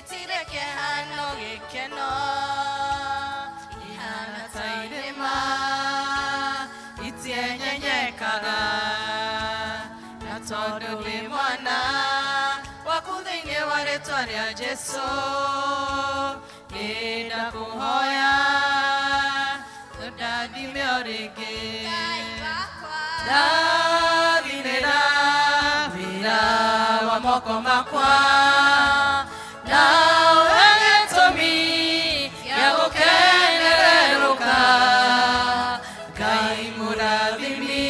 Itireke hano gikeno ihana tairema itienyenyekaga na tondu wi mwana waku thiini wa ritwa ria Jesu nindakuhoya ndathime o ringi ndathinira wira wa moko makwa na wegetomi ya gukenereruka Ngai murathimi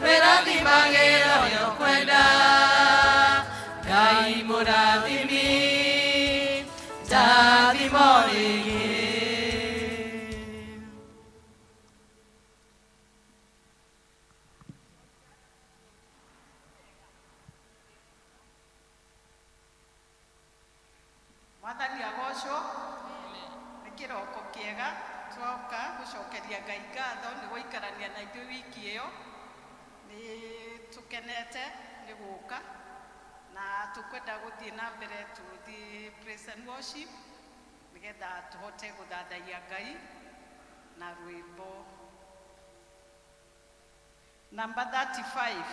wirathimagĩra ũrĩa ũkwenda Ngai murathimi ndathimo rĩngĩ Mwathani agocwo nĩ kĩroko kĩega twoka gũcokeria Ngai ngatho nĩ gũikarania na ithuĩ wiki ĩyo nĩ tũkenete nĩ gũka na tũkwenda gũthiĩ na mbere tũthiĩ praise and worship nĩgetha tũhote gũthathaiya Ngai na rwĩmbo number 35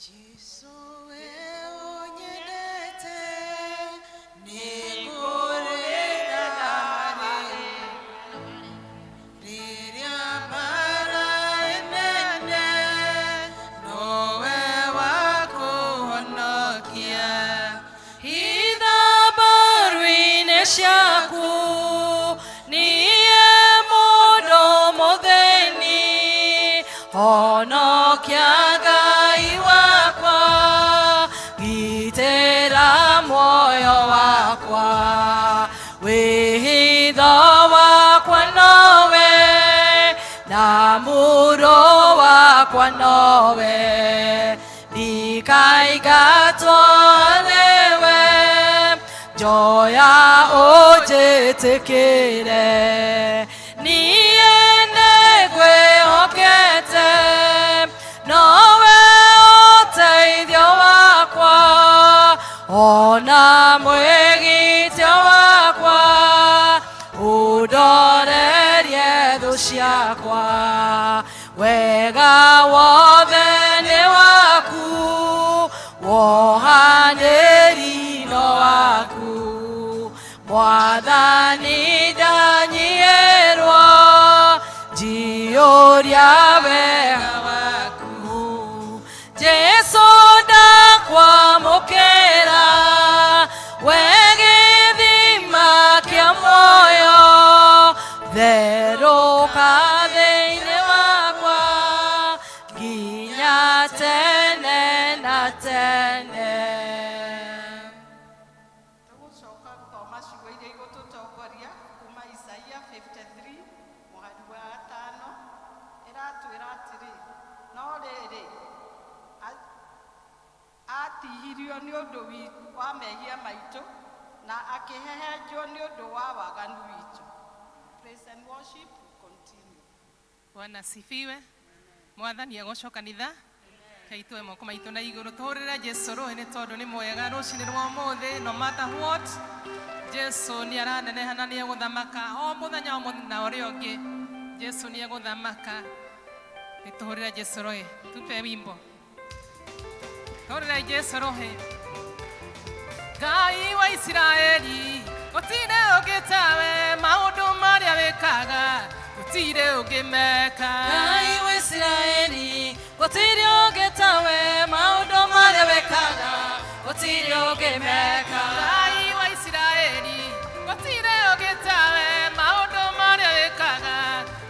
Jesu wewe unyendete Shaku niye mudo mutheni honokia Ngai wakwa gitĩra muoyo wakwa wĩhitho wakwa nowe na mudo wakwa nowe ndikaingatwo nĩwe Joya ũnjĩtĩkĩre niĩ nĩngwĩhokete nowe ũteithio wakwa ona mwĩgitio wakwa ũndorerie thũ ciakwa wega wothe nĩ waku wohanĩrino waku Mwathani ndanyihĩrwo njiyũria wega waku Jesu ndakwamũkĩra we gĩthima kĩa muoyo therũka thĩinĩ wakwa nginya tene na tene atihirio nĩ ũndũ wa mehia maitũ na akĩhehenjwo nĩ ũndũ wa waganu witũ. Praise and worship continue. Bwana sifiwe. Mwathani agocwo kanitha kaitwe moko maitũ na igũrũ tũhũrĩre Jesu roho nĩ tondũ nĩ mwega rũcinĩ rwa ũmũthĩ no matter what Jesu nĩ araneneha na nĩ egũthamaka o mũthenya na ũrĩa ũngĩ Jesu nĩ egũthamaka nĩ tũhũrĩre Jesu roho tupe wimbo tũhũrĩre Jesu roho Ngai wa Israeli gũtirĩ ũngĩ tawe maũndũ marĩa wĩkaga gũtirĩ ũngĩ meka Ngai wa Israeli gũtirĩ ũngĩ tawe maũndũ marĩa wĩkaga gũtirĩ ũngĩ meka Ngai wa Israeli gũtirĩ ũngĩ tawe maũndũ marĩa wĩkaga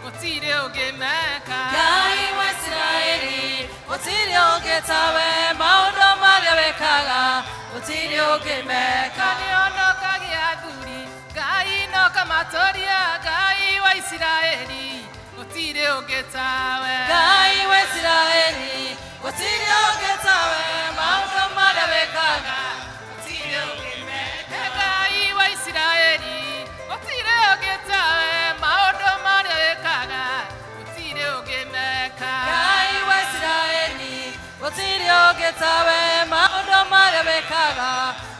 gũtirĩ ũngĩ meka Ngai wa Israeli gũtirĩ ũngĩ tawe maũndũ marĩa wĩkaga gũtirĩ ũngĩ meka nĩonokagia athuri Ngai noka matũria Ngai wa Israeli gũtirĩ ũngĩ tawe Ngai wa Israeli gũtirĩ ũngĩ tawe maũndũ marĩa wĩkaga gũtirĩ ũngĩ meka Ngai wa Israeli gũtirĩ ũngĩ tawe maũndũ marĩa wĩkaga gũtirĩ ũngĩ meka Ngai wa Israeli gũtirĩ ũngĩ tawe maũndũ marĩa wĩkaga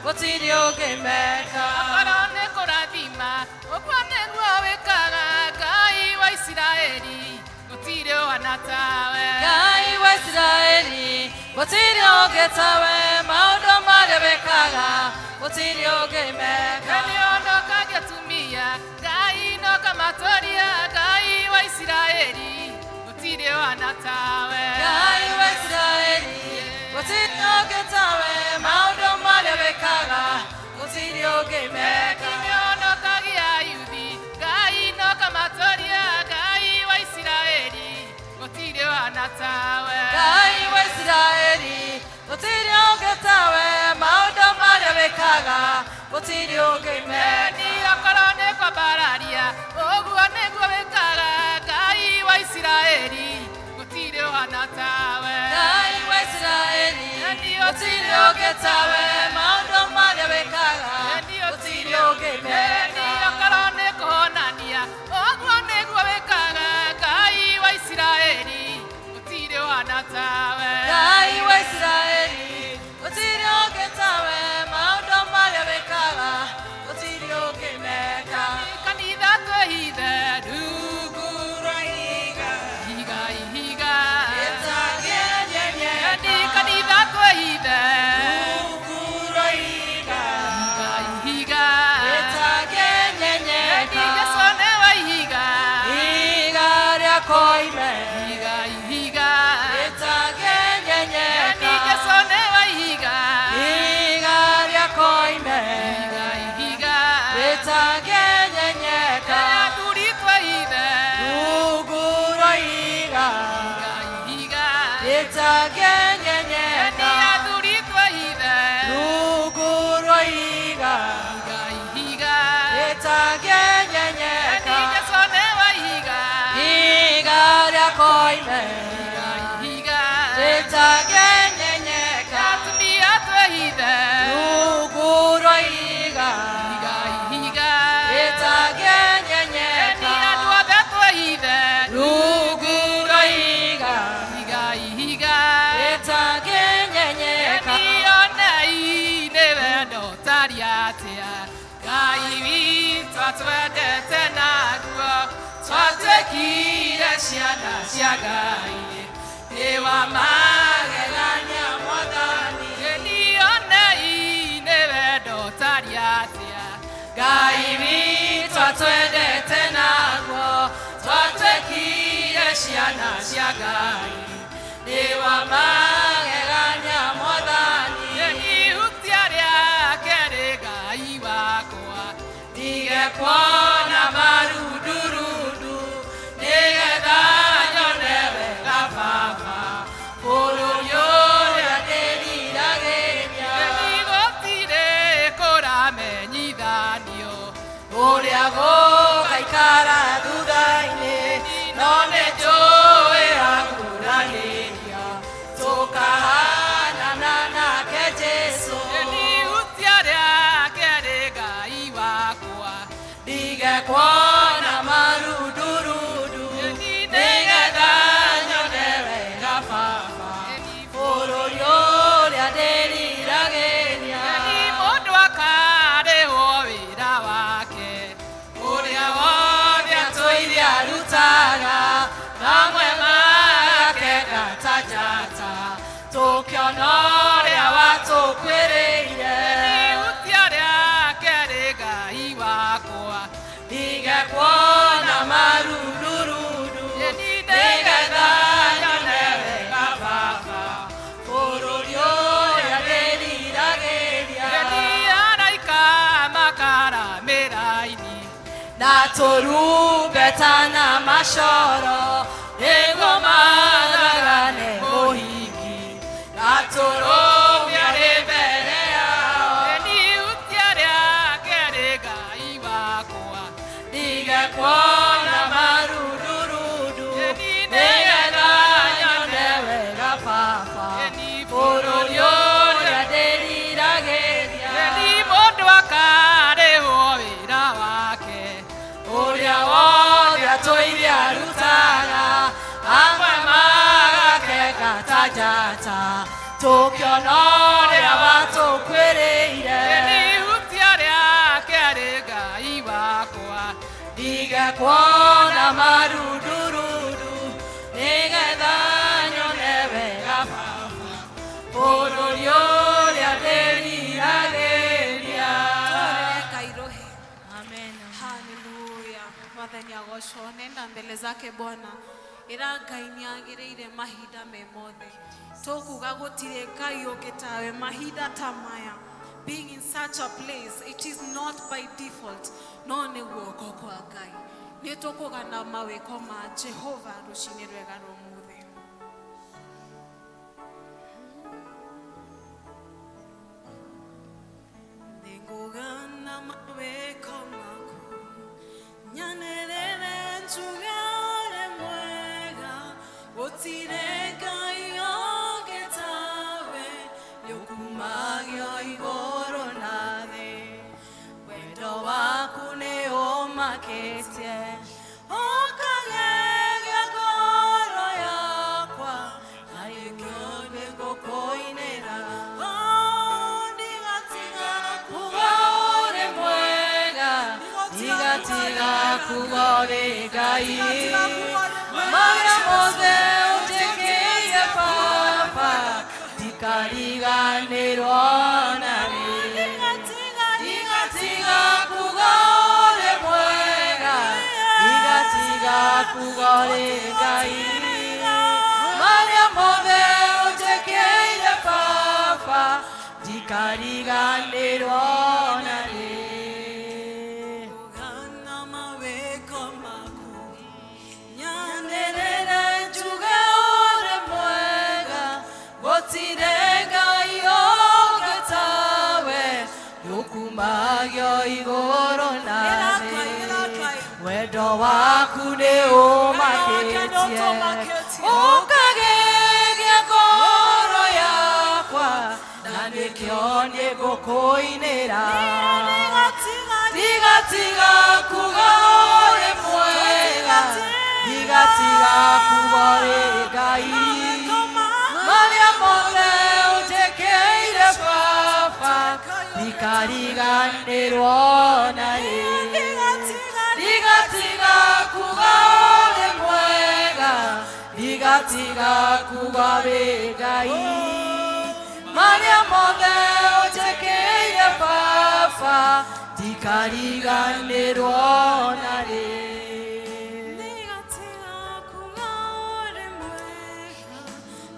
gũtirĩ ũngĩmeka. Akorwo nĩ kũrathima ũguo nĩguo wĩkaga Ngai wa Isiraeli gũtirĩ ũhana tawe. Ngai wa Isiraeli gũtirĩ ũngĩ tawe, maũndũ marĩa wĩkaga gũtirĩ ũngĩmeka. Nĩonokagia atumia Ngai noka matũria Ngai wa Isiraeli gũtirĩ ũhana tawe. Ngai wa Isiraeli gũtirĩ ũngĩ tawe, maũndũ marĩa wĩkaga gũtirĩ ũngĩmeka. Nĩonokagia ayuthi Ngai noka matũria Ngai wa Isiraeli gũtirĩ ũhana tawe. Ngai wa Isiraeli gũtirĩ ũngĩ tawe, maũndũ marĩa wĩkaga gũtirĩ ũngĩmeka. Akorwo nĩ kwambararia ũguo nĩguo wĩkaga Ngai wa Isiraeli gũtirĩ ũhana tawe. Ngai wa Isiraeli gũtirĩ ũngĩ tawe, maũndũ marĩa wĩkaga gũtirĩ ũngĩmeka. Akorwo nĩ kũhonania ũguo nĩguo wĩkaga Ngai wa Isiraeli gũtirĩ ũhana tawe. Ngai wa Isiraeli gũtirĩ ũngĩ tawe, maũndũ marĩa wĩkaga gũtirĩ ũngĩmeka. Kanitha twĩhithe Rungu rwa ihiga, ihiga ihiga rĩtangĩ nyenyeka. Kanitha twĩhithe Rungu rwa ihiga, ihiga ihiga rĩtangĩ nyenyeka. Jesũ nĩ wa ihiga Ihiga rĩa koine, ihiga ihiga rĩtangĩ nyenyeka. Jesũ nĩ wa ihiga Ihiga rĩa koine, ihiga ihiga rĩtangĩ nyenyeka. Athuri twĩhithe Rungu rwa ihiga, ihiga rĩtangĩ nyenyeka. Athuri twĩhithe Rungu rwa ihiga, ihiga rĩtangĩ nyenyeka. Jesũ nĩ wa ihiga Ihiga rĩa koine, ihiga rĩtangĩ nyenyeka. Atumia twĩhithe Rungu rwa ihiga, ihiga rĩtangĩ nyenyeka. Andũ othe twĩhithe Rungu rwa ihiga, ihiga rĩtangĩ nyenyeka. Nionei nĩ wendo tari atĩa Ngai witũ atwendete naguo twatuĩkire ciana cia Ngai nĩ wa magegania Mwathani. Nionei nĩ wendo tari atĩa Ngai witũ atwendete naguo twatuĩkire ciana cia Ngai nĩ wa magegania Mwathani. Ihutia rĩake rĩ Ngai wakwa Ndigekuona marundurundu nĩgetha nyone wega Baba bũrũri ũrĩa ndĩriragĩria. gũtirĩ kũramenyithanio Ũrĩa gũgaikara thutha-inĩ no nĩnjũĩ aguragĩria tũkahanana nake Jesũ. Ihutia rĩake rĩ Ngai wakwa Ndigekuona marundurundu nĩgetha nyone wega Baba bũrũri ũrĩa ndĩriragĩria. mũndũ akarĩhwo wĩra wake Ũrĩa wothe atũire arutaga, mamwe make ngatanjata tũkĩona ũrĩa watũkwĩrĩire. Ihutia rĩake rĩ Ngai wakwa Ndigekuona marundurundu nĩgetha nyone wega Baba bũrũri ũrĩa ndĩriragĩria. araika makaramĩra-ini Na tũrumbeta na macoro nĩguo mathagane mũhiki, na tũrũmia rĩ mbere yao. Ihutia rĩake rĩ Ngai wakwa Ndigekuona marundurundu nĩgetha nyone wega Baba bũrũri ũrĩa ndĩriragĩria. mũndũ akarĩhwo wĩra wake Ũrĩa wothe atũire arutaga, amwe magake ngatanjata tũkĩona ũrĩa watũkwĩrĩire. kuona marudurudu nigetha nyone wega baba bũrũri ũrĩa ndĩriragĩria. Amen. Hallelujah. Mwathani agocwo nenda mbele zake Bwana ira Ngai nĩagĩrĩire mahinda me mothe tũkuga gũtirĩ Ngai ũngĩ tawe mahinda ta maya. Being in such a place, it is not by default, no nĩ guoko kwa Ngai. Nĩ tũkũgana mawĩko ma Jehova rũcinĩ rwega rũmũthĩ. Nĩ ngũgana mawĩko maku nyanĩrĩre njuge ũrĩ mwega gũtirĩ Ngai ũngĩ tawe nĩũkumagio igũrũ na thĩ wendo waku nĩ ũmakĩtie ũkagegia ngoro yakwa na rĩngĩ nĩngũkũinĩra ndigatiga kuga ũrĩ mwega ndigatiga kuga ũrĩ Ngai marĩa mothe ũnjĩkĩire baba ndikariganĩrwo na rĩ ndigatiga kuga ũrĩ mwega ndigatiga kuga ũrĩ Ngai marĩa mothe ũnjĩkĩire baba ndikariganĩrwo na rĩ. Kũgana mawĩko maku nyanĩrĩre njuge ũrĩ mwega gũtirĩ Ngai ũngĩ tawe nĩũkumagio igũrũ na thĩ wendo waku nĩ ũmakĩtie ũkagegia ngoro yakwa na nĩkĩo nĩngũkũinĩra ndigatiga kuga ũrĩ mwega ndigatiga kuga ũrĩ Ngai marĩa mothe ũnjĩkĩire baba ndikariganĩrwo na rĩ ndigatiga kuga ũrĩ mwega ndigatiga kuga ũrĩ Ngai marĩa mothe ũnjĩkĩire baba ndikariganĩrwo na rĩ.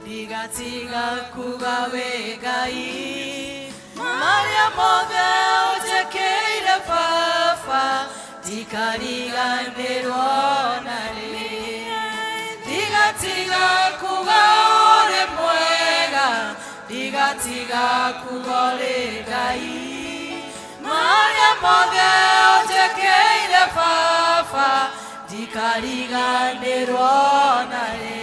Ndigatiga kuga wĩ Ngai marĩa mothe ũnjĩkĩire baba ndikariganĩrwo na rĩ ndigatiga kuga ũrĩ mwega ndigatiga kuga ũrĩ Ngai marĩa mothe ũnjĩkĩire baba ndikariganĩrwo na rĩ.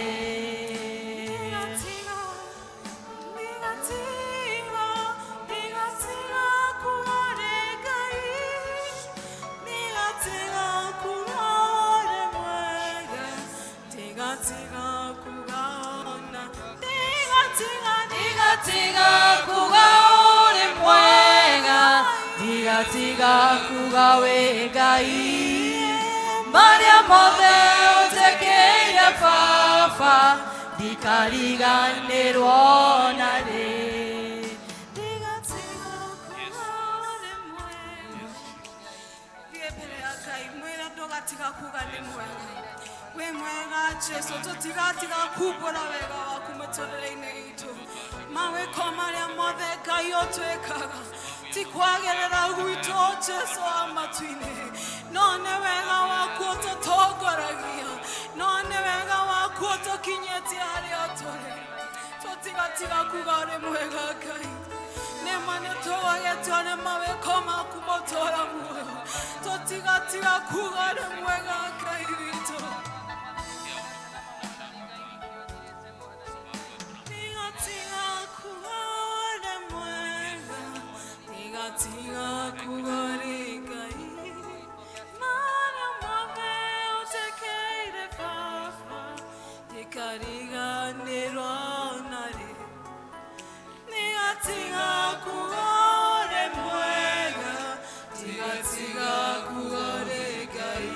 Ndigatiga kuga ũrĩ mwega ndigatiga kuga wĩ Ngai marĩa mothe ũnjĩkĩire baba ndikariganĩrwo na rĩ ndigatiga kuga ũrĩ mwega thiĩ mbere ya Ngai mwĩra ndũgatiga kuga nĩ mwega wĩ mwega Jesu tũtigatiga kumbũra wega waku mũtũrĩre-inĩ witũ mawĩko marĩa mothe Ngai ũtwĩkaga ti kwagĩrĩra gwitũ Jesu wa matu-inĩ no nĩ wega waku ũtũtongoragia no nĩ wega waku ũtũkinyĩtie harĩa tũrĩ tũtigatiga kuga ũrĩ mwega Ngai nĩma nĩtũgũgĩtio nĩ mawĩko maku mũtũra muoyo tũtigatiga kuga ũrĩ mwega Ngai witũ ndigatiga kuga ũrĩ Ngai marĩa mothe ũnjĩkĩire baba ndikariganĩrwo na rĩ ndigatiga kuga ũrĩ mwega ndigatiga kuga ũrĩ Ngai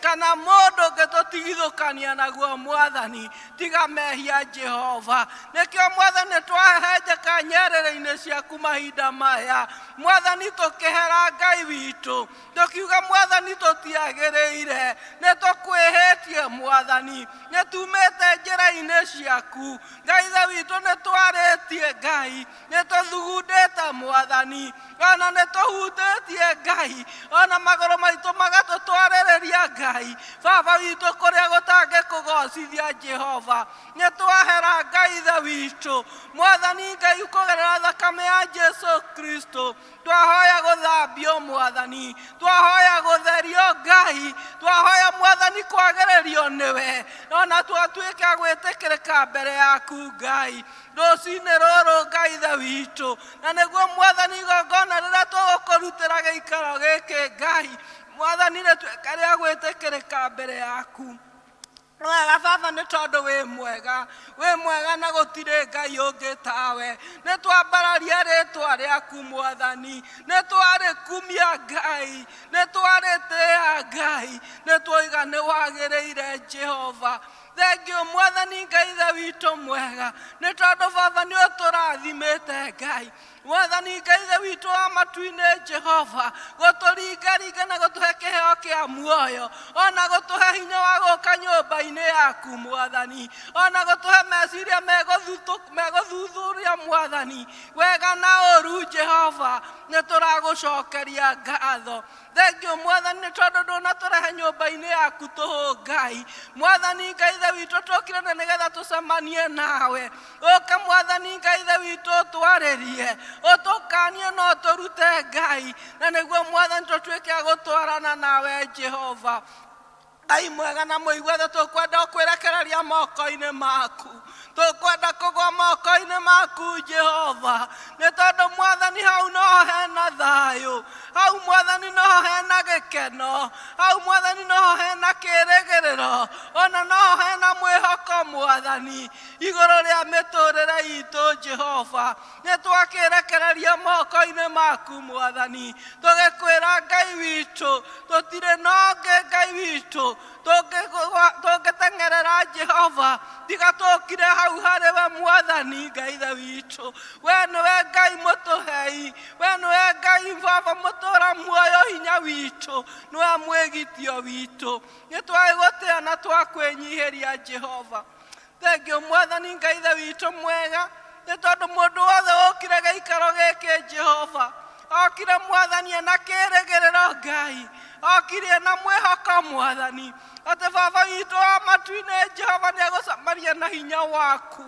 kana mũndũ ũngĩ tũtigithũkania naguo Mwathani tiga mehia Jehova. Nĩkĩo Mwathani twahehenjeka nyerere-inĩ ciaku mahinda maya Mwathani tũkĩhera Ngai witũ tũkiuga Mwathani tũtiagĩrĩire nĩtũkwĩhĩtie Mwathani nĩtumĩte njĩra-inĩ ciaku Ngai ithe witũ nĩtwarĩtie Ngai nĩtũthugundĩte Mwathani ona nĩtũhutĩtie Ngai ona magũrũ maitũ magatũtwarĩrĩria Ngai Baba witũ kũrĩa gũtangĩkũgocithia Jehova nĩtwahera Ngai ithe witũ Mwathani Ngai kũgerera thakame ya Jesu Kristo twahoya gũthambio Mwathani twahoya gũtherio Ngai twahoya Mwathani kwagĩrĩrio nĩwe ona twatuĩka gwĩtĩkĩrĩka mbere yaku Ngai rũcinĩ rũrũ Ngai ithe witũ na nĩguo Mwathani igongona rĩrĩa tũgũkũrutĩra gĩikaro gĩkĩ Ngai Mwathani rĩtuĩke rĩa gwĩtĩkĩrĩka mbere yaku. Wega Baba nĩ tondũ wĩ mwega na gũtirĩ Ngai ũngĩ tawe nĩtwambararia rĩtwa rĩaku Mwathani nĩtwarĩkumia Ngai nĩtwarĩtĩĩa Ngai nĩtwoiga nĩwagĩrĩire Jehova. Thengio Mwathani Ngai ithe witũ mwega nĩ tondũ Baba nĩ ũtũrathimĩte Ngai Mwathani Ngai ithe witũ wa matu-inĩ Jehova gũtũringaringa na gũtũhe kĩheo kĩa muoyo ona gũtũhe hinya wa gũka nyũmba-inĩ yaku Mwathani ona gũtũhe meciria megũthuthuria Mwathani wega na ũru Jehova nĩtũragũcokeria ngatho. Thengio Mwathani nĩ tondũ ndũnatũrehe nyũmba-inĩ yaku tũhũ Ngai Mwathani Ngai ithe witũ tũkire na nĩgetha tũcemanie nawe ũka Mwathani Ngai ithe witũ twarĩrie ũtũkanie na ũtũrute Ngai na nĩguo Mwathani tũtuĩke gũtwarana nawe Jehova. Ngai mwega na mũigua tũkwenda kwĩrekereria moko-inĩ maku tũkwenda kũgwa moko-inĩ maku Jehova nĩ tondũ Mwathani hau no hena thayũ hau Mwathani no hena gĩkeno hau Mwathani no hena kĩĩrĩgĩrĩro ona no hena mwĩhoko Mwathani igũrũ rĩa mĩtũrĩre itũ Jehova nĩtwakĩrekereria moko-inĩ maku Mwathani tũgĩkwĩra Ngai witũ tũtirĩ na ũngĩ Ngai witũ tũngĩteng'erera Jehova tiga tũkire hau harĩ we Mwathani Ngai ithe witũ we nĩwe Ngai mũtũhei we nĩwe Ngai Baba mũtũra muoyo hinya witũ nĩwe mwĩgitio witũ nĩtwagũtĩa na twakwĩnyihĩria Jehova. Thengio Mwathani Ngai ithe witũ mwega nĩ tondũ mũndũ wothe ũkire gĩikaro gĩkĩ Jehova okire Mwathani na kĩĩrĩgĩrĩro Ngai okire na mwĩhoko Mwathani atĩ Baba witũ wa matu-inĩ Jehova nĩegũcamaria na hinya waku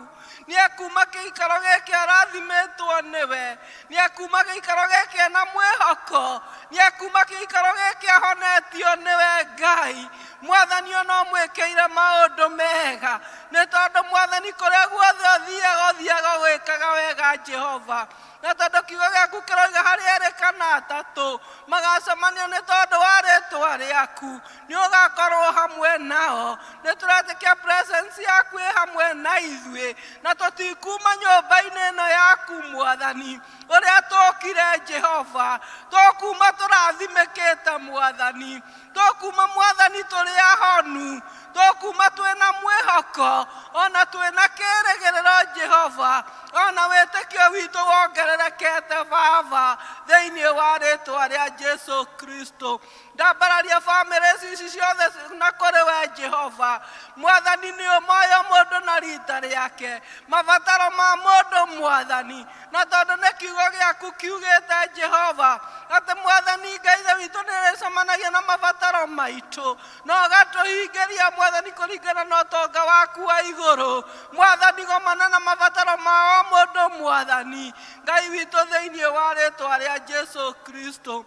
nĩekuma gĩikaro gĩkĩ arathimĩtwo nĩwe nĩekuma gĩikaro gĩkĩ na mwĩhoko nĩekuma gĩikaro gĩkĩ ahonetio nĩwe Ngai Mwathani ona ũmwĩkĩire maũndũ mega nĩ tondũ Mwathani kũrĩa guothe ũthiaga gwĩkaga wega Jehova na tondũ kiugo gĩaku kĩroiga harĩ erĩ kana atatũ magacemania nĩ tondũ wa rĩtwa rĩaku nĩũgakorwo hamwe nao nĩtũretĩkia presence yaku ĩ hamwe na ithuĩ na tũtikuma nyũmba-inĩ ĩno yaku Mwathani ũrĩa tũkire Jehova tũkuma tũrathimĩkĩte Mwathani tũkuma Mwathani tũrĩ ahonu tũkuma twĩna mwĩhoko ona twĩna kĩĩrĩgĩrĩro Jehova ona wĩtĩkio witũ wongererekete Baba thĩinĩ wa rĩtwa rĩa Jesu Kristo. Ndambararia famĩlĩ ici ciothe na kũrĩ we Jehova Mwathani nĩ ũmoyo mũndũ na rita rĩake mabataro ma mũndũ Mwathani na tondũ nĩ kiugo gĩaku kiugĩte Jehova atĩ Mwathani Ngai ithe witũ nĩrĩcemanagia na mabataro maitũ na ũgatũhingĩria Mwathani kũringana na ũtonga waku wa igũrũ Mwathani gomana na mabataro ma o mũndũ Mwathani Ngai witũ thĩinĩ wa rĩtwa rĩa Jesu Kristo.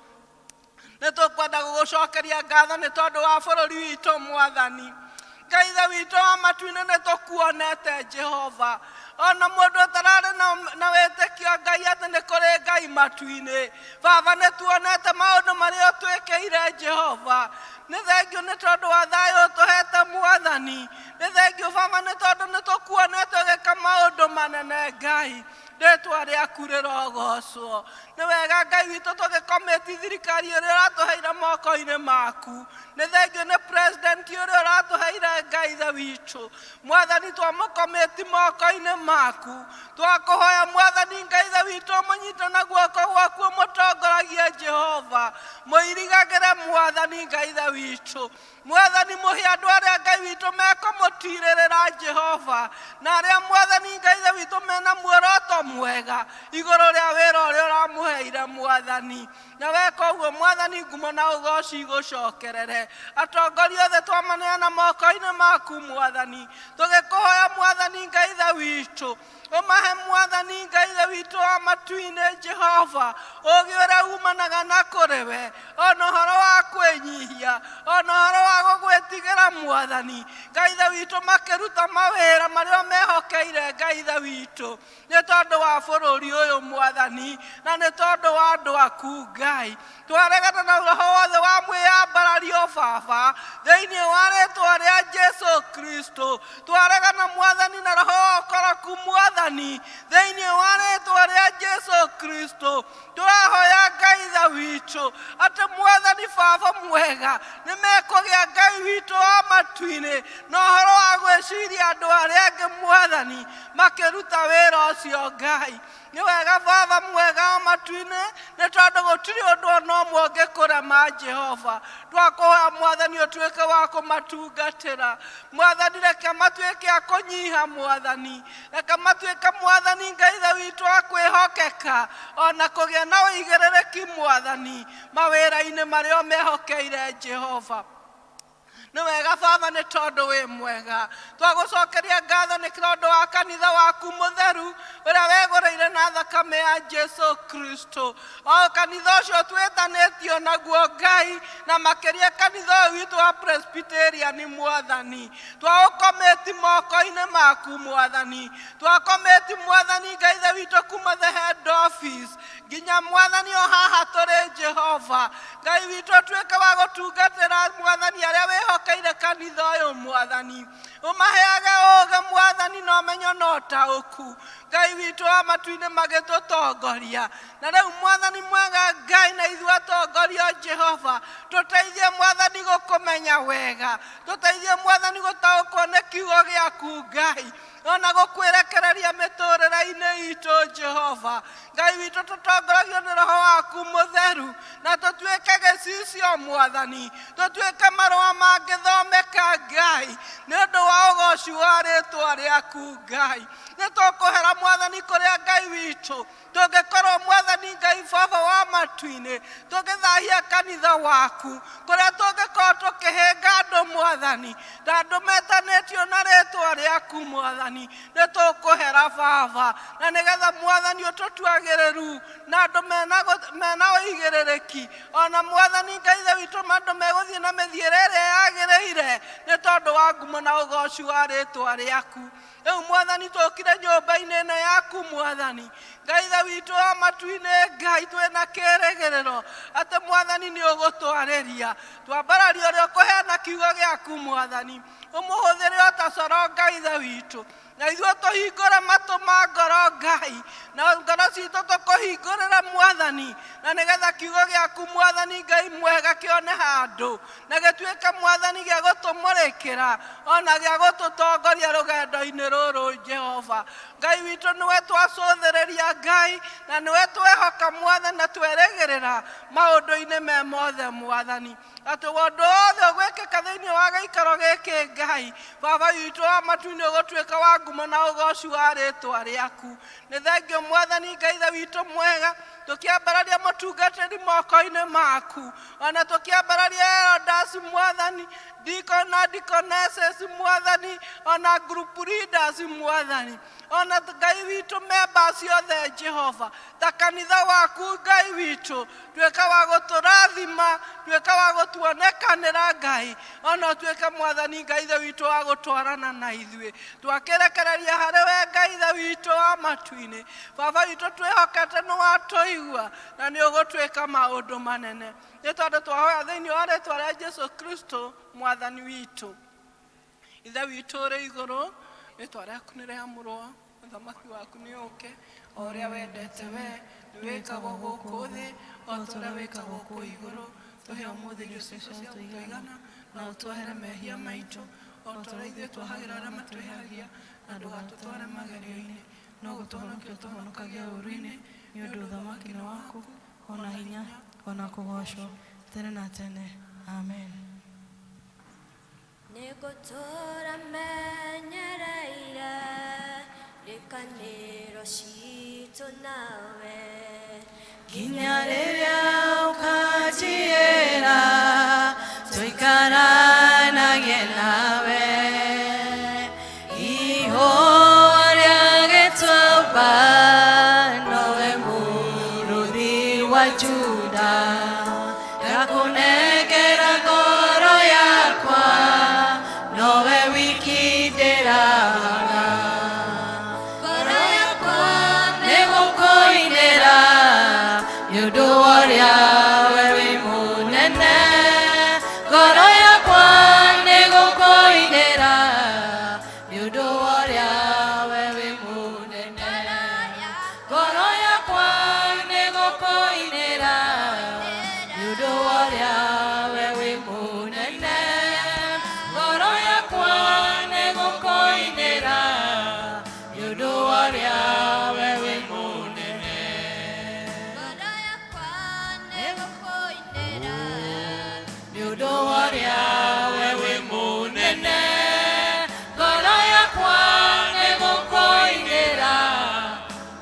Nĩtũkwenda gũgũcokeria ngatho nĩ tondũ wa bũrũri witũ Mwathani Ngai ithe witũ wa matu-inĩ nĩtũkuonete Jehova ona mũndũ ũtararĩ na wĩtĩkio Ngai atĩ nĩ kũrĩ Ngai matu-inĩ Baba nĩtuonete maũndũ marĩa ũtwĩkĩire Jehova nĩ thengio nĩ tondũ wa thayũ ũtũhete Mwathani nĩ thengio Baba nĩ tondũ nĩtũkuonete ũgĩka maũndũ manene Ngai rĩtwa rĩaku rĩrogocwo. Nĩ wega Ngai witũ tũgĩkometi thirikari ĩrĩa ũratũheire moko-inĩ maku. Nĩ thengiũ nĩ president ũrĩa ũratũheire Ngai ithe witũ. Mwathani twamũkometi moko-inĩ maku. Twakũhoya Mwathani Ngai ithe witũ mũnyite na guoko gwaku mũtongoragie Jehova. Mũirigagĩre Mwathani Ngai ithe witũ. Mwathani mũhe andũ arĩa Ngai witũ mekũmũtirĩrĩra Jehova. Na arĩa Mwathani Ngai ithe witũ mena muoroto mwega igũrũ rĩa wĩra ũrĩa ũramũheire Mwathani. Na weka ũguo Mwathani ngumo na ũgooci igũcokerere. Atongoria othe twamaneana moko-inĩ maku Mwathani. Tũgĩkũhoya Mwathani Ngai ithe witũ. Ũmahe Mwathani Ngai ithe witũ wa matu-inĩ Jehova. Ũũgĩ ũrĩa umanaga na kũrĩ we. Ona ũhoro wa kwĩnyihia. Ona ũhoro wa gũgwĩtigĩra Mwathani. Ngai ithe witũ makĩruta mawĩra marĩa mehokeire Ngai ithe witũ. Nĩ tondũ wa bũrũri ũyũ Mwathani. Na nĩ tondũ wa andũ aku Ngai. Twaregana na roho wothe wa mwĩyambarario Baba. Thĩinĩ wa rĩĩtwa rĩa Jesũ Kristo. Twaregana Mwathani na roho wa ũkoroku Mwathani. Thĩinĩ wa rĩĩtwa rĩa Jesũ Kristo. Tũrahoya Ngai ithe witũ. Atĩ Mwathani Baba mwega. Nĩ mekũgĩa Ngai witũ wa matu-inĩ. Na ũhoro wa gwĩciria andũ arĩa angĩ Mwathani. Makĩruta wĩra ũcio Ngai. Nĩ wega Baba mwega wa matu-inĩ. Nĩ tondũ gũtirĩ ũndũ ona ũmwe ũngĩkũrema Jehova. Twakũhoya Mwathani ũtuĩke wa kũmatungatĩra. Mwathani reke matuĩke a kũnyiha Mwathani. Reke matuĩke Mwathani Ngai ithe witũ wa kwĩhokeka. Ona kũgĩa na ũigĩrĩrĩki Mwathani. Mawĩra-inĩ marĩa mehokeire Jehova. Nĩ wega Baba nĩ tondũ wĩ mwega. Twagũcokeria ngatho nĩ tondũ wa kanitha waku mũtheru ũrĩa wegũrĩire na thakame ya Jesũ Kristo. O kanitha ũcio twĩtanĩtio naguo Ngai na makĩria kanitha ũyũ witũ wa Presbyterian Mwathani. Twaũkometi moko-inĩ maku Mwathani. Twakometi Mwathani Ngai ithe witũ kuma the head office nginya Mwathani o haha tũrĩ Jehova. Ngai witũ tuĩke wa gũtungatĩra Mwathani arĩa wĩhokeire kanitha ũyũ Mwathani. Ũmaheage ũũgĩ Mwathani na ũmenyo na ũtaũku. Ngai witũ wa matu-inĩ magĩtũtongoria. Na rĩu Mwathani mwega Ngai na ithuĩ atongoria Jehova. Tũteithie Mwathani gũkũmenya wega. Tũteithie Mwathani gũtaũkwo nĩ kiugo gĩaku Ngai. Ona gũkwĩrekereria mĩtũrĩre-inĩ itũ Jehova. Ngai witũ tũtongoragio nĩ roho waku mũtheru. Na tũtuĩke gĩcicio Mwathani. Tũtuĩke marũa mangĩthomeka Ngai. Nĩ ũndũ wa ũgooci wa rĩĩtwa rĩaku Ngai. Nĩ tũkũhera Mwathani kũrĩa Ngai witũ. Tũngĩkorwo Mwathani Ngai Baba wa matu-inĩ. Tũgĩthahia kanitha waku. Kũrĩa tũngĩkorwo tũkĩhĩnga andũ Mwathani. Ta andũ metanĩtio na rĩĩtwa rĩaku Mwathani. Nĩ tũkũhera Baba. Na nĩgetha Mwathani ũtũtuagĩrĩru. Na andũ mena ũigĩrĩrĩki. Ona Mwathani Ngai ithe witũ andũ megũthiĩ na mĩthiĩre ĩrĩa yagĩrĩire. Nĩ tondũ wa ngumo na ũgooci wa rĩĩtwa rĩaku. Rĩu Mwathani tũkire nyũmba-inĩ ĩno yaku Mwathani. Ngai ithe witũ wa matu-inĩ Ngai twĩna kĩĩrĩgĩrĩro atĩ Mwathani nĩ ũgũtwarĩria. Twambararia ũrĩa ũkũheana kiugo gĩaku Mwathani. Ũmũhũthĩre o ta coro Ngai ithe witũ. Na ithuĩ tũhingũre matũ ma ngoro Ngai. Na ngoro citũ tũkũhingũrĩre Mwathani. Na nĩgetha kiugo gĩaku Mwathani Ngai mwega kĩone handũ. Na gĩtuĩke Mwathani gĩa gũtũmũrĩkĩra. Ona gĩa gũtũtongoria rũgendo-inĩ rũrũ Jehova. Ngai witũ nĩwe twacũthĩrĩria Ngai. Na nĩwe twehoka Mwathani na twerĩgĩrĩra maũndũ-inĩ me mothe Mwathani. Atĩ ũndũ wothe ũgwĩkĩka thĩinĩ wa gĩikaro gĩkĩ Ngai. Baba witũ wa matu-inĩ ũgũtuĩka wa ngumo na ũgooci wa rĩĩtwa rĩaku. Nĩ thengiũ Mwathani Ngai ithe witũ mwega. Tũkĩambararia mũtungatĩri moko-inĩ maku. Ona tũkĩambararia elders Mwathani. Deacon na deaconesses Mwathani. Ona group leaders Mwathani. Ona Ngai witũ members othe Jehova. Ta kanitha waku Ngai witũ. Tuĩka wa gũtũrathima. Tuĩka wa gũtuonekanĩra Ngai. Ona tuĩke Mwathani Ngai ithe witũ wa gũtwarana na ithuĩ. Twakĩrekereria harĩ we Ngai ithe witũ wa matu-inĩ. Baba witũ twĩhokete nĩ watũigua. Na nĩ ũgũtuĩka maũndũ manene. Nĩ tondũ twahoya thĩinĩ wa rĩĩtwa rĩa Jesũ Kristo Mwathani witũ. Ithe witũ ũrĩ igũrũ. Rĩĩtwa rĩaku nĩ rĩamũrwo. Ũthamaki waku nĩ ũke. o ũrĩa wendete we nĩ wĩkagwo gũkũ thĩ o ta ũrĩa wĩkagwo kũu igũrũ. Tũhe ũmũthĩ irio citũ cia gũtũigana na ũtwehere mehia maitũ o ta ũrĩa ithuĩ twahagĩra arĩa matwĩhagia, na ndũgatũtware magerio-inĩ, no gũtũhonokia ũtũhonokagia ũũru-inĩ, nĩ ũndũ ũthamaki nĩ waku, ona hinya, ona kũgocwo tene na tene. Amen. Nĩngũtũũra menyereire rĩkanĩro citũ nawe nginya rĩrĩa ũkanjiyĩra tũikaranagie nawe ihũa rĩa gĩtũmba nowe mũrũthi wa Juda ngakũnengera ngoro yakwa nowe wiki ndĩraga ngoro yakwa nĩgũkũinĩra nĩũndũ wa ũrĩa we wĩ mũnene ngoro yakwa nĩgũkũinĩra nĩũndũ wa ũrĩa we wĩ mũnene ngoro yakwa nĩgũkũinĩra nĩũndũ wa ũrĩa we wĩ mũnene ngoro yakwa nĩgũkũinĩra nĩũndũ wa ũrĩa we wĩ mũnene ngoro yakwa nĩgũkũinĩra nĩũndũ wa ũrĩa we wĩ mũnene ngoro yakwa nĩgũkũinĩra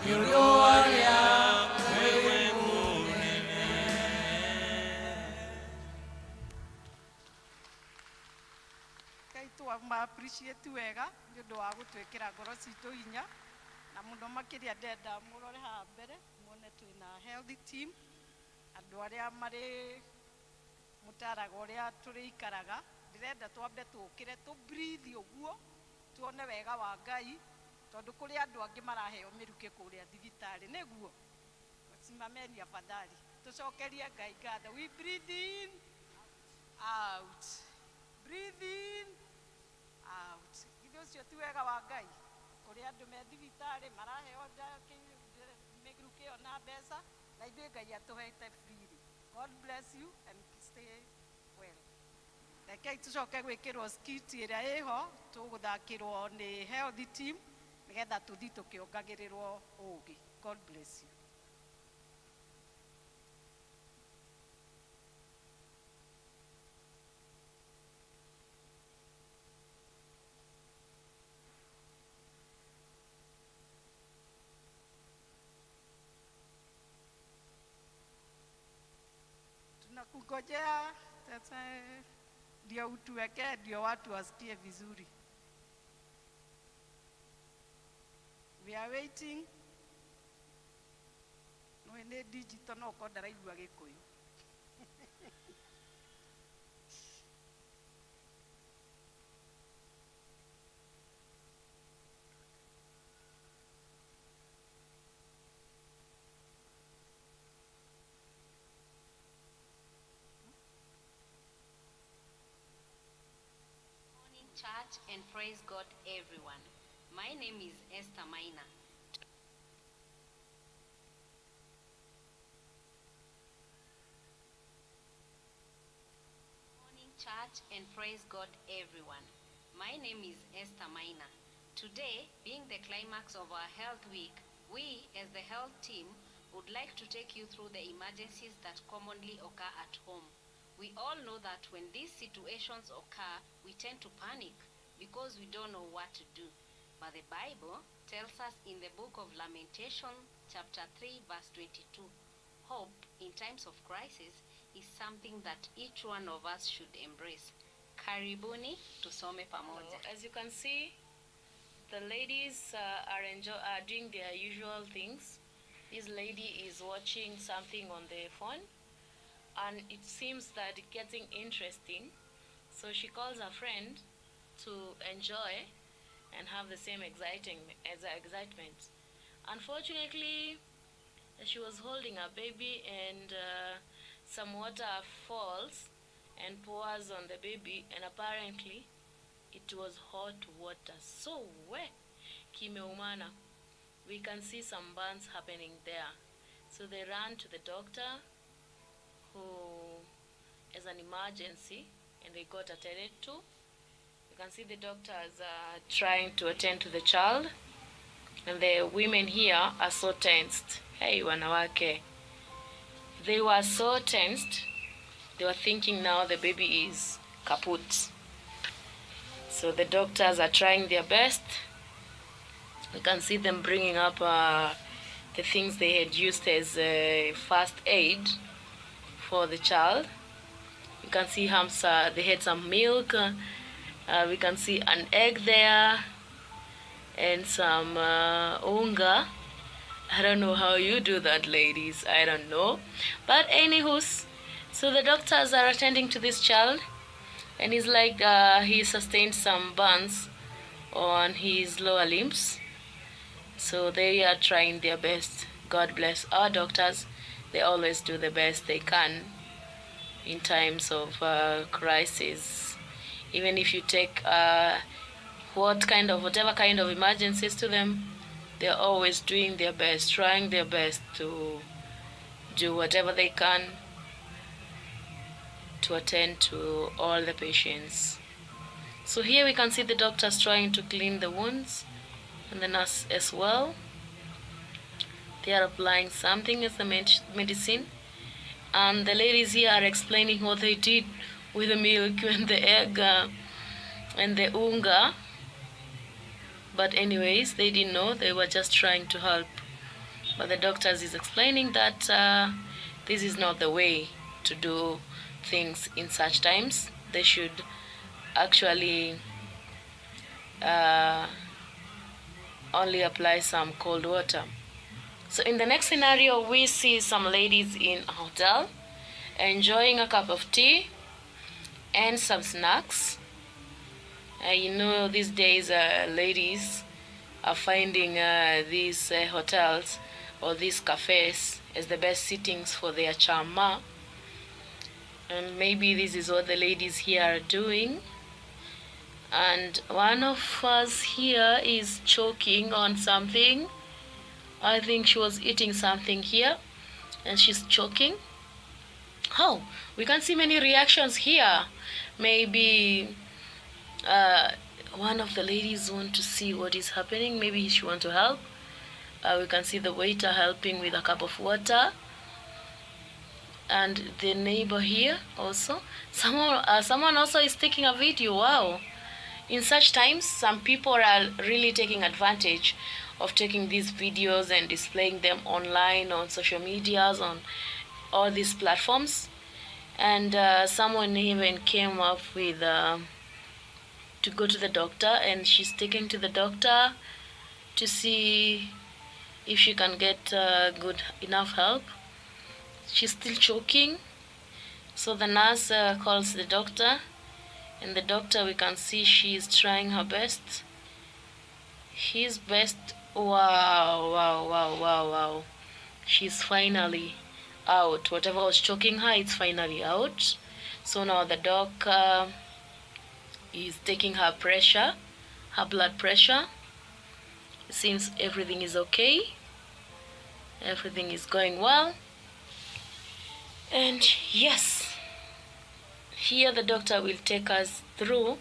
nĩũndũ wa ũrĩa we wĩ mũnene. Ngai twama appreciate wega nĩ ũndũ wa gũtwĩkĩra ngoro citũ hinya, na mũno makĩria ndenda mũrore haha mbere muone twĩna healthy team, andũ arĩa marĩ mũtaraga ũrĩa tũrĩikaraga. Ndĩrenda twambe tũkĩre tũ breathe ũguo tuone wega wa Ngai, tondũ kũrĩ andũ angĩ maraheo mĩrukĩ kũrĩa thibitarĩ, nĩguo simameni afadhali tũcokerie Ngai ngatho. We breathe in, out, breathe in, out. Githĩ ũcio ti wega wa Ngai? Kũrĩ andũ me thibitarĩ maraheo mĩrukĩ ĩyo na mbeca, na ithuĩ Ngai atũhete freely. God bless you and stay well. Rekei tũcoke gwĩkĩrwo skit ĩrĩa ĩho, tũgũthakĩrwo nĩ healthy team nĩgetha tũthiĩ tũkĩongagĩrĩrwo ũũgĩ. God bless you. Tunakungojea sasa ndio utuwekee, ndio watu wasikie vizuri. We are waiting. No nĩ digital no ko ndaraigua Gĩkũyũ. Church and praise God everyone. My name is Esther Maina. Morning church and praise God everyone. My name is Esther Maina. Today, being the climax of our health week, we as the health team would like to take you through the emergencies that commonly occur at home. We all know that when these situations occur, we tend to panic because we don't know what to do. But the Bible tells us in the book of Lamentation, chapter 3, verse 22, hope in times of crisis is something that each one of us should embrace. Karibuni, tusome pamoja. As you can see, the ladies are doing their usual things. This lady is watching something on the phone, and it seems that it's getting interesting, so she calls her friend to enjoy and have the same excitement. Unfortunately, she was holding a baby, and some water falls and pours on the baby, and apparently it was hot water. So kimeumana. we can see some burns happening there. So they ran to the doctor, who is an emergency, and they got attended to. You can see the doctors trying to attend to the child, and the women here are so tensed. Hey, wanawake. They were so tensed. They were thinking now the baby is kaput. So the doctors are trying their best. You can see them bringing up the things they had used as first aid for the child. You can see they had some milk. We can see an egg there and some unga. I don't know how you do that, ladies. I don't know. But anywho, so the doctors are attending to this child, and he's like he sustained some burns on his lower limbs. So they are trying their best. God bless our doctors. They always do the best they can in times of crisis. Even if you take whatever kind of emergencies to them, they're always doing their best, trying their best to do whatever they can to attend to all the patients. So here we can see the doctors trying to clean the wounds, and the nurse as well. They are applying something as the medicine, and the ladies here are explaining what they did with the milk and the egg and the unga. But anyways, they didn't know. They were just trying to help. But the doctors is explaining that this is not the way to do things in such times. They should actually only apply some cold water. So in the next scenario, we see some ladies in a hotel enjoying a cup of tea and some snacks. You know, these days ladies are finding these hotels or these cafes as the best sittings for their chama. And maybe this is what the ladies here are doing. And one of us here is choking on something. I think she was eating something here and she's choking. Oh, we can see many reactions here. Maybe one of the ladies want to see what is happening. Maybe she want to help. We can see the waiter helping with a cup of water, and the neighbor here also. Someone also is taking a video. Wow! In such times, some people are really taking advantage of taking these videos and displaying them online on social medias, on all these platforms. And someone even came up with to go to the doctor, and she's taking to the doctor to see if she can get good enough help. She's still choking, so the nurse calls the doctor, and the doctor, we can see she's trying her best, his best. Wow, she's finally out. Whatever was choking her, it's finally out. So now the doc is taking her pressure, her blood pressure. It seems everything is okay, everything is going well. And yes, here the doctor will take us through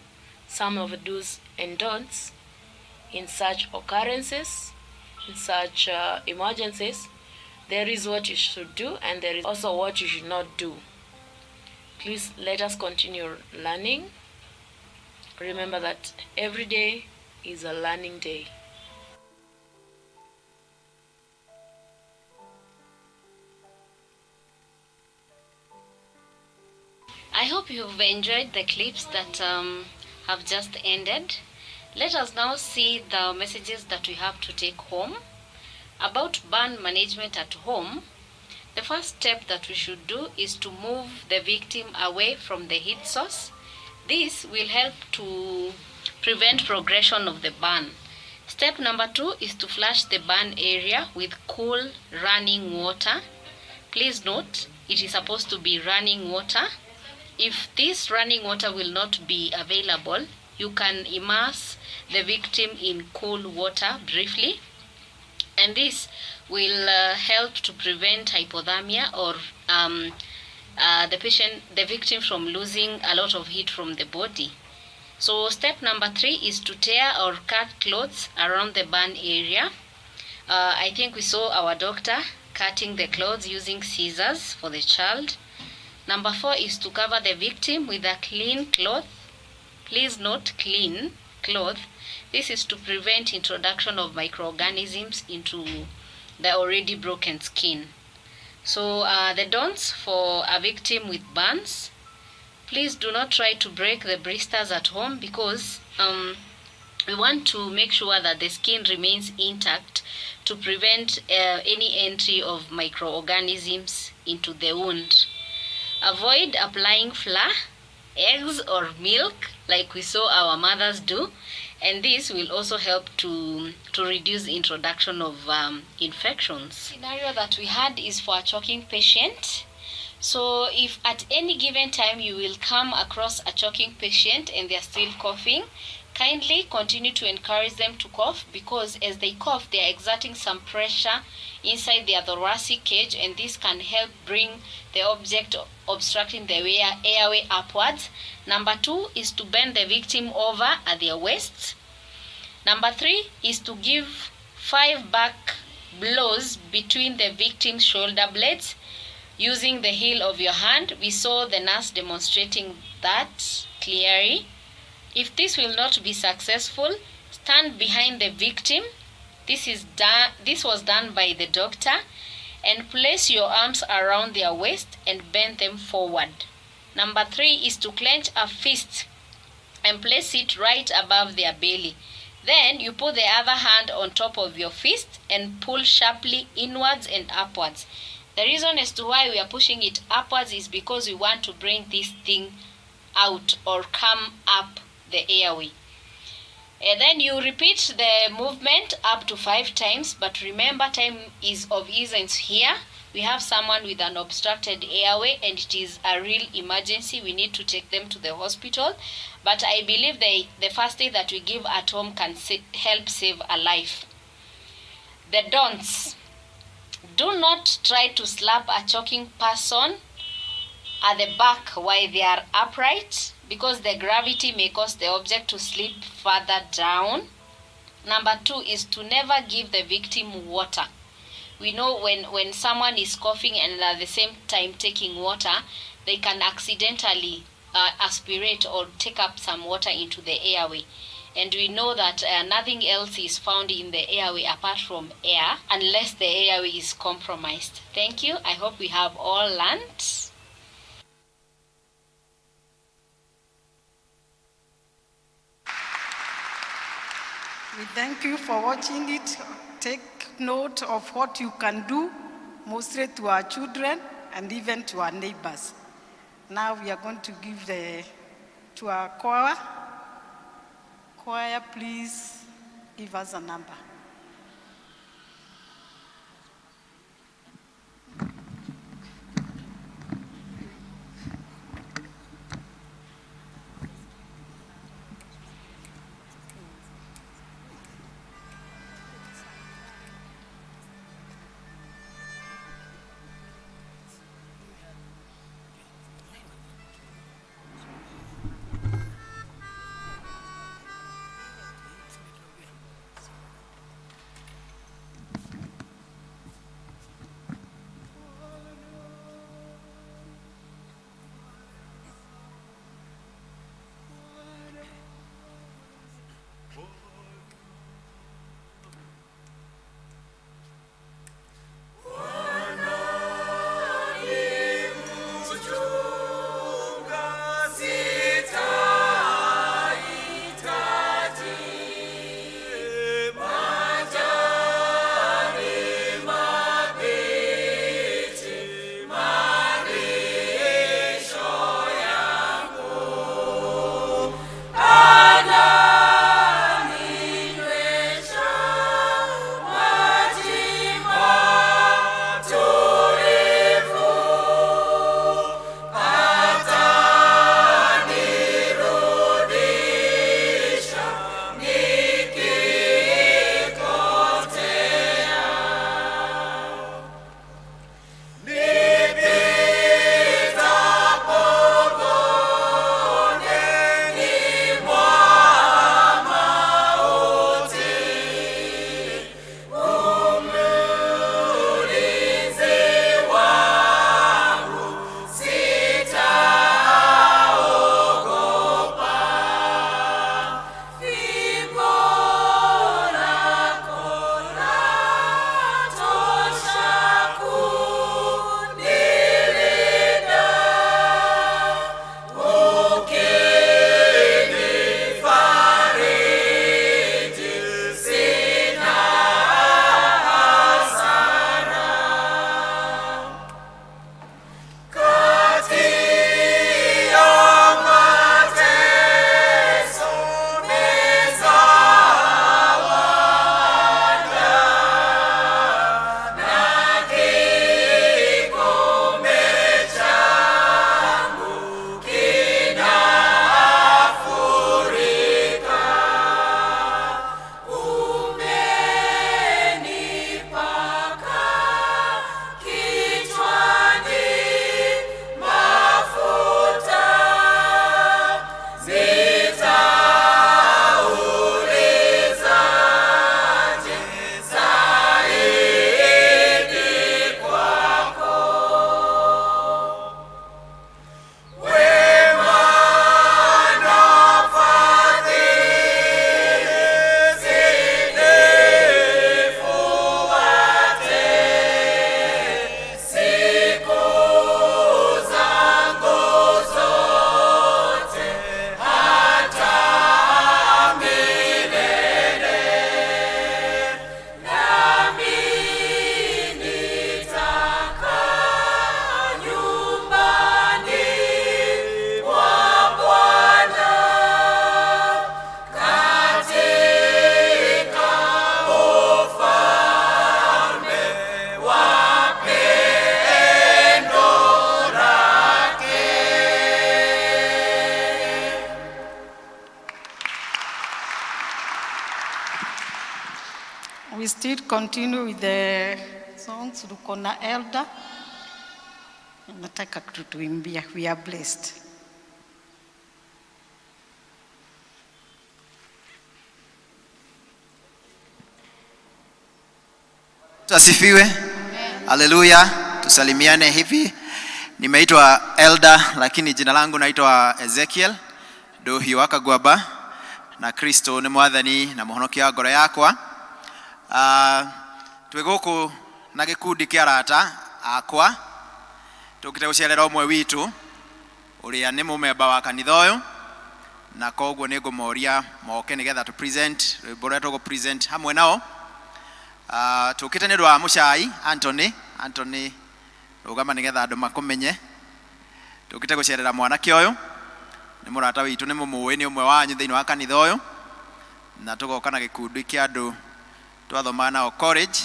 some of the do's and don'ts in such occurrences, in such emergencies. There is what you should do, and there is also what you should not do. Please let us continue learning. Remember that every day is a learning day. I hope you've enjoyed the clips that have just ended. Let us now see the messages that we have to take home. About burn management at home, the first step that we should do is to move the victim away from the heat source. This will help to prevent progression of the burn. Step number 2 is to flush the burn area with cool running water. Please note, it is supposed to be running water. If this running water will not be available, you can immerse the victim in cool water briefly, and this will help to prevent hypothermia or the victim from losing a lot of heat from the body. So step number 3 is to tear or cut clothes around the burn area. I think we saw our doctor cutting the clothes using scissors for the child. Number 4 is to cover the victim with a clean cloth. Please note clean cloth. This is to prevent introduction of microorganisms into the already broken skin. So the don'ts for a victim with burns: please do not try to break the blisters at home, because we want to make sure that the skin remains intact to prevent any entry of microorganisms into the wound. Avoid applying flour, eggs, or milk like we saw our mothers do, and this will also help to reduce the introduction of infections. Scenario that we had is for a choking patient. So if at any given time you will come across a choking patient and they are still coughing, kindly continue to encourage them to cough, because as they cough, they are exerting some pressure inside their thoracic cage, and this can help bring the object obstructing the airway upwards. Number 2 is to bend the victim over at their waists. Number 3 is to give 5 back blows between the victim's shoulder blades using the heel of your hand. We saw the nurse demonstrating that clearly. If this will not be successful, stand behind the victim. This was done by the doctor, and place your arms around their waist and bend them forward. Number 3 is to clench a fist and place it right above their belly. Then you put the other hand on top of your fist and pull sharply inwards and upwards. The reason as to why we are pushing it upwards is because we want to bring this thing out or come up the airway. And then you repeat the movement up to 5 times, but remember, time is of essence here. We have someone with an obstructed airway and it is a real emergency. We need to take them to the hospital, but I believe the first aid that we give at home can help save a life. The don'ts: do not try to slap a choking person at the back while they are upright, because the gravity may cause the object to slip further down. Number 2 is to never give the victim water. We know when someone is coughing and at the same time taking water, they can accidentally aspirate or take up some water into the airway. And we know that nothing else is found in the airway apart from air, unless the airway is compromised. Thank you. I hope we have all learned. We thank you for watching it. Take note of what you can do, mostly to our children and even to our neighbors. Now we are going to give to our choir. Choir, please give us a number. We still continue with the songs. Tuko na elder. Nataka kutuimbia. We are blessed. Tusifiwe. Haleluya. Tusalimiane hivi. Nimeitwa elder lakini jina langu naitwa Ezekiel Dohi Wakagwaba na Kristo ni mwathani na muhonokia ngoro yakwa. Twi guku na gikundi kia arata akwa tukite gucerera umwe witu uria ni mumemba wa kanitha uyu na koguo ni ngumoria moke nigetha tu present rwimbo tugo present hamwe nao. Tukite ni rwa mucai Anthony rugama nigetha andu makumenye. Tukite gucerera mwanake uyu ni murata witu ni mumuwi ni umwe wanyu thiini wa kanitha uyu na tugoka na gikundi kia andu twathoma nao college.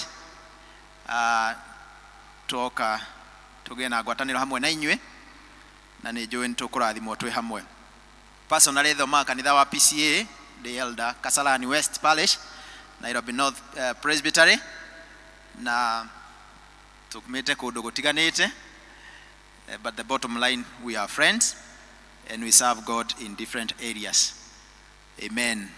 Tuoka tugie na ngwataniro hamwe na inywe na ni njui ntukurathimwo twi hamwe. Personally thoma kanitha wa P.C.E.A. the elder Kasarani West Parish Nairobi North Presbytery na tukumite kundu gutiganite, but the bottom line we are friends and we serve God in different areas. Amen.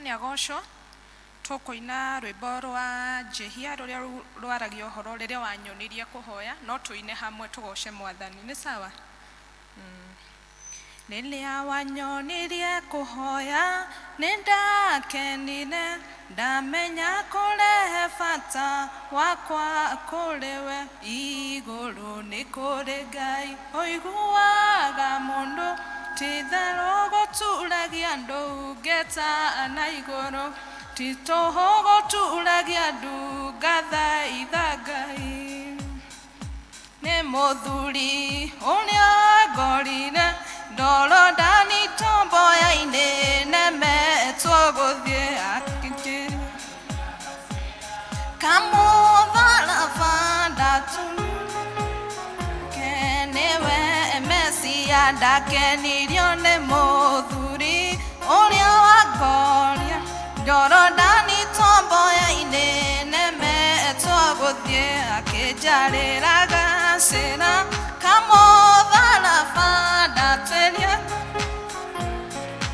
Ni agocwo tukuina rwimbo rwa jehia ruria rwaragio uhoro riria wanyonirie kuhoya no tuine hamwe tugoce mwathani. Ni sawa? Riria wanyonirie kuhoya nindakenire ndamenya kurehe bata wakwa kuriwe iguru ni kuri Ngai oiguaga mundu tithero goturagia andu ngeta na iguru titoho goturagia andu ngathaitha Ngai ni muthuri uria ngorire ndoro ndani tomboya-ini nemetwo guthie akingiri kamutharaba ndatu kenewe mesia ndakenirio ni muthuri uria wangoria ndoro ndani tomboya-ini nemetwo guthie akinjariraga cira kamutharaba ndateria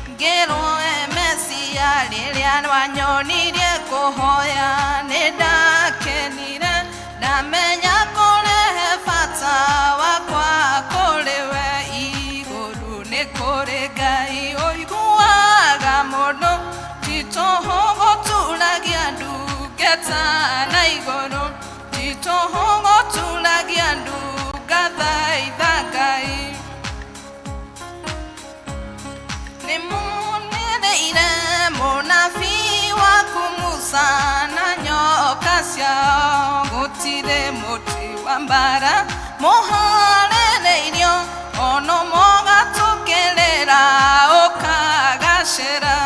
ngirwo mesia riria wanyonirie kuhoya nindakenire ndamenya kurehe bata wakwa kuriwe iguru ni kuri Ngai oiguaga mundu titoho goturagia andu ngeta na iguru titoho goturagia andu ngathaitha Ngai nimunireire munabii waku Musa na nyoka ciao gutire muti wa mbara muharereirio ono mogatukirira ukagacira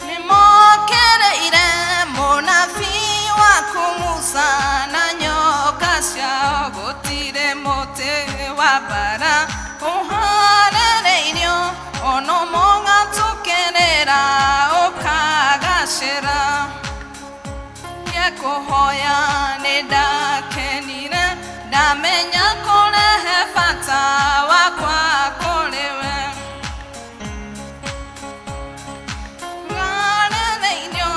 nimokereire munabii waku Musa na nyoka ciao gutire muti wa mbara uharereirio ono mogatukirira ukagacira kuhoya nindakenire ndamenya kurehe bata wakwa kuriwe ngarereirio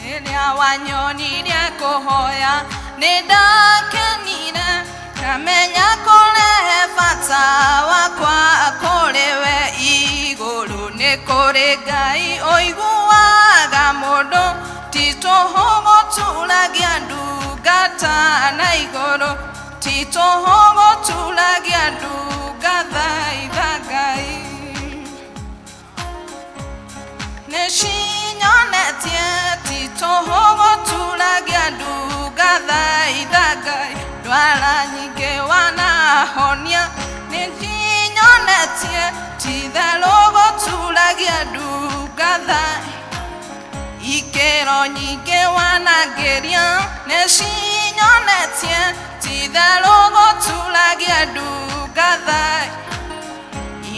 riria wanyonirie kuhoya nindakenire ndamenya kurehe bata wakwa kuriwe iguru ni kuri Ngai oiguaga mundu titoho goturagia andu ngata na iguru titoho goturagia andu ngathaitha Ngai ndwara nyingĩ wanahonia nĩnjinyonetie ti-itherũ gũturagia ndungatha ikĩro nyingĩ wanangĩria nĩcinyonetie ti-itherũ gũturagia ndungatha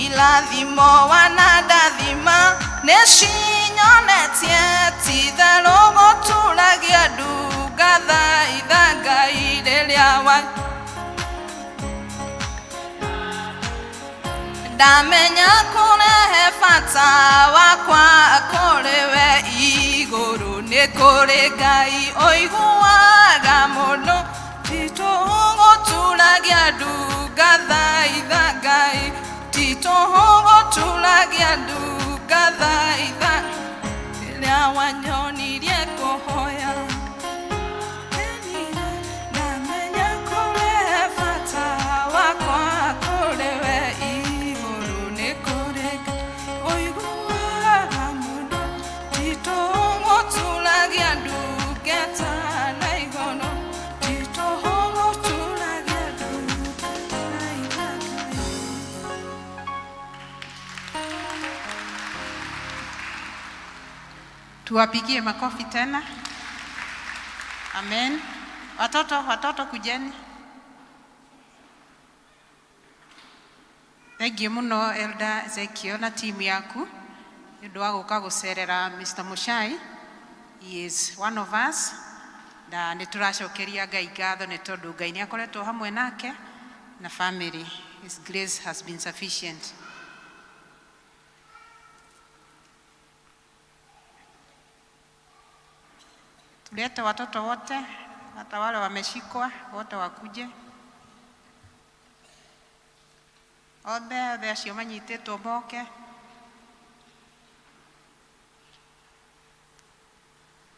irathimo wanandathima nĩcinyonetie ti-itherũ gũturagia ndungatha ithangai rĩrĩa wa ndamenya kũrehe bata wakwa kũrĩ we igũrũ nĩ kũrĩ Ngai ũiguaga mũndũ titũ gũturagia ndungatha ithangai titũ gũturagia ndungatha ithangai rĩrĩa wanyonirie kũhoya ndamenya kũrehe bata wakwa kũrĩ we igũrũ nĩ kũrĩ Ngai ũiguaga mũndũ titũ gũturagia ndungata na igũrũ titũ gũturagia ndungata na ithangai. Tuwapigie makofi tena. Amen. Watoto kujeni. Thank you muno Elder Ezekiel na timu yaku. Nĩũndũ wa gũka gũcerera Mr. Muchai. He is one of us. Na nĩtũracokeria Ngai ngatho nĩ tondũ Ngai nĩakoretwo hamwe nake na family. His grace has been sufficient. Tulete watoto wote, hata wale wameshikwa, wote wakuje. Othe acio manyitĩtwo moke.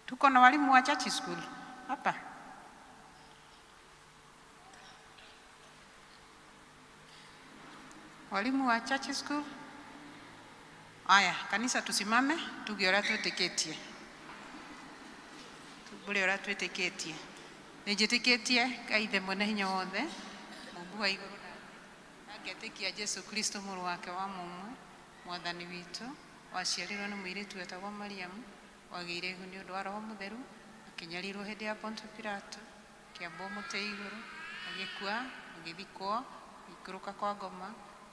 Tuko na walimu wa church school hapa. Walimu wa church school. Aya, kanisa tusimame, tuge ũrĩa twĩtĩkĩtie. Bũrĩ ũrĩa twĩtĩkĩtie. Nĩnjĩtĩkĩtie Ngai ithe mwene hinya wothe, Mũmbi wa igũrũ na ngetĩkia Jesu Kristo mũrũ wake wa mũmwe, mwathani witũ, waciarirwo nĩ mũirĩtu wetagwo Mariamu, wagĩire ihu nĩ ũndũ wa Roho Mũtheru, akĩnyarirwo hĩndĩ ya Ponto Pilato, akĩambwo mũtĩ igũrũ, agĩkua, agĩthikwo, agĩikũrũka kwa ngoma,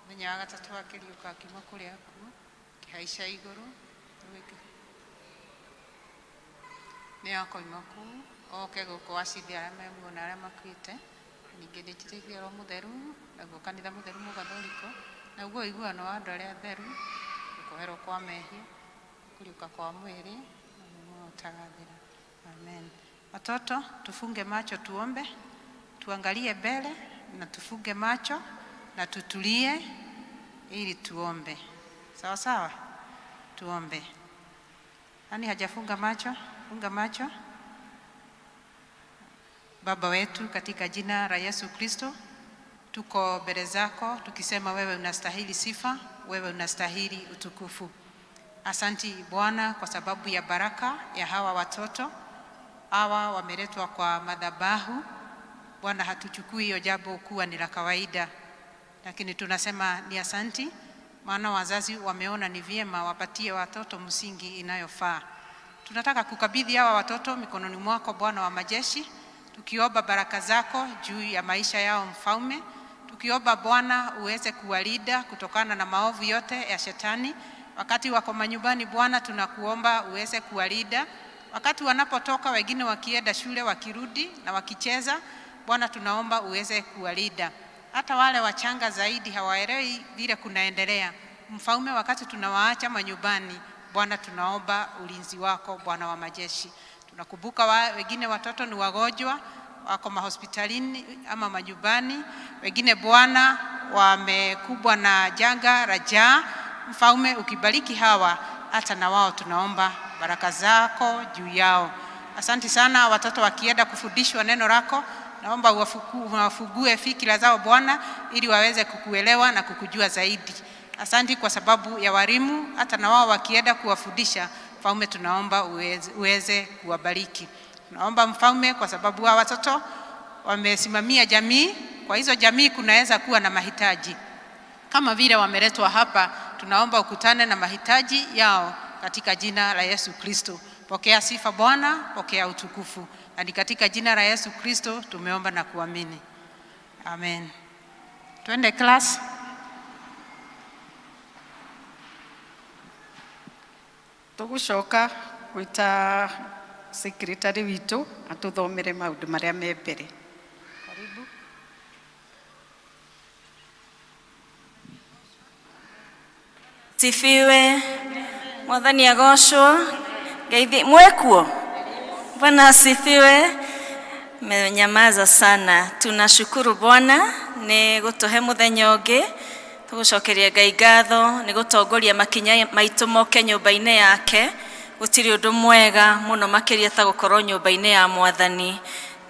mũthenya wa gatatũ akĩriũka akiuma kũrĩ akuũ, akĩhaica igũrũ, nĩakoima kũu, oke gũkũ acithia arĩa memuona arĩa makuĩte. Ningĩ nĩnjĩtĩkia Roho Mũtheru, naguo kanitha mũtheru mũgathũriko, naguo ũiguano wa andũ arĩa atheru, gũkũherwo kwa mehia, kũriũka kwa mwĩrĩ, na muoyo ũtagathira. Amen. Watoto, tufunge macho tuombe, tuangalie mbele na tufunge macho na tutulie ili tuombe. Sawa sawa? Tuombe. Nani hajafunga macho? Funga macho. Baba wetu, katika jina la Yesu Kristo, tuko mbele zako tukisema wewe unastahili sifa, wewe unastahili utukufu. Asanti Bwana kwa sababu ya baraka ya hawa watoto. Hawa wameletwa kwa madhabahu. Bwana, hatuchukui hiyo jambo kuwa ni la kawaida, lakini tunasema ni asanti, maana wazazi wameona ni vyema wapatie watoto msingi inayofaa. Tunataka kukabidhi hawa watoto mikononi mwako Bwana wa majeshi, tukiomba baraka zako juu ya maisha yao Mfalme, tukiomba Bwana uweze kuwalinda kutokana na maovu yote ya shetani. Wakati wako manyumbani Bwana, tunakuomba uweze kuwalinda. Wakati wanapotoka, wengine wakienda shule, wakirudi na wakicheza, Bwana tunaomba uweze kuwalinda. Hata wale wachanga zaidi hawaelewi vile kunaendelea. Mfalme, wakati tunawaacha manyumbani, Bwana tunaomba ulinzi wako Bwana wa majeshi. Tunakumbuka wengine watoto ni wagonjwa, wako mahospitalini ama manyumbani. Wengine Bwana wamekubwa na janga la njaa. Mfalme, ukibariki hawa, hata na wao tunaomba baraka zako juu yao. Asante sana. Watoto wakienda kufundishwa neno lako, naomba uwafungue fikira zao Bwana, ili waweze kukuelewa na kukujua zaidi. Asante kwa sababu ya walimu, hata na wao wakienda kuwafundisha. Mfalme, tunaomba uweze kuwabariki. Tunaomba Mfalme, kwa sababu wa watoto wamesimamia jamii. Kwa hizo jamii kunaweza kuwa na mahitaji. Kama vile wameletwa hapa, tunaomba ukutane na mahitaji yao katika jina la Yesu Kristo. Pokea sifa Bwana, pokea utukufu. Na ni katika jina la Yesu Kristo tumeomba na kuamini. Amen. Twende class. Tugucoka gwita secretary witu atuthomere maundu maria me mbere. Karibu. Sifiwe. Mwathani agocwo. Ngeithi mwekuo. Bwana asifiwe. Mmenyamaza sana. Tunashukuru Bwana ni gutuhe muthenya ungi. Tugucokeria Ngai ngatho ni gutongoria makinya maitu moke nyumba-ini yake. Gutiri undu mwega muno makiria ta gukorwo nyumba-ini ya Mwathani.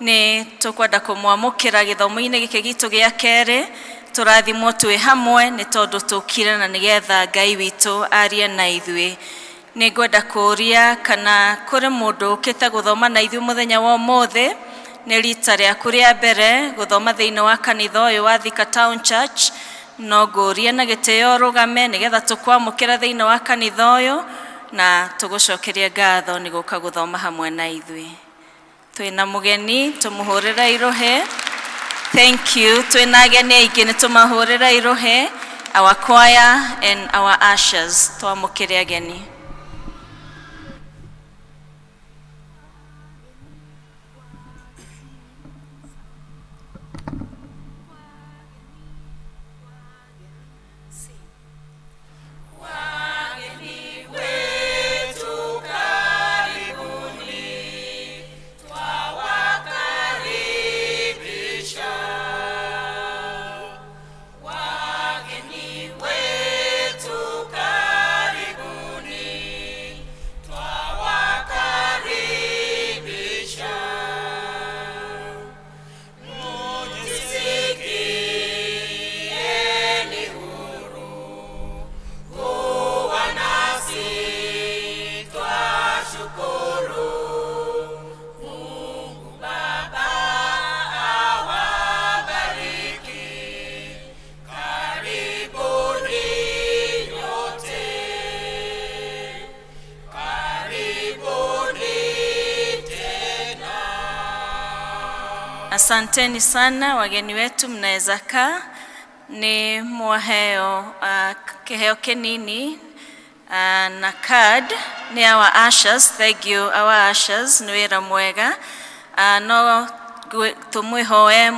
Ni tukwenda kumwamukira githomo-ini giki gitu gia keri. Turathimwo twi hamwe ni tondu tukire na nigetha Ngai witu arie na ithui. Ni ngwenda kuria kana kuri mundu ukite guthoma na ithui muthenya wa umuthi. Ni rita riaku ria mbere guthoma thiini wa kanitha uyu wa Thika Town Church. No nguria na gitio rugame nigetha tukwamukira thiini wa kanitha uyu na tugucokeria ngatho ni guka guthoma hamwe na ithui. Twina mugeni tumuhurira irohe. Thank you. Twina ageni aingi ni tumahurira irohe. Our choir and our ushers. Twamukire ageni. Asanteni sana wageni wetu, mnaweza kaa. Ni mwaheo kiheo kinini na card ni our ushers. Thank you our ushers, ni wira mwega. No tumwihoe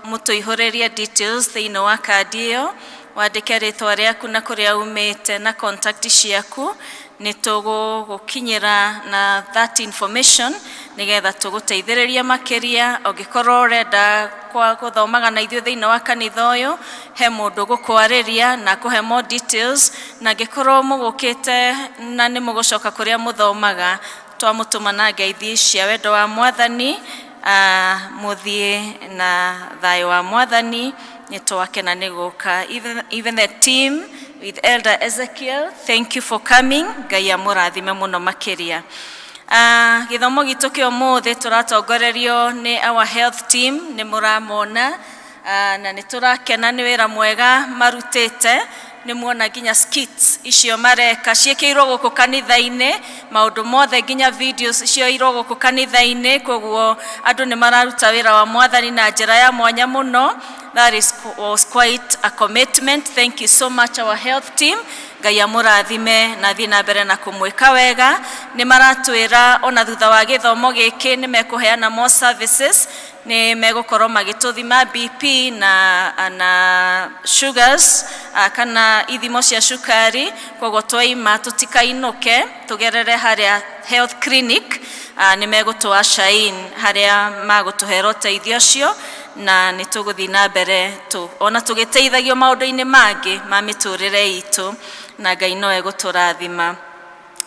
mutu ihoreria details thiini wa card iyo, wandike ritwa riaku na kuria umite na contact ciaku. Ni tugukinyira na that information nigetha tuguteithiriria makiria. Ongikorwo urenda kwa guthomaga na ithuĩ thiini wa kanitha uyu, he mundu gukwariria na kuhe more details. Na ngikorwo mugukite na ni mugucoka kuria muthomaga, twamutuma na ngeithi cia wendo wa Mwathani, muthie na thayo wa Mwathani. Ni twakena ni guka. Even the team with Elder Ezekiel, thank you for coming. Ngai amurathime muno makiria. Githomo gitu kio muthi turatongorerio ni our health team, ni muramona na ni turakena ni wira mwega marutite. Ni muona nginya skits icio mareka ciekirwo guku kanitha-ini, maundu mothe nginya videos icio irwo guku kanitha-ini. Koguo andu ni mararuta wira wa Mwathani na njira ya mwanya muno. That was quite a commitment. Thank you so much our health team. Ngai amurathime na thina mbere na kumwika wega. Ni maratwira ona thutha wa githomo giki ni mekuheana more services. Ni megukorwo magituthima BP na sugars kana ithimo cia cukari. Koguo twaima tutikainuke tugerere haria health clinic. Ni megutwashain haria magutuhera uteithio cio, na ni tuguthi na mbere ona tugiteithagio maundu-ini mangi ma miturire itu, na Ngai no eguturathima.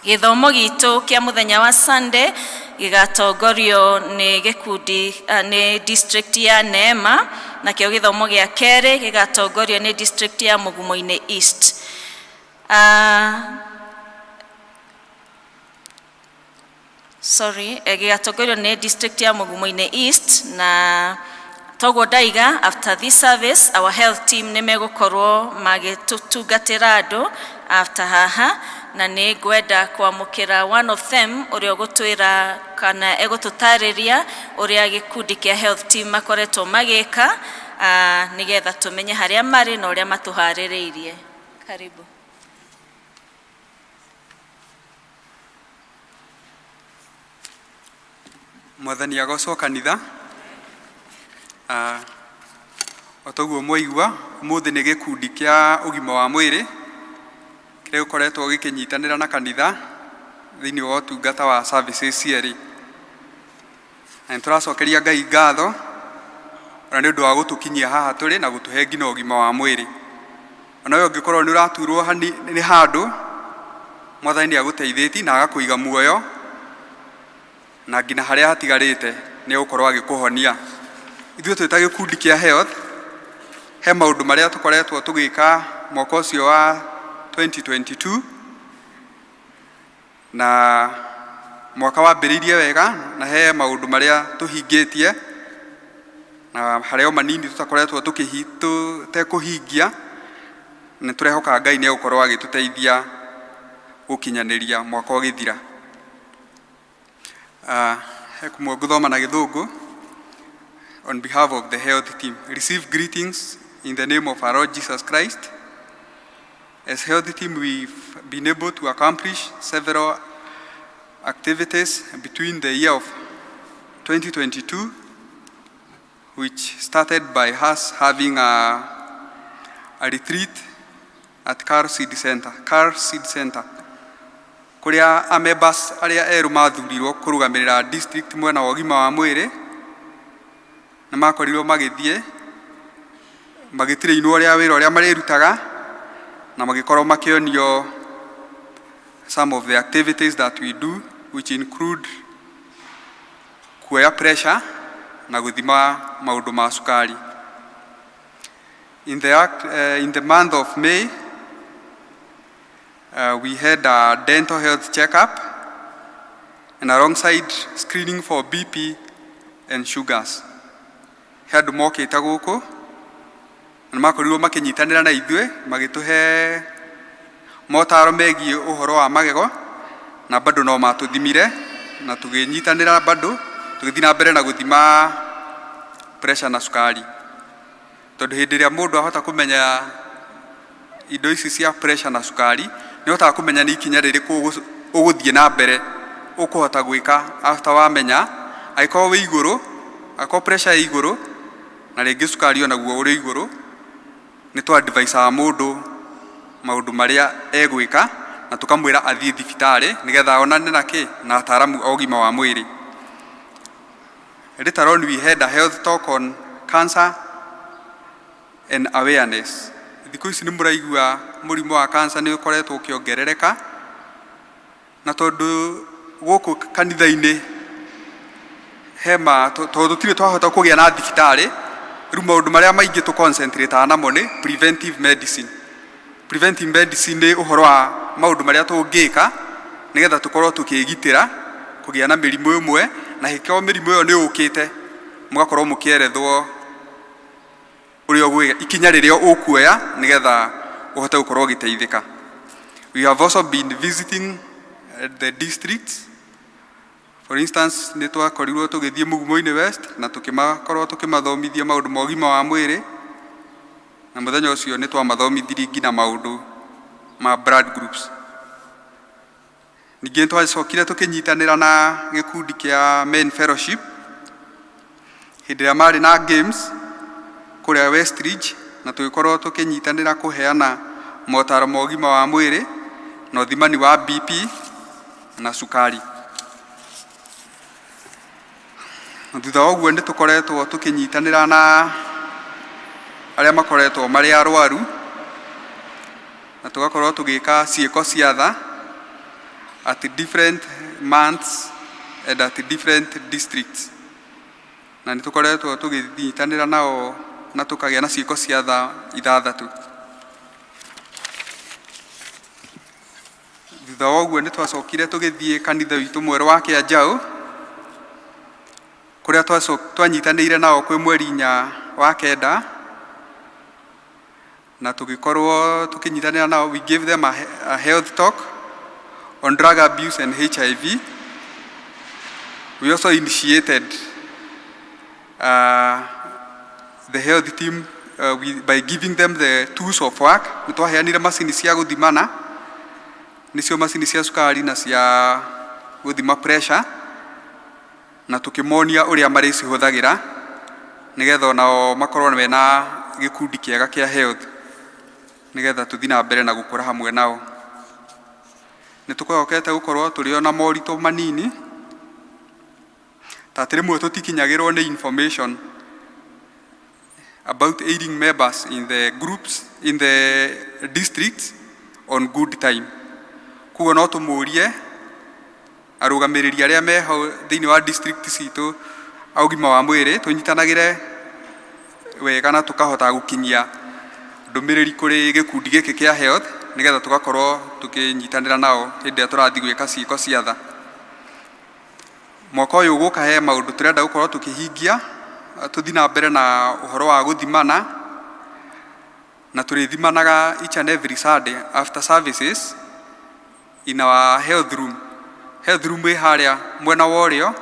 Githomo gitu kia muthenya wa Sunday gigatongorio ni gikundi ni district ya Neema, na kio githomo gia keri gigatongorio ni district ya Mugumo-ini East. gigatongorio nĩ district ya Mugumo-inĩ East, na toguo ndaiga after this service our health team nĩ megũkorwo magĩtũtungatĩra andũ after haha, na nĩ ngwenda kwamũkĩra one of them ũrĩa ũgũtwĩra kana egũtũtarĩria ũrĩa gĩkundi kĩa health team makoretwo magĩka nĩgetha tũmenye harĩa marĩ na ũrĩa matũharĩrĩirie. Karibu. Mwathani agocwo kanitha. Otoguo mwaigua umuthi nĩ gĩkundi kĩa ũgima wa mwĩrĩ kĩrĩa gĩkoretwo gĩkĩnyitanĩra na kanitha thĩinĩ wa ũtungata wa services cierĩ. Na nĩtũracokeria Ngai ngatho ona nĩ ũndũ wa gũtũkinyia haha tũrĩ na gũtũhe nginya ũgima wa mwĩrĩ. Ona wewe ũngĩkorwo nĩ ũraturwo nĩ handũ, Mwathani nĩagũteithĩtie na agakũiga muoyo, na nginya harĩa hatigarĩte nĩ ũgũkorwo agĩkũhonia. Ithuĩ twĩ ta gĩkundi kĩa health, he maũndũ marĩa tũkoretwo tũgĩka mwaka ũcio wa 2022, na mwaka wambĩrĩirie wega, na he maũndũ marĩa tũhingĩtie na harĩa manini tũtakoretwo tũtekũhingia. Nĩ tũrehoka Ngai nĩ egũkorwo agĩtũteithia gũkinyanĩria mwaka ũgĩthira. He kũmwe ngũthoma na Gĩthũngũ. On behalf of the health team, receive greetings in the name of our Lord Jesus Christ. As health team, we've been able to accomplish several activities between the year of 2022, which started by us having a retreat at Car Seed Center. Kuria members aria eru mathurirwo kurugamirira district mwena wa ũgima wa mwĩrĩ na makorirwo magĩthiĩ magĩtirĩinwo ũrĩa wĩra ũrĩa marĩrutaga na magĩkorwo makĩonio some of the activities that we do, which include kuoya pressure na gũthima maũndũ ma cukari. In the month of May, we had a dental health checkup and alongside screening for BP and sugars. He andũ mokĩte gũkũ na makorirwo makĩnyitanĩra na ithuĩ magĩtũhe motaro megiĩ ũhoro wa magego, na bado no matũthimire na tũgĩnyitanĩra bado tũgĩthiĩ na mbere na gũthima pressure na sukari. Tondũ hĩndĩ ĩrĩa mũndũ ahota kũmenya indo ici cia pressure na sukari, nĩ hotaga kũmenya nĩ ikinya rĩrĩkũ ũgũthiĩ na mbere ũkũhota gwĩka after wamenya angĩkorwo wĩ igũrũ, angĩkorwo pressure ĩ igũrũ na rĩngĩ sukari onaguo ũrĩ igũrũ, nĩ tũ advise mũndũ maũndũ marĩa egwĩka na tũkamwĩra athiĩ thibitarĩ nĩgetha onane na ataaramu a ũgima wa mwĩrĩ. Later on, we had a health talk on cancer and awareness. Thikũ ici nĩ mũraigua mũrimũ wa cancer nĩ ũkoretwo ũkĩongerereka, na tondũ gũkũ kanitha-inĩ tondũ tũtirĩ twahota kũgĩa na thibitarĩ, rĩu maũndũ marĩa maingĩ tũ-concentrate namo nĩ preventive medicine. Preventive medicine nĩ ũhoro wa maũndũ marĩa tũngĩka nĩgetha tũkorwo tũkĩgitĩra kũgĩa na mĩrimũ ĩmwe, na hĩkĩo mĩrimũ ĩyo nĩ ũkĩte mũgakorwo mũkĩerethwo ũrĩa ikinya rĩrĩa ũkuoya nĩgetha ũhote gũkorwo ũgĩteithĩka. We have also been visiting the districts. For instance, nĩ twakorirwo tũgĩthiĩ Mugumo-inĩ West na tũkĩmakorwo tũkĩmathomithia maũndũ ma ũgima wa mwĩrĩ, na mũthenya ũcio nĩ twamathomithirie nginya maũndũ ma blood groups. Ningĩ twacokire tũkĩnyitanĩra na gĩkundi kĩa Men Fellowship hĩndĩ ĩrĩa marĩ na games kũrĩa Westridge, na tũgĩkorwo tũkĩnyitanĩra kũheana motaro ma ũgima wa mwĩrĩ na ũthimani wa BP na sukari. Thutha wa ũguo nĩ tũkoretwo tũkĩnyitanĩra na arĩa makoretwo marĩ arwaru na tũgakorwo tũgĩka ciĩko cia tha at different months and at different districts. Na nĩ tũkoretwo tũgĩnyitanĩra nao na tũkagĩa na ciĩko cia tha 6. thutha wa ũguo nĩ twacokire tũgĩthiĩ kanitha witũ mwerũ wa Kĩanjaũ kũrĩa twanyitanĩire nao kwĩ mweri 4 wa kenda na tũgĩkorwo tũkĩnyitanĩra nao. We gave them a health talk on drug abuse and HIV. We also initiated the health team by giving them the tools of work. Nĩ twaheanire macini cia gũthimana, nĩcio macini cia cukari na cia gũthima pressure, na tukimonia ũrĩa marĩcihũthagĩra nĩgetha onao makorwo mena gĩkundi kĩega kĩa health nĩgetha tũthiĩ na mbere na gũkũra hamwe nao. Nĩ tũkwĩhokete gũkorwo tũrĩ na moritũ manini ta atĩ rĩmwe tũtikinyagĩrwo nĩ information about aiding members in the groups in the districts on good time. Kuo no tũmũrie arũgamĩrĩri arĩa meho thĩinĩ wa district citũ aũgima wa mwĩrĩ tũnyitanagĩre wega na tũkahota gũkinyia ndũmĩrĩri kũrĩ gĩkundi gĩkĩ kĩa health nĩgetha tũgakorwo tũkĩnyitanĩra nao hĩndĩ ĩrĩa tũrathiĩ gwĩka ciĩko cia tha. Mwaka ũyũ ũgũka he maũndũ tũrenda gũkorwo tũkĩhingia, tũthiĩ na mbere na ũhoro wa gũthimana na tũrĩthimanaga each and every Sunday after services in our health room. Health room ĩ harĩa mwena wa ũrĩo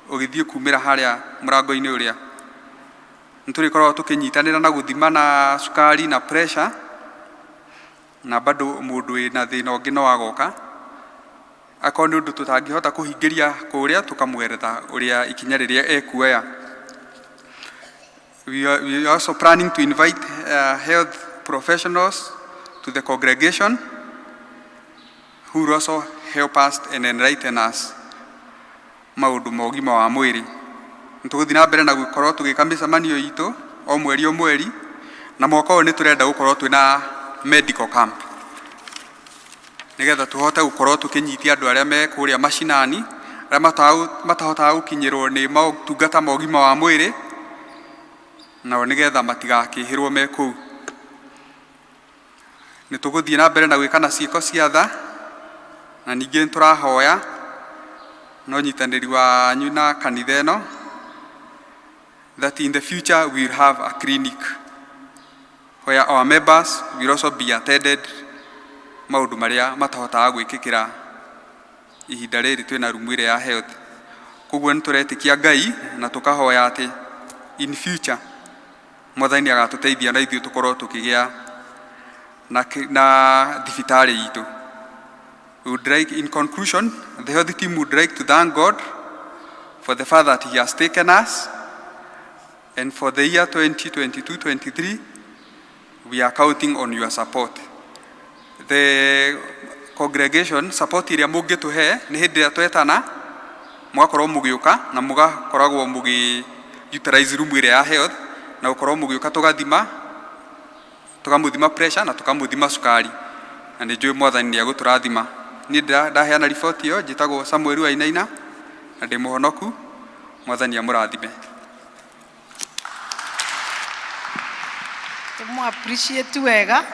ũgĩthiĩ kumĩra harĩa mũrango-inĩ ũrĩa. Nĩ tũrĩkoragwo tũkĩnyitanĩra na gũthimana cukari na pressure, na bado mũndũ wĩna thĩna ũngĩ no agoka. Akorwo nĩ ũndũ tũtangĩhota kũhingĩria kũrĩa tũkamweretha ũrĩa ikinya rĩrĩa ekuoya. We are also planning to invite health professionals to the congregation who will also help us and enlighten us maũndũ ma ũgima wa mwĩrĩ. Nĩ tũgũthiĩ na mbere na gũkorwo tũgĩka mĩcemanio itũ o mweri na mwaka ũyũ nĩ tũrenda gũkorwo twĩna medical camp nĩgetha tũhote gũkorwo tũkĩnyitia andũ arĩa me kũrĩa mashinani arĩa matahotaga gũkinyĩrwo nĩ motungata ma ũgima wa mwĩrĩ nao nĩgetha matigakĩhĩrwo me kũu. Nĩ tũgũthiĩ na mbere na gwĩka na ciĩko cia tha na ningĩ nĩ tũrahoya no nyitanĩri wanyu na kanitha ĩno that in the future we will have a clinic where our members will also be attended maũndũ marĩa matahotaga gwĩkĩkĩra ihinda rĩrĩ twĩna rumu ĩrĩa ya health. Koguo nĩ tũretĩkia Ngai na tũkahoya atĩ in future Mwathani agatũteithia na ithuĩ tũkorwo tũkĩgĩa na thibitarĩ itũ. We would like, in conclusion, the health team would like to thank God for the fact that He has taken us, and for the year 2022-23 we are counting on your support. The congregation support ĩrĩa mũngĩtũhe nĩ hĩndĩ ĩrĩa twetana mũgakorwo mũgĩũka na mũgakoragwo mũgĩ utilize room ĩrĩa ya health na gũkorwo mũgĩũka tũkamũthima pressure na tũkamũthima cukari, na nĩ njũĩ Mwathani nĩ egũtũrathima. Niĩ ndaheana riboti ĩyo, njĩtagwo Samuel Wainaina na ndĩ mũhonoku. Mwathani amũrathime. Tũmũ appreciate wega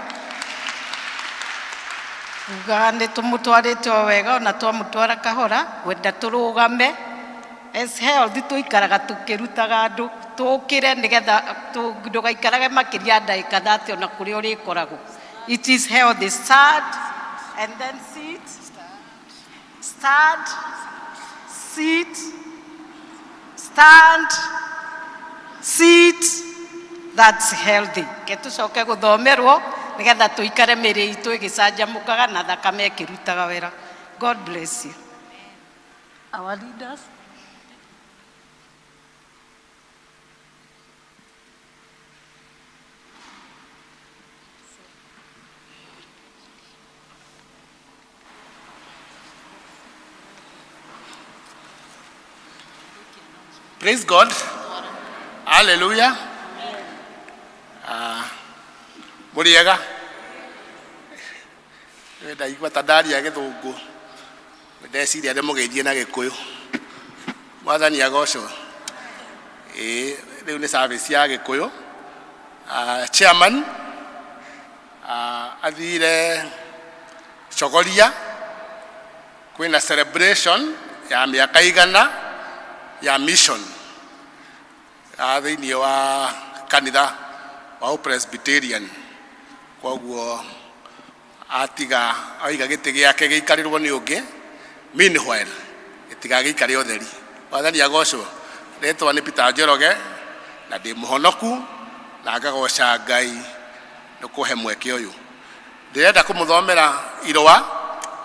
uga nĩ tũmũtwarĩte wega ona twamũtwara kahora wenda tũrũgame as health tũikaraga tũkĩrutaga andũ tũkĩre nĩgetha ndũgaikarage makĩria ndagĩka 30 ona kũrĩa ũrĩkoragwo. It is health, start and then sit, stand, sit, stand, sit. That's healthy. Ketũcoke gũthomerwo nĩgetha tũikare mĩrĩ itũ ĩgĩcanjamũkaga na thakame ĩkĩrutaga wĩra. God bless you. Our leaders. Praise God. Hallelujah. Muriega. Ndaigua ta ndaria gĩthũngũ. Ndeciria nĩ mũgeithie na Gĩkũyũ. Mwathani agocwo. Rĩu nĩ service ya Gĩkũyũ. Chairman athire Chogoria kwina celebration ya miaka igana ya mission thiini wa kanitha wa Presbyterian. Koguo atiga aiga giti giake giikarirwo ni ungi meanwhile itiga giikare utheri. Wathani agocwo retwa ni Peter Njoroge na ndi muhonoku na ngagoca Ngai nukuhe mweke uyu. Ndirenda kumuthomera irwa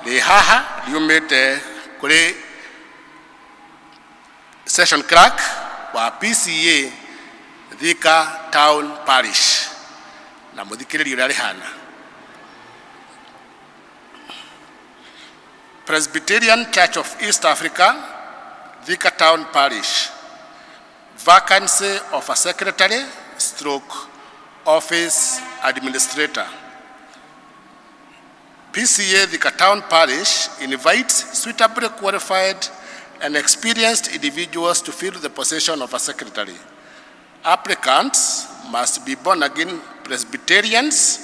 ri haha riumite kuri session clerk wa PCEA Thika Town Parish na muthikiririo ria rihana. Presbyterian Church of East Africa, Thika Town Parish. Vacancy of a secretary / office administrator. PCEA Thika Town Parish invites suitably qualified and experienced individuals to fill the position of a secretary. Applicants must be born-again Presbyterians,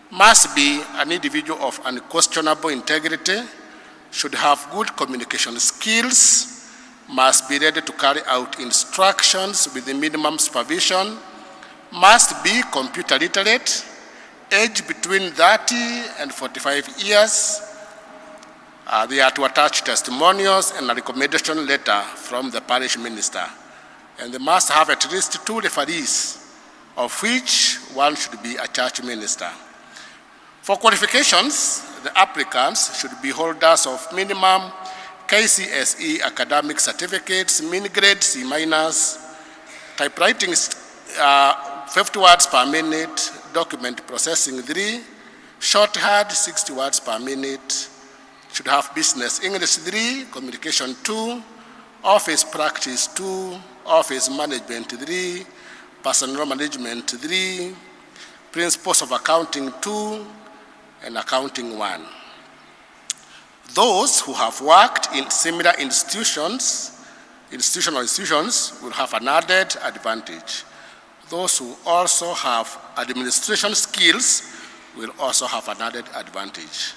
must be an individual of unquestionable integrity, should have good communication skills, must be ready to carry out instructions with the minimum supervision, must be computer literate, age between 30 and 45 years. They are to attach testimonials and a recommendation letter from the parish minister. And they must have at least 2 referees, of which one should be a church minister. For qualifications, the applicants should be holders of minimum KCSE academic certificates, mean grade C-, typewriting 50 words per minute, document processing 3, shorthand 60 words per minute, should have business English 3, communication 2, office practice 2, office management 3, personal management 3, principles of accounting 2, and accounting 1. Those who have worked in similar institutional institutions will have an added advantage. Those who also have administration skills will also have an added advantage.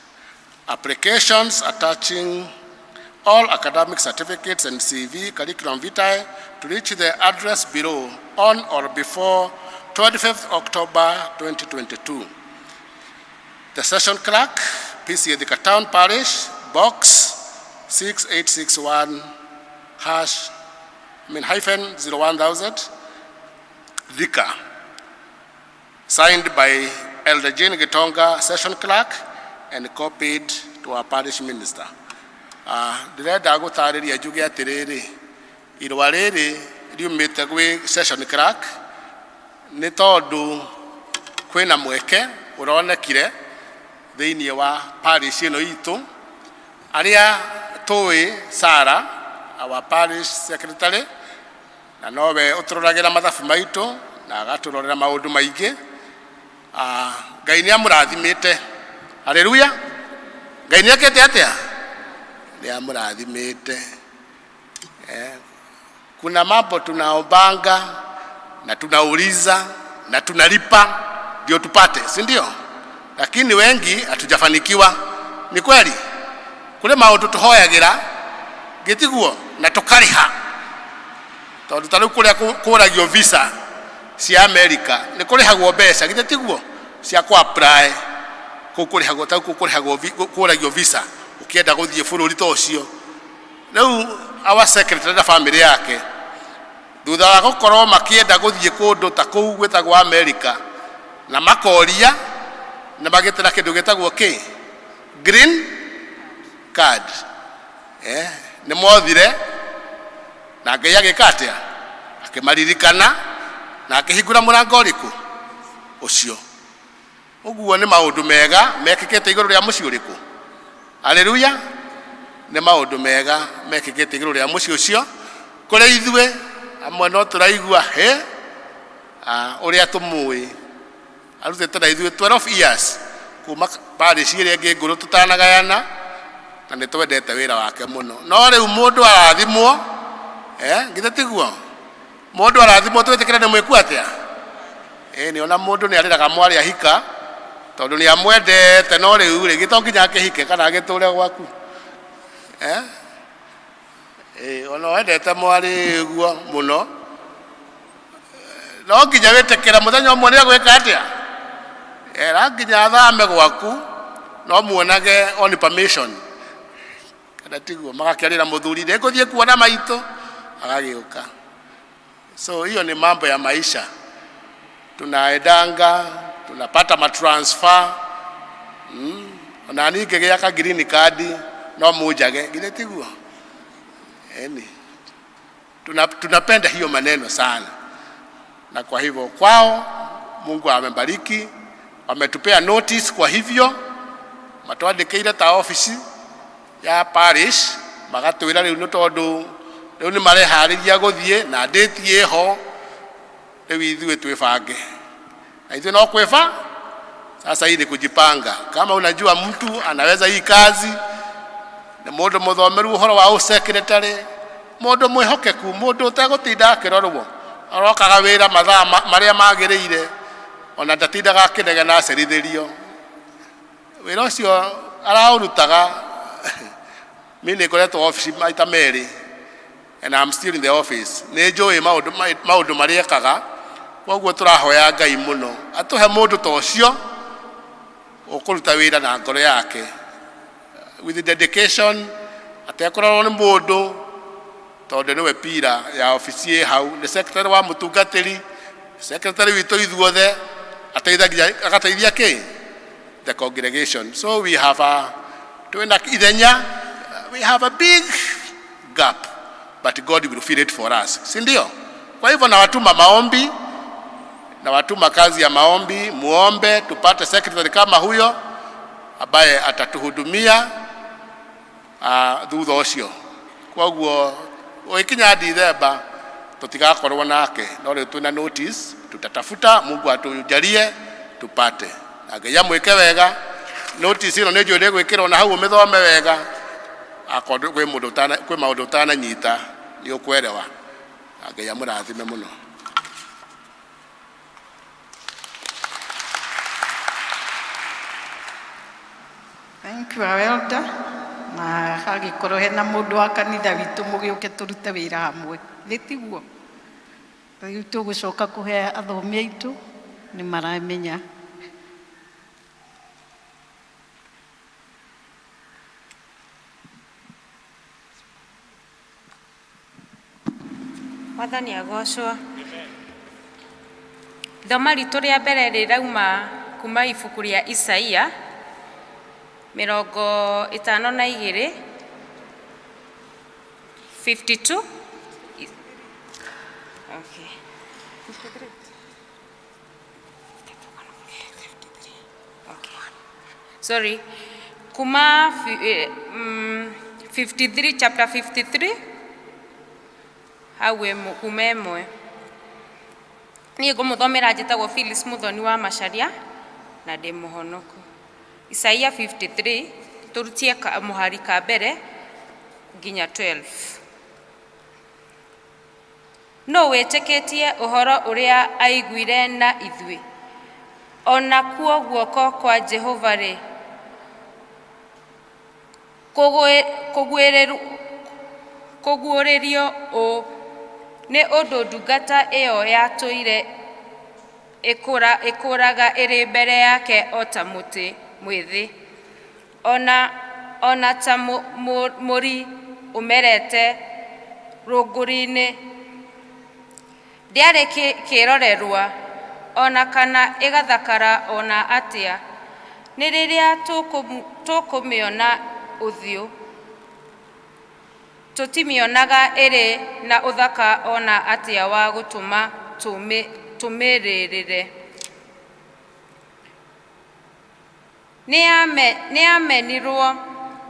Applications attaching all academic certificates and CV curriculum vitae to reach the address below on or before 25th October 2022. The session clerk, PCEA Thika Town Parish, box 6861 -01000 Thika. Signed by Elder Jane Gitonga, session clerk, and copied to our parish minister. Ndirenda gutariria njuge atiriri irwa riri riumite gwi session clerk ni tondu kwina mweke uronekire thiini wa parish ino itu aria tui Sara, our parish secretary, na nowe utururagira mathabu maitu na agaturorera maundu maingi. Ngai ni amurathimite. Haleluya. Ngai ni akete atia ni amurathimite. Kuna mambo tunaombanga na tunauliza na tunalipa ndio tupate, si ndio? Lakini wengi hatujafanikiwa. Ni kweli? Kule maundu tuhoyagira gitiguo na tukariha. Tondu taru kuria kuragio visa cia America ni kurihagwo mbeca gitiguo cia ku apply kukurihagwo ta kukurihagwo kuragio visa ukienda guthie bururi to cio. Riu our secretary na family yake thutha wa gukorwo makienda guthie kundu ta kuu gwetagwo America na makoria na bagitira kindu gitagwo green card. Ni mothire na Ngai agikatia akimaririkana na akihingura murango riku ucio. Uguo ni maundu mega mekikete iguru ria muci uriku. Haleluya. Ni maundu mega mekikete iguru ria muci ucio kuri ithue amwe no turaigua uria tumui arutete na ithue 12 years kuma parish iria ngi nguru tutanagayana na ni twendete wira wake muno. No riu mundu arathimwo githatiguo mundu arathimwo twetikira ni mwiku atia ni ona mundu ni ariraga mwari ahika tondu ni amwendete no riu ri gitonginya kihike kana giture gwaku ona wendete mwari guo muno no nginya witikira muthenya umwe ni gwika atia nginya athame gwaku no muonage on permission kana tiguo magakiarira muthuri ni nguthie kuona maito agagiuka. So hiyo ni mambo ya maisha, tunaendanga tunapata matransfer na ningegia ka green card no mujage gile tiguo tunapenda hiyo maneno sana, na kwa hivyo kwao Mungu amebariki, wametupea notice. Kwa hivyo matwandikire ta office ya parish magatwira riu no tondu riu ni marehariria guthie na date yeho riu ithue twibange na ithue no kwiba sasa. Hii ni kujipanga. Kama unajua mtu anaweza hii kazi, na mundu muthomeru uhoro wa secretary, mundu mwihokeku, mundu utagutinda akirorwo arokaga wira mathaa maria magiriire, ona ndatindaga akinege na acirithirio wira ucio araurutaga. Mimi nikoretwo office maita meri and I'm still in the office. Ni njui maundu mariekaga, koguo turahoya Ngai muno atuhe mundu ta ucio ukuruta wira na ngoro yake with the dedication, atekorwo ni mundu tondu niwe pira ya ofisi ye hau, ni secretary wa mutungatiri, secretary witu ithuothe agateithia ki the congregation. So we have we have a big gap, but God will fill it for us, si ndio? Kwa hivyo na watuma maombi, na watuma kazi ya maombi, muombe tupate secretary kama huyo ambaye atatuhudumia thutha ucio. Koguo oikinya Dithemba tutigakorwo nake, no riu tuna notice, tutatafuta Mungu atujalie tupate. Na Ngai amwike wega, notice ino ni njuri gwikirwo na hau umithome wega, akorwo kwi maundu utananyita ni ukwerewa. Ngai amurathime muno. Thank you, Elder. Na hagikorwo hena mundu wa kanitha witu mugiuke turute wira hamwe, ni tiguo? Riu tugucoka kuhe athomi aitu ni maramenya. Mwathani agocwo. Ithoma ritu ria mbere rirauma kuma ibuku ria P.C.E.A 52 52. Okay. Okay. Sorry. Kuma 53, chapter 53. Hawe kumemwe. Ni ngumuthomera njitagwo Phyllis Muthoni wa Macharia na ndi muhonoku. Isaia 53 turutie muhari ka mbere nginya 12. No wetĩkĩtie ũhoro ũrĩa aiguire na ithuĩ, ona kuo guoko kwa Jehova rĩ kũguũrĩrio nĩ ũndũ ndungata ĩyo yatũire ĩkũraga ĩrĩ mbere yake o ta mũtĩ mwĩthĩ, ona ta mũri ũmerete rũngũri-inĩ. Ndĩarĩ kĩrorerwa ona kana ĩgathakara ona atĩa. Nĩ rĩrĩa tũkũmĩona ũthiũ, tũtimĩonaga ĩrĩ na ũthaka ona atĩa wa gũtũma tũmĩrĩrĩre. Nĩamenirwo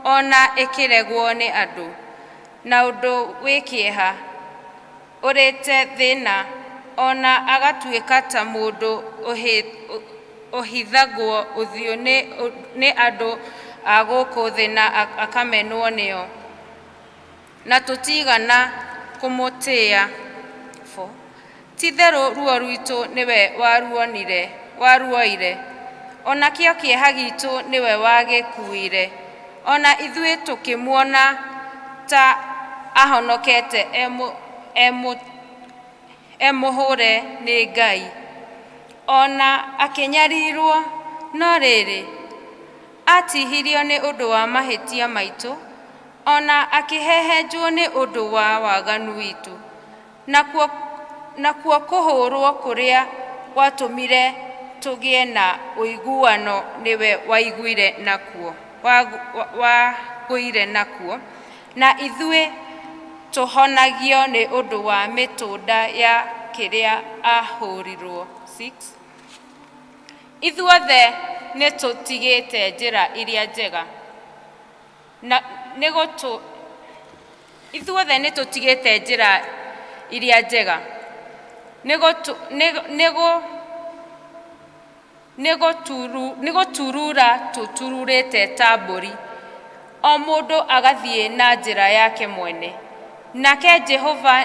ona ĩkĩregwo nĩ andũ, na ũndũ wĩ kĩeha ũrĩte thĩna, ona agatuĩka ta mũndũ ũhithagwo ũthiũ nĩ andũ a gũkũ thĩ na akamenwo nĩo, na tũtigana kũmũtĩĩa. Ti-itherũ ruo rwitũ nĩwe waruoire, ona kĩo kĩeha gitũ nĩwe wagĩkuire, ona ithuĩ tũkĩmuona ta ahonokete emũhũre nĩ Ngai, ona akĩnyarirwo, no rĩrĩ atihirio nĩ ũndũ wa mahĩtia maitũ, ona akĩhehenjwo nĩ ũndũ wa waganu witũ, nakuo kũhũrwo kũrĩa gwatũmire tũgĩe na ũiguano nĩwe wagũire nakuo, na ithuĩ tũhonagio nĩ ũndũ wa mĩtũnda ya kĩrĩa ahũrirwo. 6. Ithuothe nĩ tũtigĩte njĩra iria njega, ithuothe nĩ tũtigĩte njĩra iria njega, nĩ gũturura tũtururĩte ta mbũri, o mũndũ agathiĩ na njĩra yake mwene, nake Jehova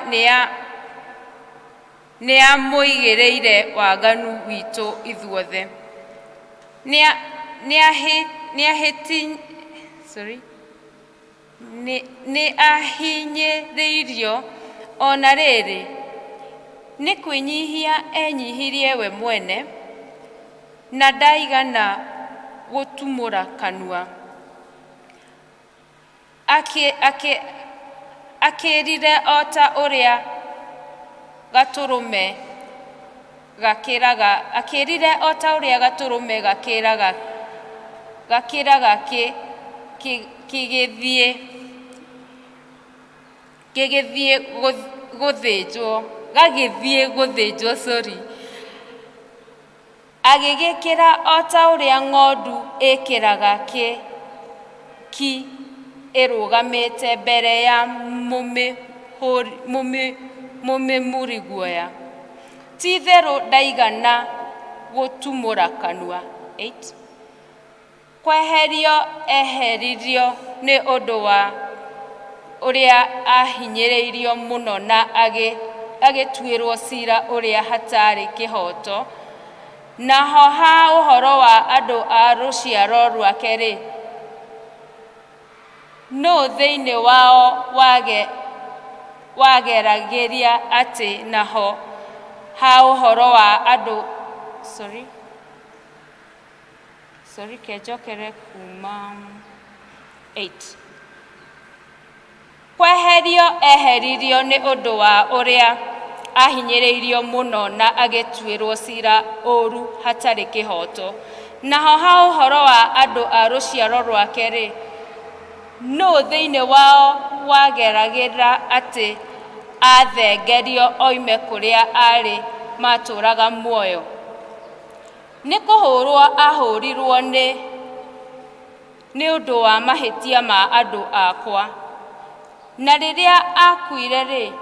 nĩamũigĩrĩire waganu witũ ithuothe. Nĩ ahinyĩrĩirio, ona rĩrĩ nĩ kwĩnyihia enyihirie we mwene, na ndaigana gũtumũra kanua, akĩrire o ta ũrĩa gatũrũme gakĩraga gĩgĩthiĩ gũthĩnjwo, agĩgĩkĩra o ta ũrĩa ng'ondu ĩkĩraga ki ĩrũgamĩte mbere ya mũmĩmuri guoya, ti-itherũ ndaigana gũtumũra kanua. 8. Kweherio eheririo nĩ ũndũ wa ũrĩa ahinyĩrĩirio mũno, na agĩtuĩrwo cira ũrĩa hatarĩ kĩhoto, naho ha ũhoro wa andũ a rũciaro rwake-rĩ, no thĩinĩ wao wageragĩria atĩ naho ha ũhoro wa andũ kenjokere kuma 8. Kweherio eheririo nĩ ũndũ wa ũrĩa ahinyĩrĩirio mũno, na agĩtuĩrwo cira ũru hatarĩ kĩhoto, naho ha ũhoro wa andũ a rũciaro rwake-rĩ, no thĩinĩ wao wageragĩra atĩ athengerio oime kũrĩa arĩ matũraga muoyo. Nĩ kũhũrwo ahũrirwo nĩ ũndũ wa mahĩtia ma andũ akwa, na rĩrĩa akuire-rĩ,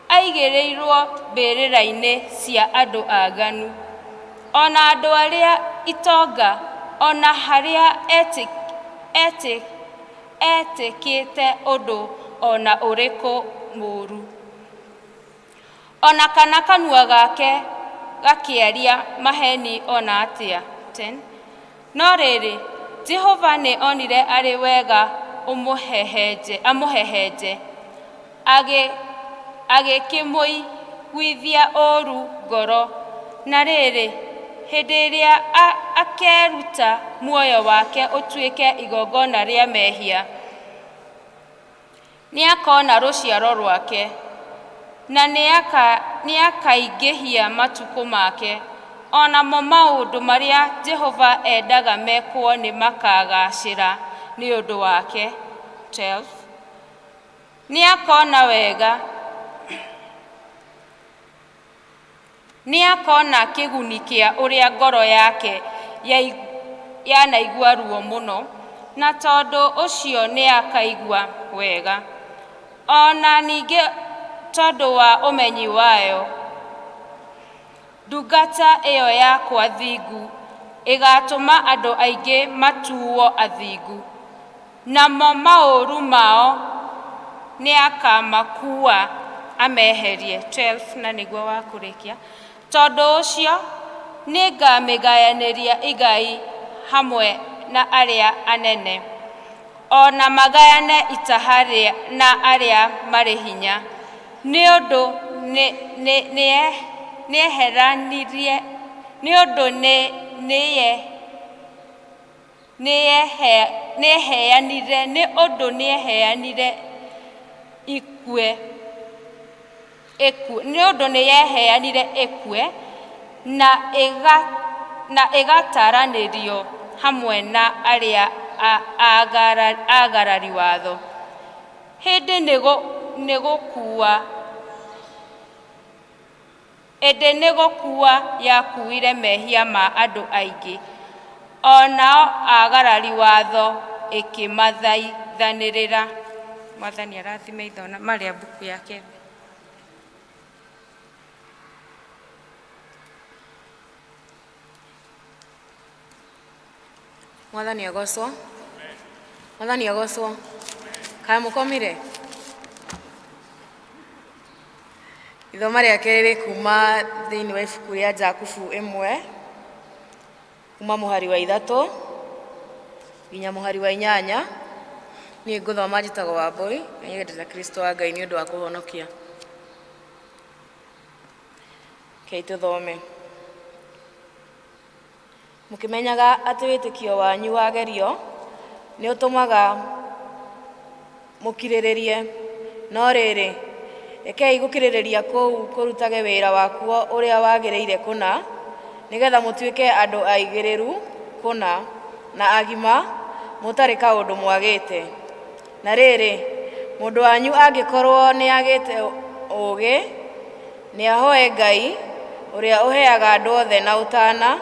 aigĩrĩirwo mbĩrĩra-inĩ cia andũ aganu, ona andũ arĩa itonga, ona harĩa etĩkĩte ũndũ ona ũrĩkũ mũũru, ona kana kanua gake gakĩaria maheni ona atĩa. 10. No rĩrĩ Jehova nĩ onire arĩ wega amũhehenje, agĩkĩmũiguithia ũũru ngoro, na rĩrĩ hĩndĩ ĩrĩa akeruta muoyo wake ũtuĩke igongona rĩa mehia, nĩakona rũciaro rwake, na nĩakaingĩhia matukũ make, onamo maũndũ marĩa Jehova endaga mekwo nĩ makagacĩra nĩ ũndũ wake. 12. Nĩakona kĩguni kĩa ũrĩa ngoro yake yanaigua ruo mũno, na tondũ ũcio nĩakaigua wega, ona ningĩ tondũ wa ũmenyi wayo, ndungata ĩyo yakwa thingu ĩgatũma andũ aingĩ matuo athingu, namo maũru mao nĩakamakua ameherie. 12 na nĩguo wa kũrĩkia. Tondũ ũcio nĩngamĩgayanĩria igai hamwe na arĩa anene, ona magayane itaha na arĩa marĩ hinya, nĩ ũndũ nĩeheranirie nĩeheanire ĩkue na ĩgataranĩrio hamwe na arĩa agarari watho. Hĩndĩ nĩgũkua yakuire mehia ma andũ aingĩ, onao agarari watho ĩkĩmathaithanĩrĩra. Mwathani arathime ithona marĩa mbuku yake. Mwathani agocwo. Mwathani agocwo. Kaĩ mũkomire? Ithoma rĩa kerĩ kuma thĩinĩ wa ibuku rĩa Jakubu 1 kuma mũhari wa 3 nginya mũhari wa 8. Niĩ ngũthoma njĩtagwo Wambui, na nyendete Kristo wa Ngai nĩ ũndũ wa kũhonokia. Kei tũthome. Mũkĩmenyaga atĩ wĩtĩkio wanyu wagerio nĩ ũtũmaga mũkirĩrĩrie, no rĩrĩ rekei gũkirĩrĩria kũu kũrutage wĩra wakuo ũrĩa wagĩrĩire kũna, nĩgetha mũtuĩke andũ aigĩrĩru kũna na agima mũtarĩ kaũndũ mwagĩte. Na rĩrĩ mũndũ wanyu angĩkorwo nĩagĩte ũũgĩ, nĩahoe Ngai ũrĩa ũheaga andũ othe na ũtana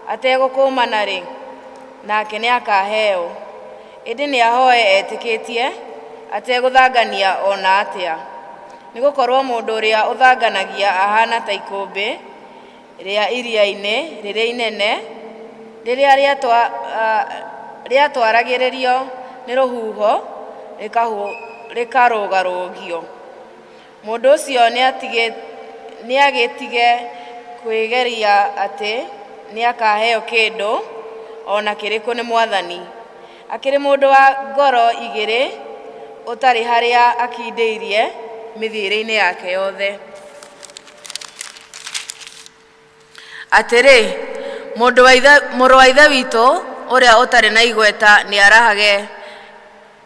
ategũkũũmana rĩ, nake nĩakaheo. Ĩndĩ nĩahoe etĩkĩtie ategũthangania ona atĩa. Nĩgũkorwo mũndũ ũrĩa ũthanganagia ahana ta ikũmbĩ rĩa iria-inĩ rĩrĩa inene, rĩrĩa rĩatwaragĩrĩrio nĩ rũhuho rĩkarũgarũgio. Mũndũ ũcio nĩagĩtige kwĩgeria atĩ nĩakaheo kĩndũ ona kĩrĩkũ nĩ Mwathani. Akĩrĩ mũndũ wa ngoro igĩrĩ ũtarĩ harĩa akindĩirie mĩthiĩre-inĩ yake yothe. Atĩrĩ, mũrũ wa ithe witũ ũrĩa ũtarĩ na igweta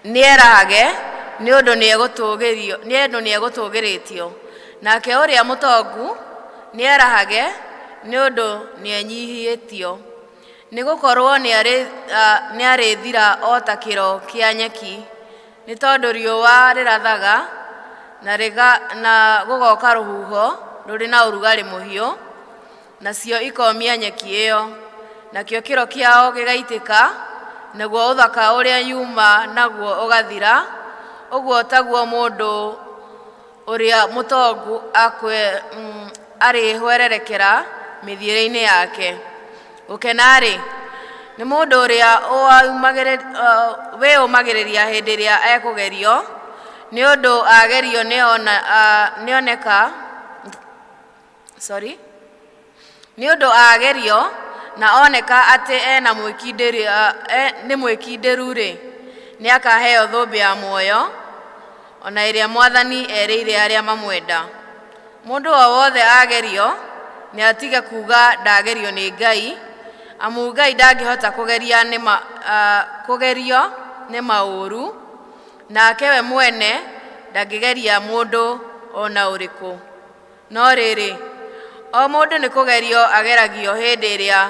nĩerahage nĩ ũndũ nĩegũtũgĩrĩtio, nake ũrĩa mũtongu nĩerahage nĩ ũndũ nĩenyihĩtio. Nĩgũkorwo nĩarĩthira o ta kĩro kĩa nyeki, nĩ tondũ riũa rĩrathaga na gũgoka rũhuho rũrĩ na ũrugarĩ mũhiũ, nacio ikomia nyeki ĩyo, nakĩo kĩro kĩao gĩgaitĩka, naguo ũthaka ũrĩa yuma naguo ũgathira. Ũguo taguo mũndũ ũrĩa mũtongu arĩhwererekera mĩthiĩre-inĩ yake. Gũkena-rĩ, nĩ mũndũ ũrĩa wĩyũmagĩrĩria hĩndĩ ĩrĩa ekũgerio, nĩ ũndũ agerio na oneka atĩ nĩ mwĩkindĩru-rĩ, nĩakaheo thũmbĩ ya muoyo, ona ĩrĩa Mwathani erĩire arĩa mamwenda. Mũndũ o wothe agerio nĩatige kuuga ndagerio nĩ Ngai, amu Ngai ndangĩhota kũgerio nĩ maũru, nake we mwene ndangĩgeria mũndũ ona ũrĩkũ. No rĩrĩ, o mũndũ nĩ kũgerio ageragio hĩndĩ ĩrĩa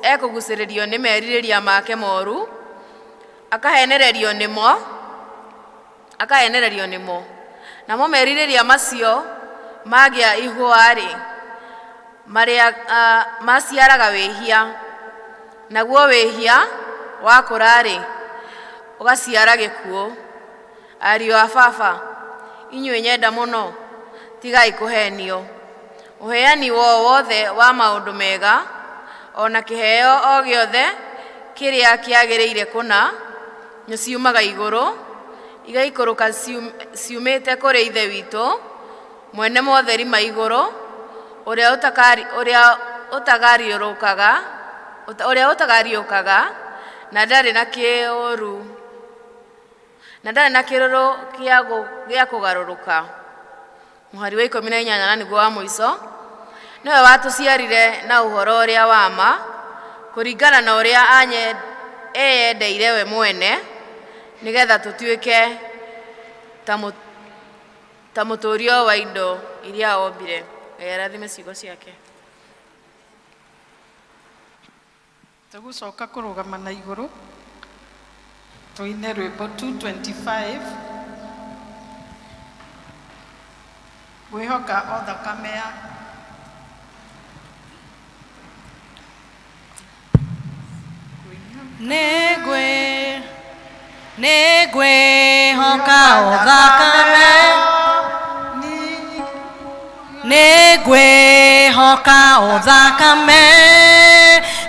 ekũgucĩrĩrio nĩ merirĩria make moru, akahenererio nĩmo. Namo merirĩria macio magĩa ihũa-rĩ, marĩa maciaraga wĩhia, naguo wĩhia wakũra-rĩ ũgaciara gĩkuũ. Ariũ a baba, inyuĩ nyenda mũno, tigai kũhenio. Ũheani wothe wa maũndũ mega, ona kĩheo o gĩothe kĩrĩa kĩagĩrĩire kũna, nĩ ciumaga igũrũ, igaikũrũka ciumĩte kũrĩ Ithe witũ, mwene motheri ma igũrũ, Uria utagariukaga na ndari na kiuru na ndari na kiruru gia kugaruruka. Muhari wa 18 na niguo wa muico niwe watuciarire na uhoro uria wa ma kuringana na uria eyendeire we mwene nigetha tutuike ta muturio wa indo iria ombire. Arathime ciugo ciake. Tugucoka kurugama na iguru tuine rwimbo 225 gwihoka o thakame ya Negwehoka o thakame Negwehoka o thakame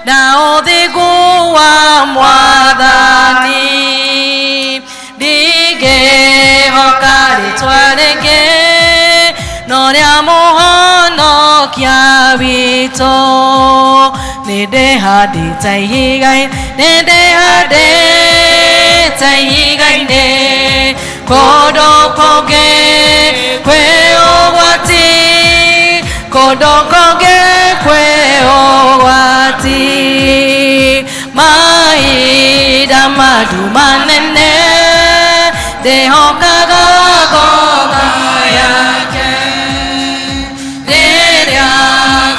na uthigu wa Mwathani ndigehoka ritwa ringi no ria muhonokia witũ nĩndĩhandĩte ihiga-inĩ kũndũ kũngĩ kwĩ ũgwati kũndũ kũngĩ kwĩ ũgwati mahinda matu manene ndĩhokaga ngoma yake rĩrĩa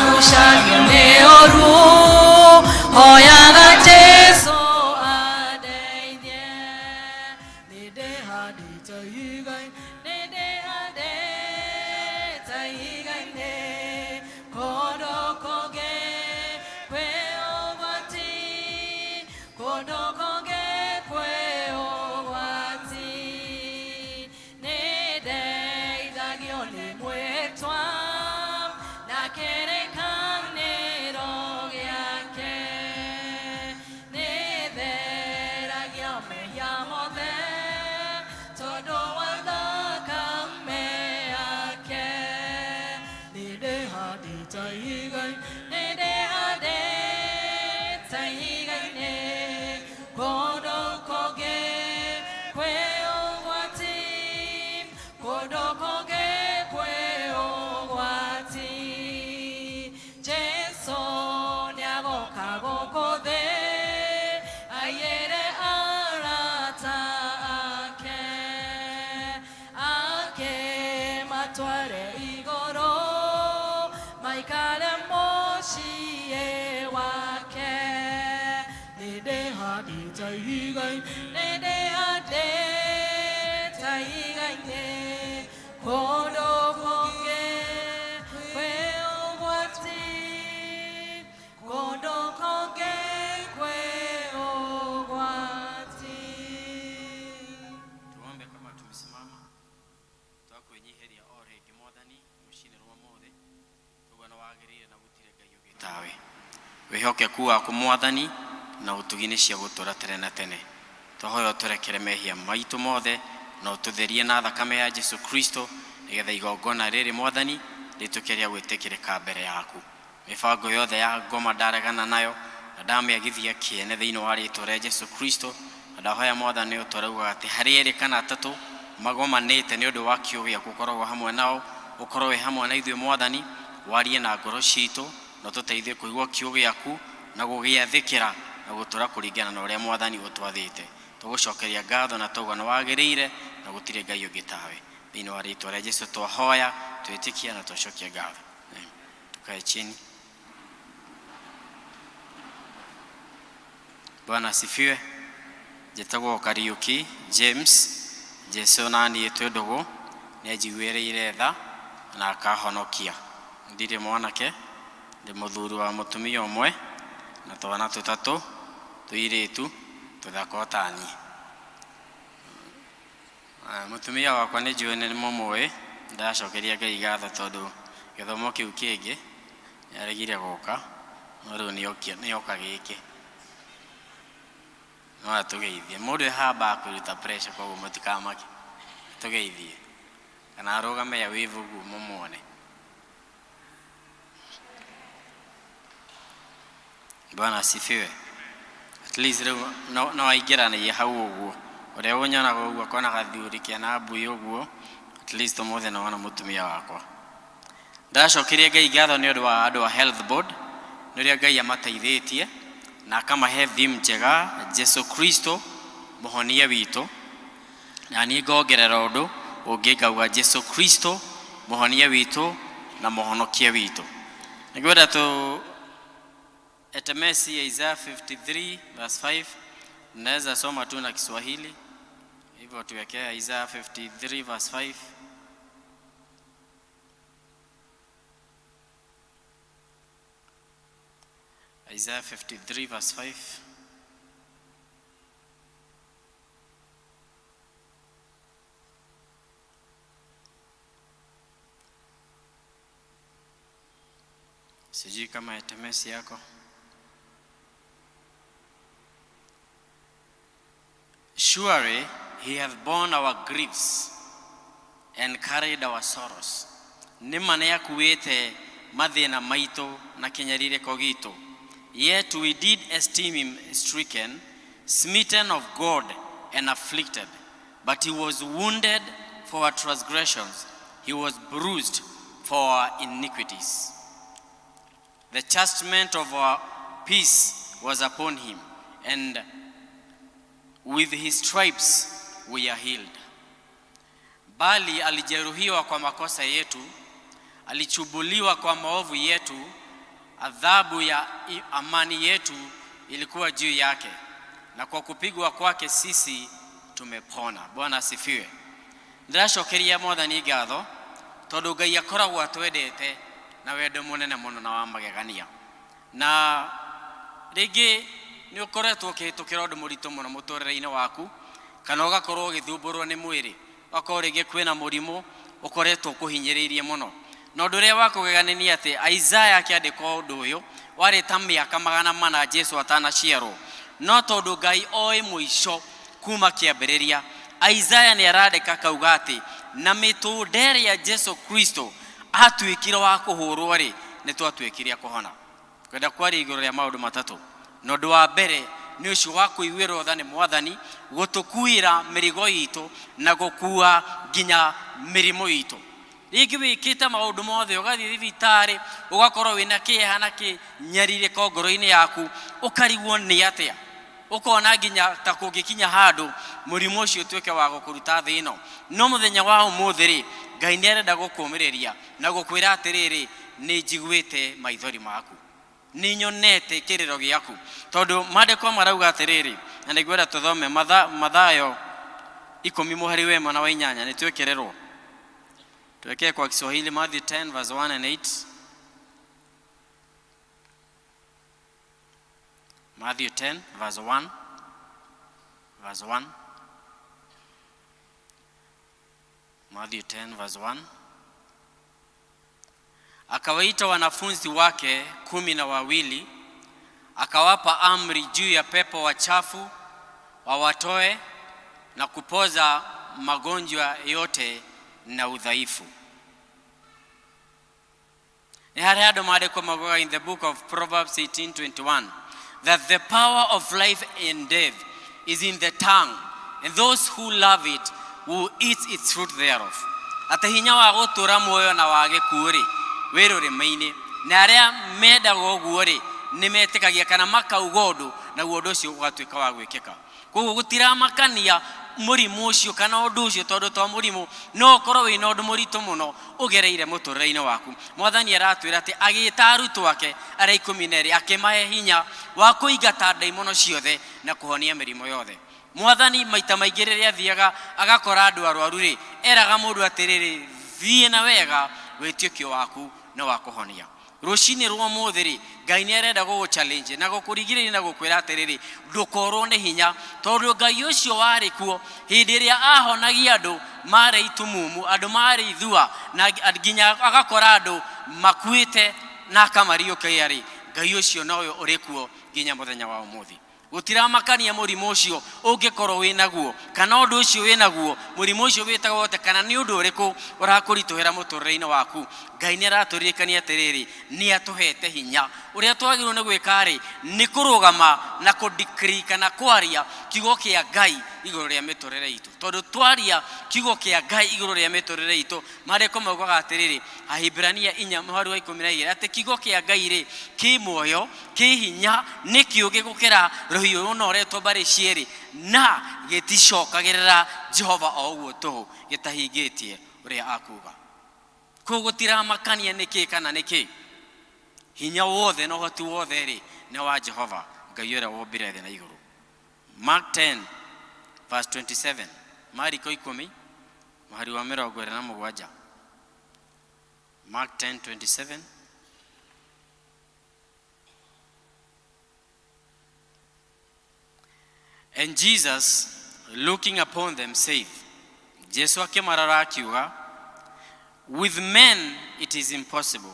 ngucanio nĩ ũru hoyaga Jesũ andeithie nĩndĩhandĩte ihiga-inĩ kũndũ kũngĩ kwĩ ũgwati kũndũ kũngĩ kwĩ ũgwati nĩndeithagio nĩ mwĩtwa na kĩrĩkanĩro gĩake nĩtheragia mehia mothe tondũ wa thakame yake nĩndĩhandĩte ihiga-inĩ kũndũ kũngĩ kwĩ ũgwati kũndũ kũngĩ kwĩ ũgwati Jesũ nĩagoka gũkũ thĩ aiyĩre arata ake akĩmatware igũrũ maikare mũciĩ wake nĩndĩhandĩte ihiga-inĩ kũndũ kũngĩ kwĩ ũgwati kũndũ kũngĩ kwĩ ũgwati. Tuombe kama tumesimama twakwenyiheria o rĩngĩ Mwathani mũciĩ-inĩ rwa mothe tũgana wagĩrĩire na gũtirĩ Ngai ũngĩ tawe wĩhokeku waku Mwathani na ũtugi-inĩ cia gũtũra tene na tene tũhoya ũtũrekere mehia maitũ mothe na ũtũtherie na thakame ya Jesũ Kristo nĩgetha igongona rĩrĩ Mwathani rĩtuĩke rĩa gwĩtĩkĩrĩka mbere yaku mĩbango yothe ya ngoma ndaregana nayo na ndamĩagithia kĩene thĩinĩ wa rĩĩtwa rĩa Jesũ Kristo na ndahoya Mwathani ũtũrauga atĩ harĩ erĩ kana atatũ magomanĩte nĩ ũndũ wa kiugo gĩaku ũkoragwo hamwe nao ũkorwo wĩ hamwe na ithuĩ Mwathani warie na ngoro ciitũ na ũtũteithie kũigua kiugo gĩaku na gũgĩathĩkĩra na gũtũra kũringana na ũrĩa Mwathani ũtwathĩte tũgũcokeria ngatho na tauga nĩ wagĩrĩire na gũtirĩ Ngai ũngĩ tawe thĩinĩ wa rĩĩtwa rĩa Jesũ twahoya twĩtĩkia na twacokia ngatho. Tukae chini. Bwana asifiwe. Njĩtagwo Kariuki James Jesũ naniĩ twĩ ndũgũ nĩanjiguĩrĩire tha na akahonokia ndirĩ mwanake ndĩ mũthuri wa mũtumia ũmwe na twana tũtatũ tũirĩtu tũthaka ta niĩ mũtumia wakwa nĩ njũĩ nĩ mũmũĩ ndacokeria Ngai ngatho tondũ gĩthomo kĩu kĩngĩ nĩaregire gũka no rĩu nĩoka gĩkĩ no atũgeithie mũndũ ehamba kũruta pressure koguo mũtikamake tũgeithie kana arũgame ya wĩvu ũguo mũmwone Bwana asifiwe. At least no aigira na hau uguo ore wonyana uguo kona gathuri kiana mbui uguo at least omothe na wana mutumia wakwa ndacokirie Ngai ngatho ni undu wa andu wa health board niria Ngai amateithĩtie na akamahe theme njega Jesu Kristo muhonia witu na ni ngongerera undu ungi ngauga Jesu Kristo muhonia witu na muhonokia witu. Ningwenda tu etemesi Isaiah 53 verse 5 naweza soma tu na Kiswahili hivyo tuwekea Isaiah 53 verse 5. Isaiah 53 verse 5. Sijui kama etemesi yako. Surely he hath borne our griefs and carried our sorrows. Nima ne akuite mathina maitu na kinyaririko gitu. Yet we did esteem him stricken, smitten of God and afflicted. But he was wounded for our transgressions. He was bruised for our iniquities. The chastisement of our peace was upon him, and with his stripes we are healed. Bali alijeruhiwa kwa makosa yetu, alichubuliwa kwa maovu yetu, adhabu ya amani yetu ilikuwa juu yake, na kwa kupigwa kwake sisi tumepona. Bwana asifiwe. Ndiracokeria Mwathani ngatho tondu Ngai akoragwo atwendete na wendo munene muno na wa magegania. Na ringi ni ukoretwo ukihitukira undu muritu muno muturire-ini waku kana ugakorwo ugithumburwo ni mwiri wako ringi kwina murimu ukoretwo kuhinyiriirie muno. Na undu ria wakugegania ni ati Isaiah akiandika undu uyu wari ta miaka 400 Jesu atanaciarwo, no tondu Ngai oi muico kuma kiambiriria Isaiah ni arandika kauga ati na mitundere ya Jesu Kristo atwikire wa kuhurwo ri ni twatwikire kuhona. Kwenda kwari iguru ria maundu matatu. Nondu wa mbere ni ucio wa kuiguirwo tha ni Mwathani gutukuira mirigo itu na gukua nginya mirimo itu. Ringi wikite maundu mothe ugathii thibitari ugakorwo wina kieha na kinyarire ngoro-ini yaku ukarigwo ni atia ukona nginya ta kungikinya handu murimo ucio tweke wa gukuruta thi ino. No muthenya wa umuthi ri Ngai ni arenda gukumiriria na gukwira atiriri ni njiguite maithori maku, ni nyonete kiriro giaku, tondu maandiko marauga atiriri. Na ndigwenda tuthome Mathayo 10:1 na 8 ni twekererwo tuwekee kwa Kiswahili Matthew 10 verse 1 and 8. Matthew 10 verse 1 Matthew 10 verse 1. Akawaita wanafunzi wake 12, akawapa amri juu ya pepo wachafu wawatoe na kupoza magonjwa yote na udhaifu. Ni hariado maandiko magoga in the book of Proverbs 18:21 that the power of life and death is in the tongue, and those who love it will eat its fruit thereof. Ata hinya wa gutura muoyo na wa gikuũ ri wirurime-ini, na aria mendaga ũguo ri ni metikagia kana makauga ũndũ na ũndũ ũcio ũgatuĩka wa gwĩkĩka. Koguo gutiramakania murimu ucio kana undu ucio tondu to murimu no korwo wina undu muritu muno ugereire muturire-ini waku. Mwathani aratwira ati agita arutwo ake aria 12 akimahe hinya wa kuingata ndaimono ciothe na kuhonia mirimo yothe. Mwathani maita maingi riria thiaga agakora andu arwaru ri eraga mundu atiriri thie na wega wetio waku na wa kuhonia. Rucini rwa muthiri Ngai ni arenda gugu challenge na gukurigiriria na gukwira atiriri ndukorwo ni hinya tondu Ngai ucio wari kuo hindi ria ahonagia andu mare itumumu andu mare ithua na nginya agakora andu makuite na akamariukia ri Ngai ucio noyo uri kuo nginya muthenya wa umuthi. Gutiramakania murimu ucio ungikorwo winaguo kana undu ucio winaguo murimu ucio witagwo te kana ni undu uriku urakurituhira muturire-ini waku. Ngai nĩ aratũririkania atĩrĩrĩ nĩ atũhete hinya ũrĩa twagĩrĩirwo nĩ gwĩka rĩ nĩ kũrũgama na kũdecree kana kwaria kiugo kĩa Ngai igũrũ rĩa mĩtũrĩre itũ tondũ twaria kiugo kĩa Ngai igũrũ rĩa mĩtũrĩre itũ Maandĩko maugaga atĩrĩrĩ Ahĩbrania 4:12 atĩ kiugo kĩa Ngai rĩ kĩ muoyo kĩ hinya nĩ kĩũgĩ gũkĩra rũhiũ rũnoretwo mbarĩ cierĩ na gĩticokagĩrĩra Jehova o ũguo tũhũ gĩtahingĩtie ũrĩa akuga koguo tiramakania nĩkĩ kana nĩkĩ hinya wothe na ũhoti wothe rĩ nĩ wa Jehova Ngai ũrĩa wombire thĩ na igũrũ. Mark 10:27 Mariko 10 mũhari wa 27 Mark 10:27 And Jesus looking upon them said, Jesu akĩmarora akiuga, with men it is impossible.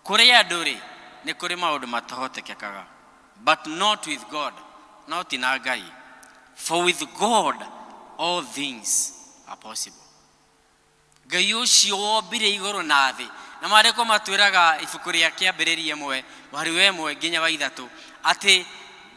Kũrĩ andũ rĩ nĩ kũrĩ maũndũ matahotekekaga, but not with God, not in our Ngai. For with God all things are possible. Ngai ũcio wombire igũrũ na thĩ na Maandĩko matwĩraga ibuku rĩa kĩambĩrĩria 1 mũhari wa 1 nginya wa 3 atĩ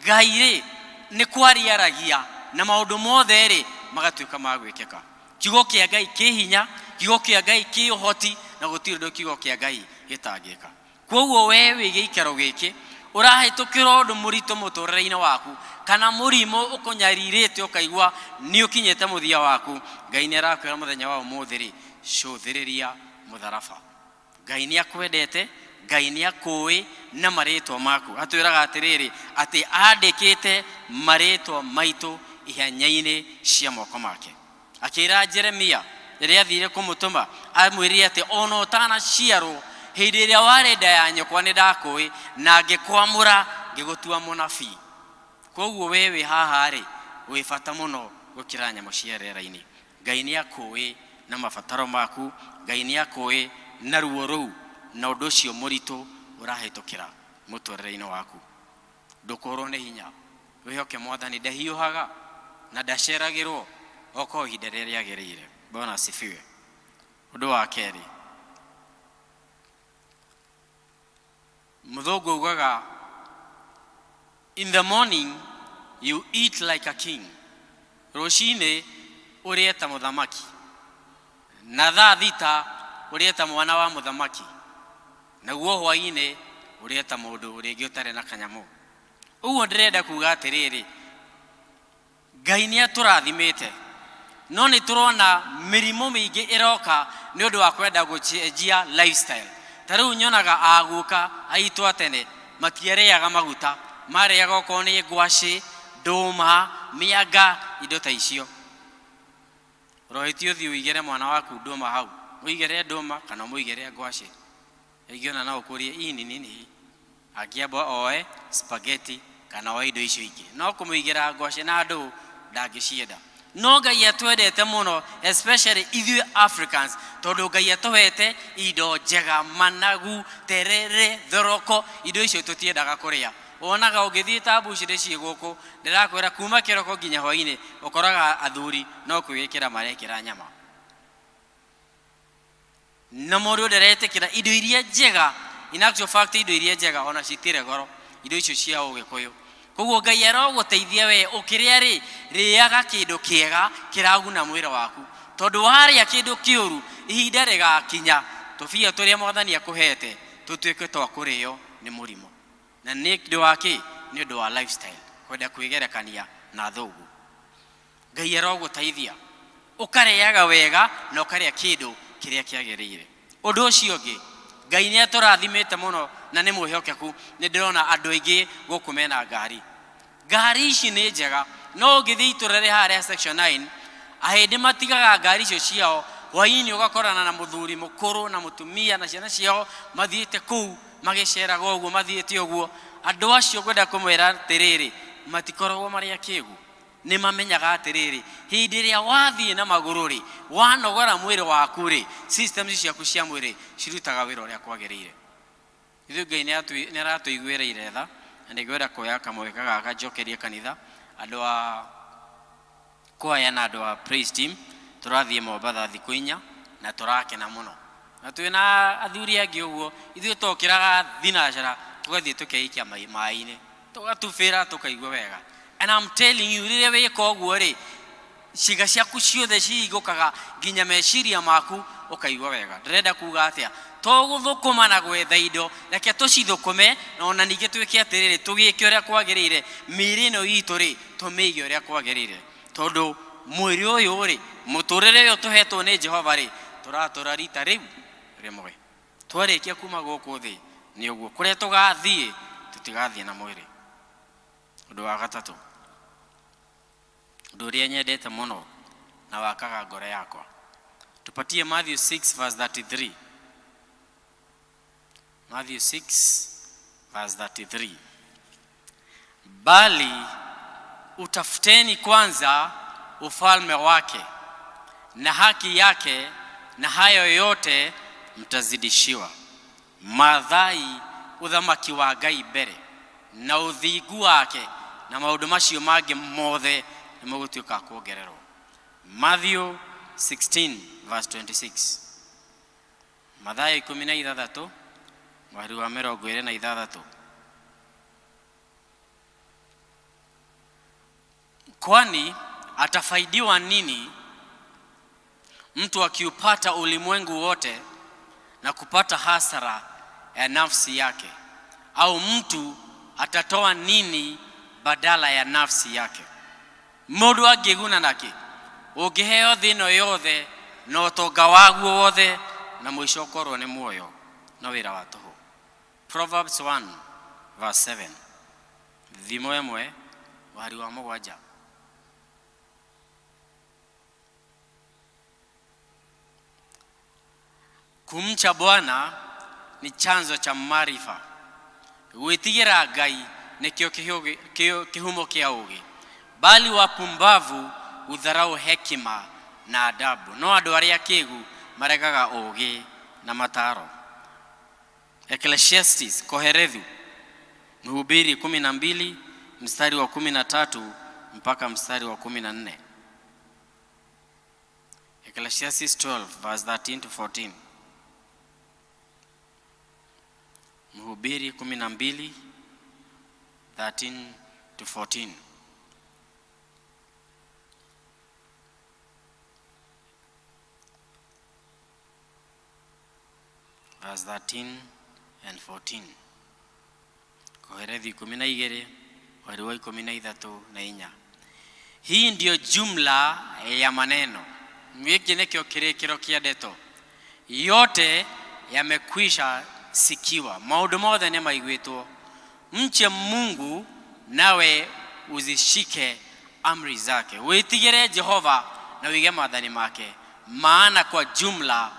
Ngai rĩ nĩ kwariaragia na maũndũ mothe rĩ magatuĩka ma gwĩkĩka. Kiugo kĩa Ngai kĩ hinya, kiugo kĩa Ngai kĩ ũhoti na gũtirĩ ũndũ kiugo kĩa Ngai gĩtangĩka. Koguo we wĩ gĩikaro gĩkĩ ũrahĩtũkĩra ũndũ mũritũ mũtũrĩre-inĩ waku kana mũrimũ ũkũnyarirĩte ũkaigua nĩ ũkinyĩte mũthia waku, Ngai nĩ arakwĩra mũthenya wa ũmũthĩ rĩ cũthĩrĩria mũtharaba. Ngai nĩ akwendete, Ngai nĩ akũĩ na marĩtwa maku. Atwĩraga atĩrĩrĩ atĩ andĩkĩte marĩtwa maitũ ihenya-inĩ cia moko make. Akĩra Jeremia rĩrĩa athire kũmũtũma amwĩrire atĩ ona ũtanaciarwo hĩndĩ ĩrĩa warĩ nda ya nyũkwa nĩ ndakũĩ na ngĩkwamũra ngĩgũtua mũnabii. Koguo we wĩ haha rĩ wĩ bata mũno gũkĩra nyamũ cia rĩera-inĩ. Ngai nĩ akũĩ na mabataro maku, Ngai nĩ akũĩ na ruo rũu na ũndũ ũcio mũritũ ũrahĩtũkĩra mũtũrĩre-inĩ waku. Ndũkũrwo nĩ hinya, wĩhoke Mwathani ndahiũhaga na ndaceragĩrwo oko ihinda rĩrĩa rĩagĩrĩire. Bwana asifiwe. Ũndũ wa kerĩ, Mũthũngũ ugaga in the morning you eat like a king. Rũcinĩ ũrĩe ta mũthamaki na thaa thita ũrĩe ta mwana wa mũthamaki naguo hwaĩ-inĩ ũrĩe ta mũndũ rĩngĩ ũtarĩ na kanyamũ. Ũguo ndĩrenda kuga atĩrĩrĩ Ngai nĩ atũrathimĩte no nĩ tũrona mĩrimũ mĩingĩ ĩroka nĩ ũndũ wa kwenda gũcenjia lifestyle. Ta rĩu nyonaga aguka aitũ tene matiarĩaga maguta, marĩaga okorwo nĩ ngwacĩ, ndũma, mĩanga, indo ta icio. Rohĩtio ũthiĩ ũigĩre mwana waku ndũma hau, mũigĩre ndũma kana mũigĩre ngwacĩ, ingĩona no ũkũrie nini angĩamba oe spaghetti kana oe indo icio ingĩ. No kũmũigĩra ngwacĩ na ndũ ndangĩcienda. No Ngai atwendete mũno especially ithuĩ Africans tondũ Ngai atũhete indo njega, managu, terere, thoroko, indo icio tũtiendaga kũrĩa. Wonaga ũngĩthiĩ ta mbucĩrĩ ciĩ gũkũ ndĩrakwĩra kuma kĩroko nginya hwaĩ-inĩ ũkoraga athuri no kwĩgĩkĩra marekĩra nyama. Na mũndũ ndaretĩkĩra indo iria njega, in actual fact indo iria njega ona citirĩ goro, indo icio cia Ũgĩkũyũ. Koguo Ngai arogũteithia we ũkĩrĩa rĩ rĩaga kĩndũ kĩega kĩraguna mwĩrĩ waku, tondũ warĩa kĩndũ kĩũru ihinda rĩgakinya tũbia tũrĩa Mwathani akũhete tũtuĩke twa kũrĩo nĩ mũrimũ. Na nĩ ũndũ wa kĩ? Nĩ ũndũ wa lifestyle, kwenda kwĩgerekania na thũgũ. Ngai arogũteithia ũkarĩaga wega na ũkarĩa kĩndũ kĩrĩa kĩagĩrĩire. Ũndũ ũcio ũngĩ Ngai nĩ atũrathimĩte mũno na nĩ mwĩhokeku. Nĩ ndĩrona andũ aingĩ gũkũ mena ngari. Ngari ici nĩ njega no ũngĩthiĩ itũra harĩa section 9 ahĩndĩ matigaga ngari icio ciao, hwaĩ-inĩ ũgakorana na mũthuri mũkũrũ na mũtumia na ciana ciao mathiĩte kũu magĩceraga ũguo mathiĩte ũguo. Andũ acio ngwenda kũmwĩra atĩrĩrĩ matikoragwo marĩ akĩĩgu, nĩ mamenyaga atĩrĩrĩ hĩndĩ ĩrĩa wathiĩ na magũrũ rĩ wanogora mwĩrĩ waku rĩ systems ciaku cia mwĩrĩ cirutaga wĩra ũrĩa kwagĩrĩire. Ithuĩ Ngai nĩ aratũiguĩrĩire tha na nĩ ngwenda kuoya kamweka gaka njokerie kanitha andũ a kwaya na andũ a praise team. Tũrathiĩ Mombatha thikũ 4 na tũrakena mũno na twina athuri angi uguo ithuĩ tokĩraga thinacara tũgathiĩ tũkeikia maĩ-inĩ tũgatubĩra tũkaigua wega. And I'm telling you, rĩrĩa wĩka ũguo rĩ, ciĩga ciaku ciothe ciigũkaga nginya meciria maku ũkaigua wega. Ndĩrenda kuga atĩa? Tũgũthũkũma na gwetha indo, reke tũcithũkũme na ona ningĩ twĩke atĩrĩrĩ, tũgĩke ũrĩa kwagĩrĩire. Mĩĩrĩ ĩno itũ rĩ, tũmĩige ũrĩa kwagĩrĩire, tondũ mwĩrĩ ũyũ rĩ, mũtũrĩre ũyũ tũhetwo nĩ Jehova rĩ, tũratũra rita rĩu rĩmwe. Twarĩkia kuma gũkũ thĩ nĩ ũguo, kũrĩa tũgathiĩ tũtigathiĩ na mwĩrĩ. Ũndũ wa gatatũ, ũndũ ũrĩa nyendete mũno na wakaga ngoro yakwa, tupatie Matthew 6:33. Matthew 6:33. Bali utafuteni kwanza ufalme wake na haki yake, na hayo yote mtazidishiwa. Mathai uthamaki wa Ngai mbere na uthingu wake, na maundu macio mangĩ mothe nĩ mũgũtuĩka kuongererwo. Matthew 16:26. Mathayo 16 mweri wa 26. Kwani atafaidiwa nini mtu akiupata ulimwengu wote na kupata hasara ya nafsi yake? Au mtu atatoa nini badala ya nafsi yake? Mũndũ angĩguna naki ũngĩheo thĩ ĩno yothe na ũtonga waguo wothe, na mũico ũkorwo nĩ muoyo na wĩra wa tũhũ. Proverbs 1:7. Thimo ĩmwe mweri wa 7. Kumcha Bwana ni chanzo cha maarifa. Gwĩtigĩra Ngai nĩkĩo kĩhumo kĩa ũũgĩ. Bali wapumbavu udharau hekima na adabu, no andũ arĩa akĩĩgu maregaga ũũgĩ na mataro. Ecclesiastes Koherethu Mhubiri 12 mstari wa 13 mpaka mstari wa 14. Ecclesiastes 12:13-14. Mhubiri 12:13-14. Verse 13 and 14. Koherethi 12 mweri wa 13 na 4. Hii ndio jumla ya maneno. Gĩkĩ nĩkĩo kĩrĩkĩro kĩa ndeto. Yote yamekwisha sikiwa, maundu mothe nĩ maiguĩtwo. Mche Mungu nawe uzishike amri zake. Wĩtigĩre Jehova na wige maathani make, maana kwa jumla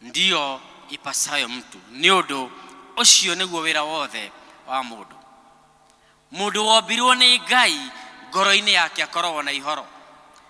ndio ipasayo mtu. Nĩ ũndũ ũcio nĩguo wĩra wothe wa mũndũ. Mũndũ wombirwo nĩ Ngai, ngoro-inĩ yake akoragwo na ihoro,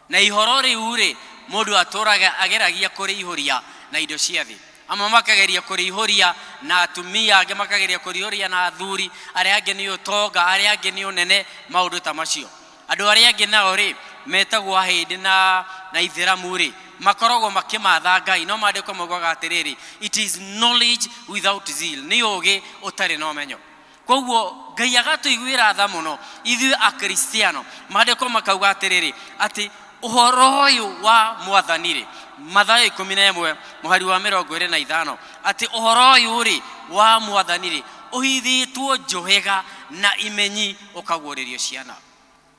na ihoro rĩu rĩ, mũndũ atũraga ageragia kũrĩihũria na indo cia thĩ. Amwe makageria kũrĩihũria na atumia, angĩ makageria kũrĩihũria na athuri, arĩa angĩ nĩ ũtonga, arĩa angĩ nĩ ũnene, maũndũ ta macio. Andũ arĩa angĩ nao rĩ, metagwo ahĩndĩ na ithĩramu rĩ, makoragwo makĩmatha Ngai, no maandĩko maugaga atĩrĩrĩ, it is knowledge without zeal, nĩ ũũgĩ ũtarĩ na ũmenyo. Koguo Ngai agatũiguĩra tha mũno ithuĩ akristiano. Maandĩko makauga atĩrĩrĩ, atĩ ũhoro ũyũ wa Mwathani rĩ, Mathayo 11 mweri wa 25, atĩ ũhoro ũyũ rĩ wa Mwathani rĩ ũhithĩtwo njũhĩga na imenyi ũkaguũrĩrio ciana.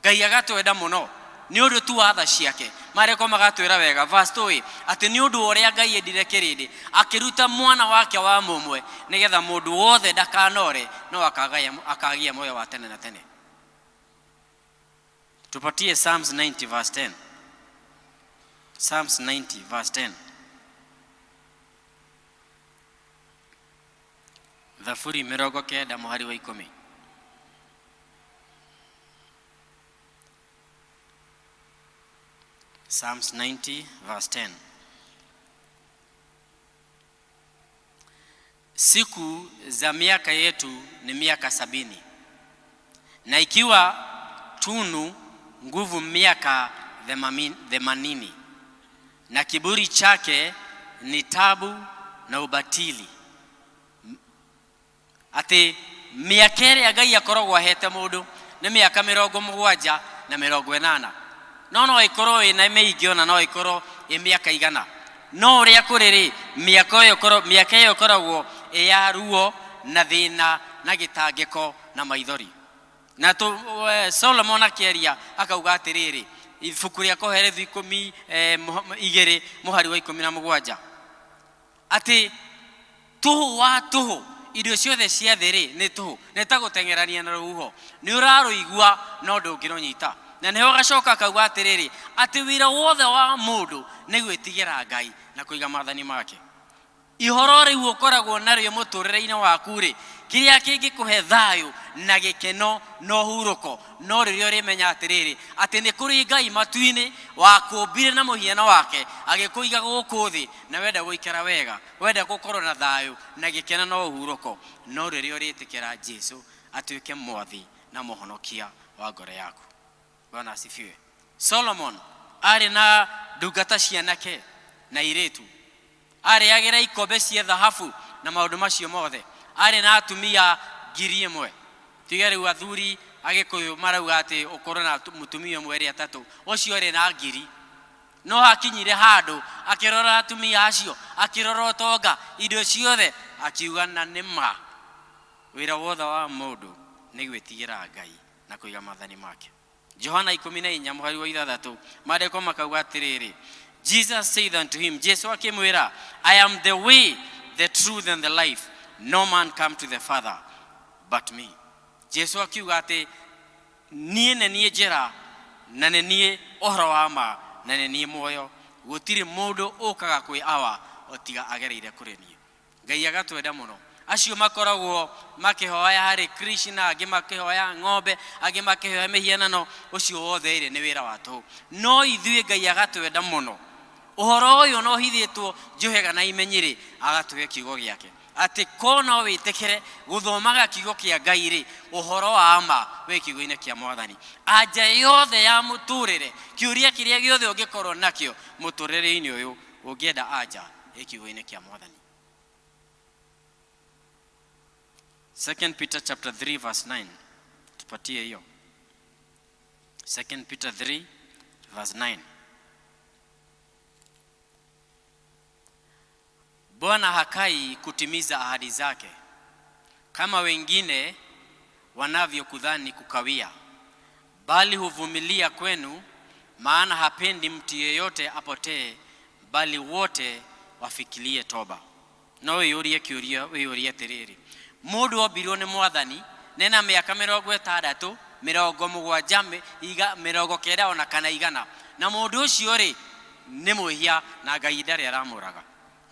Ngai agatwenda mũno nĩ ũndũ tu wa tha ciake. Maandĩko magatwĩra wega verse 2 atĩ nĩ ũndũ ũrĩa Ngai endire kĩrĩndĩ akĩruta mwana wake wa mũmwe, nĩgetha mũndũ wothe ndakanore, no akagia moyo wa tene na tene. Tupatie Psalms 90:10. Psalms 90:10. Thaburi 90 mweri wa 10. Psalms 90:10. Siku za miaka yetu ni miaka 70, na ikiwa tunu nguvu miaka 80, na kiburi chake ni tabu na ubatili. Ati miaka ĩrĩa Ngai akoragwo ahete mũndũ nĩ mĩaka 70 na 80. No ikorwo ĩna mĩingĩ ona no ikorwo mĩaka igana. No ũrĩa kũrĩ mĩaka ĩyo ĩkoragwo ya ruo na thĩna na gĩtangĩko na maithori. Na Solomon akĩaria akauga atĩrĩrĩ, ibuku rĩa Koherethu 12 mũhari wa 17, atĩ tũhũ wa tũhũ, irio ciothe cia thĩ nĩ tũhũ, nĩ ta gũteng'erania na rũhuho, nĩ ũrarũigua no ndũngĩrũnyita. Na nĩho gacoka akauga atĩrĩrĩ, atĩ wĩra wothe wa mũndũ nĩ gwĩtigĩra Ngai na kũiga maathani make. Ihoro rĩu ũkoragwo narĩo mũtũrĩre-inĩ waku rĩ, kĩrĩa kĩngĩkũhe thayũ na gĩkeno na ũhurũko no rĩrĩa ũrĩmenya atĩrĩrĩ, atĩ nĩ kũrĩ Ngai matu-inĩ wakũmbire na mũhiano wake agĩkũiga gũkũ thĩ, na wenda gũikara wega, wenda gũkorwo na thayũ na gĩkeno na ũhurũko no rĩrĩa ũrĩtĩkĩra Jesũ atuĩke mwathi na mũhonokia wa ngoro yaku. Bwana asifiwe. Solomon arĩ na ndungata cianake na airĩtu, arĩagĩra ikombe cia thahabu na maũndũ macio mothe, arĩ na atumia 1000. Tiga rĩu athuri Agĩkũyũ marauga atĩ ũkorwo na mũtumia ũmwe erĩ atatũ, ũcio arĩ na 1000. No hakinyire handũ akĩrora atumia acio, akĩrora ũtonga, indo ciothe, akiuga na nĩma wĩra wothe wa mũndũ nĩ gwĩtigĩra Ngai na kũiga maathani make. Johana 14 mũhari wa 6 maandĩko makauga atĩrĩrĩ, Jesus said unto him, Jesu akĩmwĩra, I am the way, the truth and the life. No man come to the Father but me. Jesu akiuga atĩ niĩ nĩ niĩ njĩra na nĩ niĩ ũhoro wa ma na nĩ niĩ muoyo. Gũtirĩ mũndũ ũkaga kwĩ awa otiga agereire kũrĩ niĩ. Ngai agatwenda mũno. Acio makoragwo makĩhoya harĩ Krishna, angĩ makĩhoya ng'ombe, angĩ makĩhoya mĩhianano, ũcio wothe nĩ wĩra wa tũhũ. No ithuĩ Ngai agatwenda mũno. Ũhoro ũyũ no hithĩtwo njohega na imenyerĩ agatũhe kiugo gĩake. Atĩ ko no wĩtĩkĩre gũthomaga kiugo kĩa Ngai rĩ, ũhoro wa ma wĩ kiugo-inĩ kĩa Mwathani. Anja yothe ya mũtũrĩre, kĩũria kĩrĩa gĩothe ũngĩkorwo nakĩo mũtũrĩre-inĩ ũyũ, ũngĩenda anja ĩ kiugo-inĩ kĩa Mwathani. 2 Peter chapter 3 verse 9. Tupatie hiyo. 2 Peter 3 verse 9. Bwana hakai kutimiza ahadi zake kama wengine wanavyokudhani kukawia, bali huvumilia kwenu, maana hapendi mtu yeyote apotee, bali wote wafikirie toba. No wĩyũrie kĩũria, wĩyũrie atĩrĩrĩ, mũndũ ombirwo nĩ Mwathani nena mĩaka 60, 70, 90 ona kana 100, na mũndũ ũcio rĩ nĩ mwĩhia na Ngai ndarĩ aramũraga.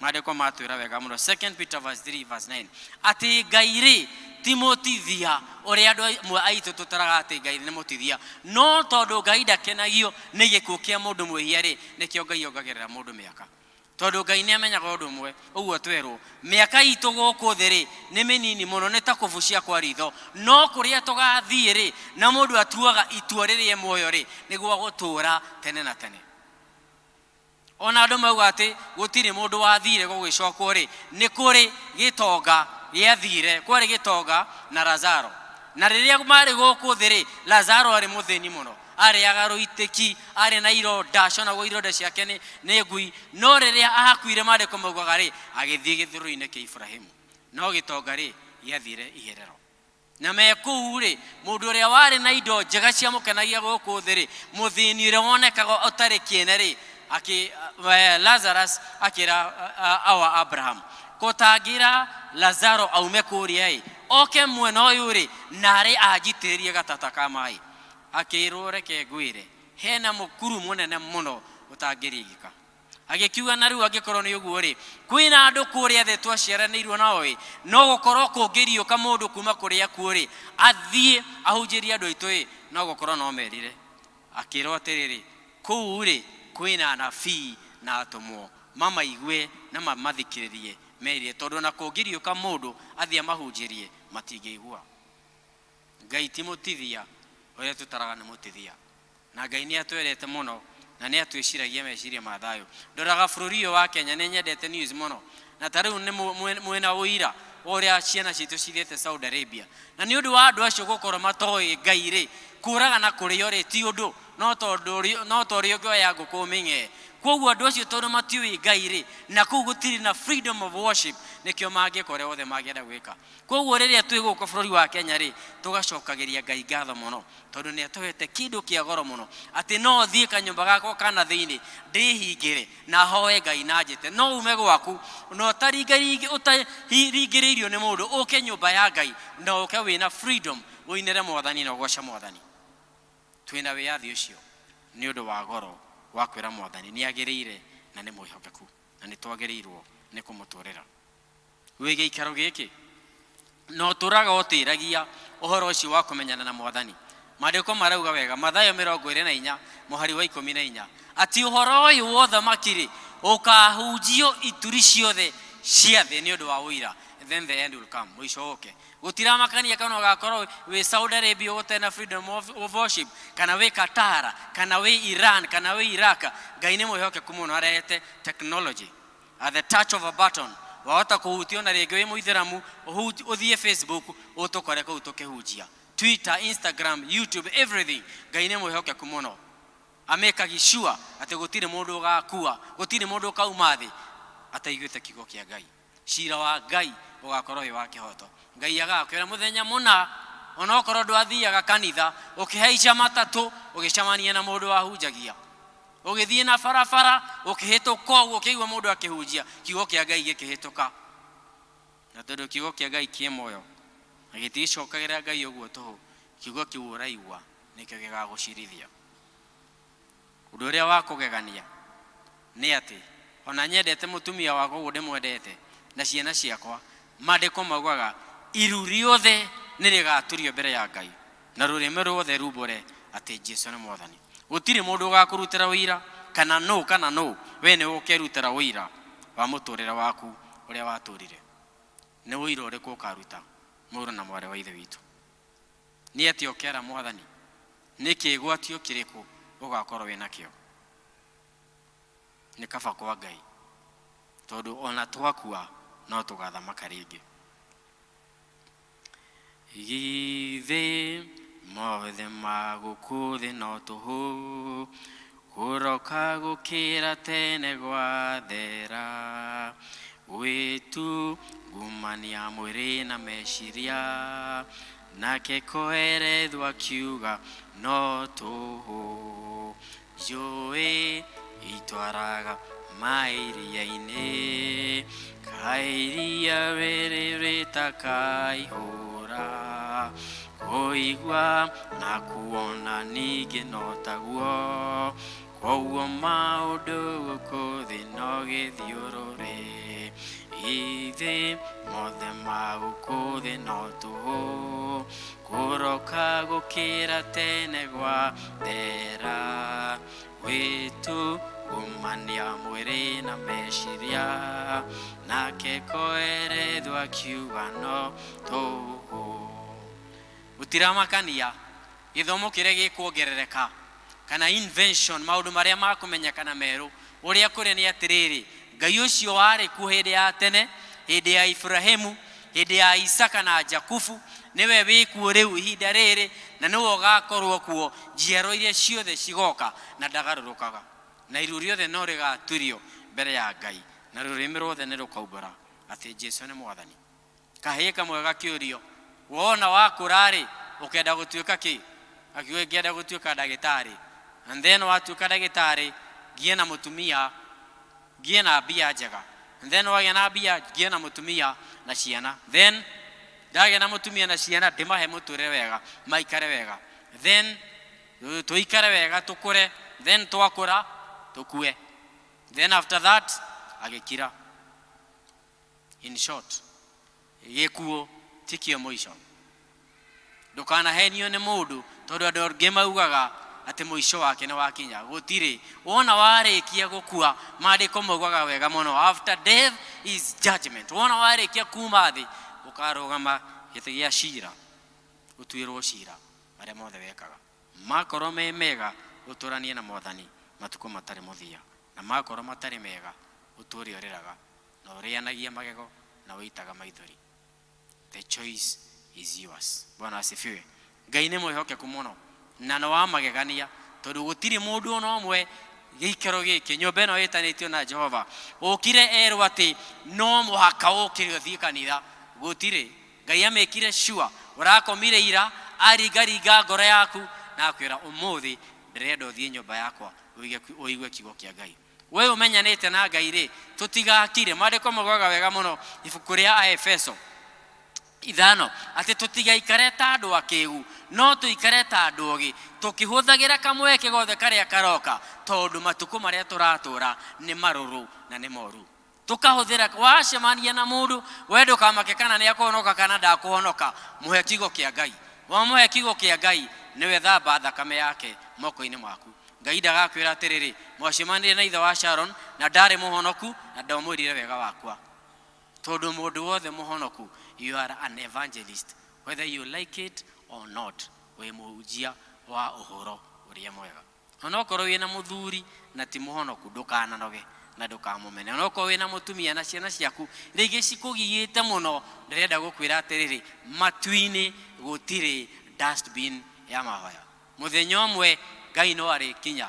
Maandĩko matwĩra wega mũno. 2 Peter verse 3 verse 9, atĩ Ngai rĩ ti mũtithia ũrĩa andũ aitũ tũtaraga atĩ Ngai nĩ mũtithia, no tondũ Ngai ndakenagio nĩ gĩkuũ kĩa mũndũ mwĩhia rĩ, nĩkĩo Ngai ongagĩrĩra mũndũ mĩaka. Tondũ Ngai nĩ amenyaga ũndũ ũmwe, ũguo twerwo mĩaka itũ gũkũ thĩ rĩ nĩ mĩnini mũno, nĩ ta kũbucia kwa ritho, no kũrĩa tũgathiĩ rĩ na mũndũ atuaga itua rĩrĩa muoyo rĩ nĩguo gũtũũra tene na tene. Ona andũ mauga atĩ gũtirĩ mũndũ wathire gũgĩcokwo rĩ, nĩ kũrĩ gĩtonga gĩathire, kwarĩ gĩtonga na Lazaro. Na rĩrĩa marĩ gũkũ thĩ rĩ, Lazaro arĩ mũthĩni mũno, arĩaga rũitĩki, arĩ na ironda, conagwo ironda ciake nĩ ngui. No rĩrĩa ahakuire maandĩko maugaga rĩ, agĩthiĩ gĩthũrũ-inĩ kĩa Ibrahimu. No gĩtonga rĩ gĩathire iherero. Na mekũu rĩ, mũndũ ũrĩa warĩ na indo njega cia mũkenagia gũkũ thĩ rĩ, mũthĩni ũrĩa wonekaga ũtarĩ kĩene rĩ, Lazarus akĩra awa Abraham, kũtangĩra Lazaro aume kũrĩa oke mwena ũyũ rĩ narĩ anjitĩrĩrie gatata ka maĩ. Akĩrwo reke ngwĩre hena mũkuru mũnene mũno ũtangĩrigĩka. Agĩkiuga na rĩu angĩkorwo nĩ ũguo rĩ, kwĩna andũ kũrĩa thĩ twaciaranĩirwo nao no gũkorwo kũngĩriũka mũndũ kuma kũrĩa kuo rĩ athiĩ ahunjĩrie andũ aitũ no gũkorwo no merire. Akĩrwo atĩrĩrĩ, kũu rĩ kwĩna anabii na atũmwo mamaigue na mamathikĩrĩrie merire, tondũ na kũngĩriũka mũndũ athiĩ amahunjĩrie matingĩigua. Ngai ti mũtithia ũrĩa tũtaraga nĩ mũtithia, na Ngai nĩ atwendete mũno na nä atwäciragia meciria ma thayå. Ndoraga bũrũri ũyũ wa Kenya, nĩ nyendete news mũno, na ta rĩu nĩ mwĩna ũira ũrĩa ciana citũ cithiĩte Saudi Arabia, na nĩ ũndũ wa andũ acio gũkorwo matoĩ Ngai rĩ, kũraga na kũrĩo rĩ ti ũndũ, no ta ũrĩa ũngĩoya ngũkũ ũmĩng'e. Koguo andũ acio tondũ matiũĩ Ngai rĩ, na kũu gũtirĩ na freedom of worship, nĩkĩo mangĩka ũrĩa wothe mangĩenda gwĩka. Koguo rĩrĩa twĩ gũkũ bũrũri wa Kenya rĩ, tũgacokagĩria Ngai ngatho mũno, tondũ nĩ atũhete kĩndũ kĩa goro mũno, atĩ no thiĩ kanyũmba gakwa kana thĩinĩ ndĩhingĩre na hoe Ngai na njĩte. No ume gwaku na ũtaringĩrĩirio nĩ mũndũ, ũke nyũmba ya Ngai na ũke wĩna freedom, ũinĩre Mwathani na ũgoce Mwathani. Twĩna wĩyathi ũcio nĩ ũndũ wa goro wa kwĩra Mwathani nĩ agĩrĩire na nĩ mwĩhokeku, na nĩ twagĩrĩirwo nĩ kũmũtũrĩra. Wĩ gĩikaro gĩkĩ no tũraga ũtĩragia ũhoro ũcio wa kũmenyana na Mwathani. Maandĩko marauga wega, Mathayo 24 mũhari wa 14, atĩ ũhoro ũyũ wa ũthamaki rĩ ũkahunjio ituri ciothe cia thĩ nĩ ũndũ wa ũira, then the end will come, mũico ũke. Gũtiramakania kana ũgakorwo wĩ Saudi Arabia ũtena freedom of worship, kana wĩ Qatar, kana wĩ Iran, kana wĩ Iraq. Ngai nĩ mwĩhokeku mũno, arehete technology at the touch of a button. Wahota kũhutio na rĩngĩ wĩ Mũithĩramu, ũthiĩ Facebook ũtũkore kũu tũkĩhunjia, Twitter, Instagram, YouTube, everything. Ngai nĩ mwĩhokeku mũno, amekagi sure atĩ gũtirĩ mũndũ ũgakua, gũtirĩ mũndũ ũkauma thĩ ataiguĩte kiugo kĩa Ngai. Cira wa Ngai ũgakorwo wĩ wa kĩhoto. Ngai agakwĩra mũthenya mũna, ona okorwo ndwathiaga kanitha, ũkĩhaica matatũ ũgĩcemania na mũndũ wahunjagia, ũgĩthiĩ na barabara ũkĩhĩtũka ũguo ũkĩigua mũndũ akĩhunjia, kiugo kĩa Ngai gĩkĩhĩtũka. Na tondũ kiugo kĩa Ngai kĩ muoyo na gĩticokagĩra Ngai ũguo tũhũ, kiugo kĩu ũraigua nĩkĩo gĩgagũcirithia. Ũndũ ũrĩa wa kũgegania nĩ atĩ ona nyendete mũtumia wakwa ũguo ndĩmwendete na ciana ciakwa, Maandĩko maugaga iru riothe nĩ rĩgaturio mbere ya Ngai na rũrĩmĩ ruothe rumbũre atĩ Jesũ nĩ Mwathani. Gũtirĩ mũndũ ũgakũrutĩra ũira kana no, we nĩ ũkerutĩra ũira wa mũtũrĩre waku ũrĩa watũrire. Nĩ ũira ũrĩkũ ũkaruta, mũrũ na mwarĩ wa Ithe witũ? Nĩ atĩ ũkera Mwathani, nĩ kĩĩgwatio kĩrĩkũ ũgakorwo wĩ nakĩo? Nĩ kaba kwa Ngai, tondũ ona twakua no tũgathamaka rĩngĩ. Githĩ mothe ma gũkũ thĩ no tũhũ, kũroka gũkĩra tene gwathera, gwĩtungumania mwĩrĩ na meciria, nake koerethu akiuga no tũhũ. Njũĩ itwaraga maĩ iria-inĩ, kairia rĩrĩ rĩtakaihũra, kũigua na kuona ningĩ no taguo, koguo maũndũ gũkũ thĩ no gĩthiũrũre. Ithe mothe ma gũkũ thĩ no tũhũ, kũroka gũkĩra tene gwathera, gwĩtungumania mwĩrĩ na meciria, nake koerethu akiuga no tũhũ. Gũtiramakania gĩthomo kĩrĩa gĩkuongerereka kana invention, maũndũ marĩa makũmenyekana merũ, ũrĩa kũrĩ nĩ atĩrĩrĩ, Ngai ũcio warĩ kuo hĩndĩ ya tene, hĩndĩ ya Ibrahimu, hĩndĩ ya Isaka na Jakubu, niwe wĩkuo rĩu ihinda rĩrĩ, na nĩwe ũgakorwo kuo njiaro iria ciothe cigoka, na ndagarũrũkaga. Na iru riothe no rĩgaturio mbere ya Ngai, na rũrĩmĩ ruothe nĩ rũkaumbũra atĩ Jesũ nĩ Mwathani. Kahĩĩ kamwe gakĩũrio, wona wakũra rĩ ũkenda gũtuĩka kĩ? Akiuga ngĩenda gũtuĩka ndagĩtarĩ. And then watuĩka ndagĩtarĩ, ngiĩ na mũtumia, ngiĩ na mbia njega. And then wagĩa na mbia, ngiĩ na mũtumia na ciana. Then ndagĩa na mũtumia na ciana, ndĩmahe mũtũrĩre wega, maikare wega. Then tũikare wega tũkũre, then twakũra tũkue. Then after that agĩkira. In short, gĩkuũ tikio mũico. Ndũkanahenio nĩ mũndũ, tondũ andũ angĩ maugaga atĩ mũico wake nĩ wakinya. Gũtirĩ. Wona warĩkia gũkua, Maandĩko maugaga wega mũno, after death is judgment. Wona warĩkia kuma thĩ, ũkarũgama gĩtĩ gĩa cira, ũtuĩrwo cira marĩa mothe wekaga. Makorwo me mega, ũtũranie na Mwathani, matuko matari muthia na makoro matari mega uturi oreraga na urianagia magego na uitaga maithori. The choice is yours. Bwana asifiwe. Ngai nĩ mwĩhokeku mũno na no wa magegania tondu gutiri mundu ona omwe gĩikaro gĩkĩ nyũmba ĩno ĩtanĩtio na Jehova ũkire erwo atĩ no mũhaka ũkire ũthiĩ kanitha. Gutiri. Ngai amekire sure ũrakomire ira aringaringa ngoro yaku na akwĩra ũmũthĩ ndĩrenda ũthiĩ nyũmba yakwa ũigue kiugo kĩa Ngai. We ũmenyanĩte na Ngai rĩ tũtigakire. Maandĩko maugaga wega mũno ibuku rĩa Aefeso 5 atĩ tũtigaikare ta andũ akĩĩgu no tũikare ta andũ ogĩ tũkĩhũthagĩra kamweke gothe karĩa karoka tondũ matukũ marĩa tũratũra nĩ marũrũ na nĩ moru. Tukahũthĩra wacemania na mũndũ we ndũkamake kana nĩ akũhonoka kana ndakũhonoka. Mũhe kiugo kĩa Ngai. Wamũhe kiugo kĩa Ngai nĩwe thamba thakame yake moko-inĩ maku. Ngai ndagakwĩra atĩrĩrĩ mwacemanirie na ithe wa Sharon na ndarĩ mũhonoku na ndamwĩrire wega wakwa. Tondũ mũndũ wothe mũhonoku, you are an evangelist whether you like it or not. We mũhunjia wa ũhoro ũrĩa mwega. Onokorwo wĩna mũthuri na ti mũhonoku ndũkananoge na ndũkamũmene. Onokorwo wĩna mũtumia na ciana ciaku rĩngĩ cikũgiyĩte mũno ndĩrenda gũkwĩra atĩrĩrĩ matu-inĩ gũtirĩ dustbin ya mahoya. Mũthenya ũmwe Ngai no arĩkinya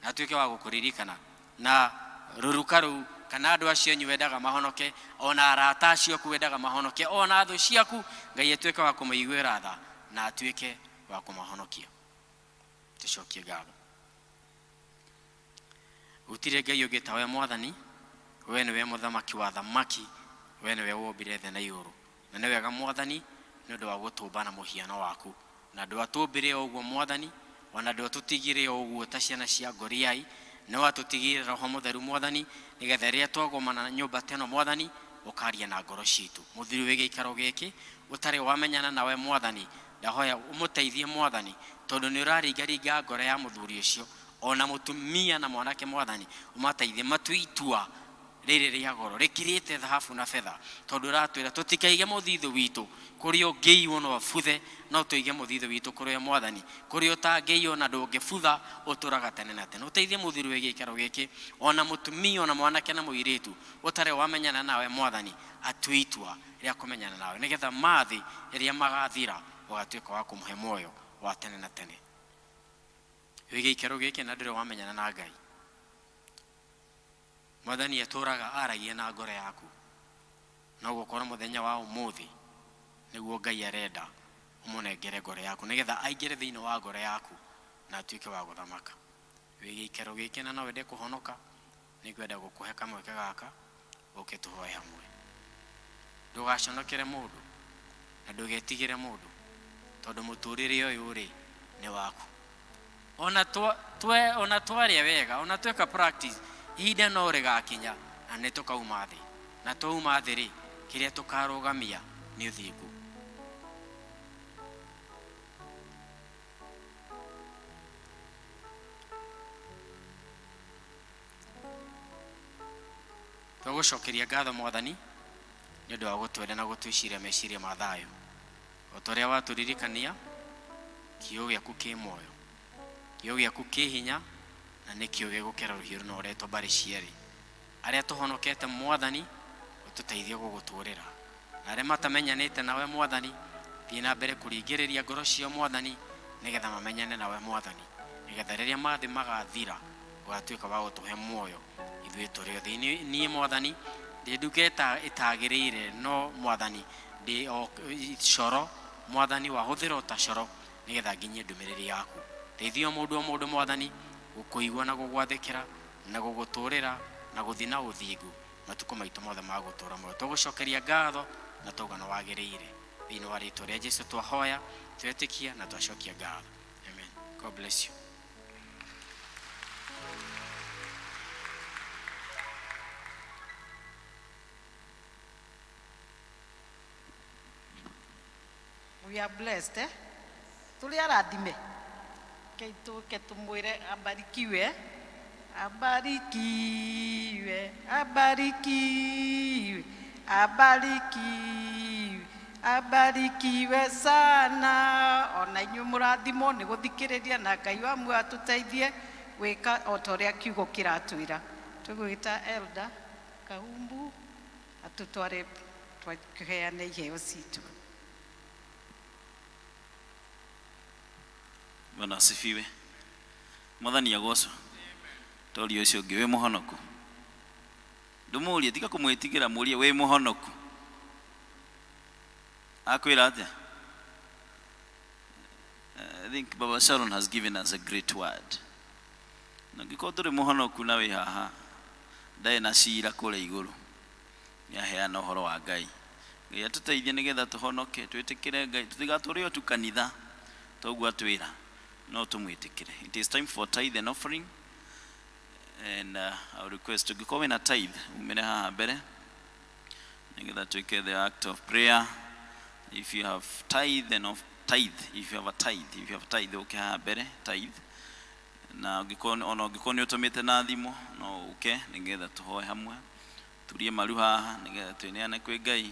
na atuĩke wa gũkũririkana na rũruka rũu kana andũ acio nyu wendaga mahonoke ona arata acio kwendaga mahonoke ona thũ ciaku Ngai atuĩke wa kũmaiguĩra tha na atuĩke wa kũmahonokia. Tucokie ngatho. Gũtirĩ Ngai ũngĩ ta we Mwathani. We nĩwe mũthamaki wa thamaki. We nĩwe wombire thĩ na igũrũ na nĩ wega Mwathani nĩ ũndũ wa gũtũmba na mũhiano waku na ndwatũmbire ũguo Mwathani ona ndwatũtigire ũguo ta ciana cia ngoriai no watũtigire Roho Mũtheru Mwathani nĩgetha rĩrĩa twagomana na nyũmba teno Mwathani ũkaria na ngoro citũ. Mũthiri wĩ gĩikaro gĩkĩ ũtarĩ wamenyana nawe Mwathani ndahoya ũmũteithie Mwathani tondũ nĩ ũraringaringa ngoro ya mũthuri ũcio ona mũtumia na mwanake Mwathani ũmateithie matue itua rĩrĩ rĩa goro rĩkirĩte thahabu na betha tondũ ũratwĩra tũtikaige mũthithũ witũ kũrĩa ũngĩiywo no buthe no tũige mũthithũ witũ kũrĩa Mwathani kũrĩa ũtangĩiywo na ndũngĩbutha ũtũraga tene na tene. Ũteithie mũthiri wĩ gĩikaro gĩkĩ ona mũtumia ona mwanake na mũirĩtu ũtarĩ wamenyana nawe Mwathani atue itua rĩa kũmenyana nawe nĩgetha mathĩ rĩrĩa magathira ũgatuĩka wa kũmũhe muoyo wa tene na tene. Wĩ gĩikaro gĩkĩ na ndũrĩ wamenyana na Ngai Mwathani atũraga aragia na ngoro yaku no gũkorwo mũthenya wa ũmũthĩ nĩguo Ngai arenda ũmũnengere ngoro yaku nĩgetha aingĩre thĩinĩ wa ngoro yaku na atuĩke wa gũthamaka. Wĩ gĩikaro gĩkĩ na no wende kũhonoka nĩngwenda gũkũhe kamweke gaka ũke tũhoe hamwe. Ndũgaconokere mũndũ na ndũgetigĩre mũndũ tondũ mũtũrĩre ũyũ rĩ nĩ waku. Ona twarĩa wega ona tweka practice ihinda no rĩgakinya na nĩ tũkauma thĩ na twauma thĩ rĩ kĩrĩa tũkarũgamia nĩ ũthingu. Tũgũcokeria ngatho Mwathani nĩ ũndũ wa gũtwenda na gũtwĩciria meciria ma thayũ o ta ũrĩa watũririkania kiugo gĩaku kĩ muoyo kiugo gĩaku kĩ hinya na nĩ kiugo gĩgũkĩra rũhiũ na ũretwo mbarĩ cierĩ. Arĩa tũhonokete Mwathani ũtũteithie gũgũtũũrĩra na arĩa matamenyanĩte nawe Mwathani thiĩ na mbere kũringĩrĩria ngoro cio Mwathani nĩgetha mamenyane nawe Mwathani nĩgetha rĩrĩa mathĩ magathira ũgatuĩka wa gũtũhe muoyo ithuĩ tũrĩ othe. Niĩ Mwathani ndĩ nduka ĩtagĩrĩire no Mwathani ndĩ o coro Mwathani wahũthĩra o ta coro nĩgetha nginyie ndũmĩrĩri yaku. Teithia mũndũ o mũndũ Mwathani gũkũigua na gũgwathĩkĩra na gũgũtũũrĩra na gũthiĩ na ũthingu matukũ maitũ mothe ma gũtũũra muoyo. Tũgũcokeria ngatho na tauga nĩ wagĩrĩire thĩinĩ wa rĩĩtwa rĩa Jesũ twahoya twetĩkia na twacokia ngatho. Amen. God bless you. We are blessed, eh? Tuli arathime. Ke tumwire abarikiwe. Abarikiwe. Abarikiwe. Abarikiwe. Abarikiwe sana. Ona inyuĩ mũrathimwo nĩ gũthikĩrĩria na Ngai wamwe atũteithie gwika o ta uria kiugo kiratwira. Tugwita Elder Kahumbu atutware twakeane iheo citu. Bwana asifiwe. Mwathani agocwo. Tori ucio ngi wi muhonoku. Ndumurie tika kumwitigira murie wi muhonoku. Akwira atia? I think Baba Sharon has given us a great word. Na ngiko turi muhonoku na wi haha. Ndae na cira kule iguru. Ya heana uhoro wa Ngai. Ngai atuteithie nigetha tuhonoke twitikire Ngai tutigatũrio tu kanitha. Toguo atwira. No tumwitikire. It is time for tithe and offering. And I would request to go in a tithe. Umene haha mbere. Nigetha twike the act of prayer. If you have tithe and of tithe, if you have a tithe, okay haha mbere, tithe. Na ungikoni utumite na thimo, no okay, nigetha tuhoe hamwe. Turie maru haha, nigetha tweneane kwi Ngai,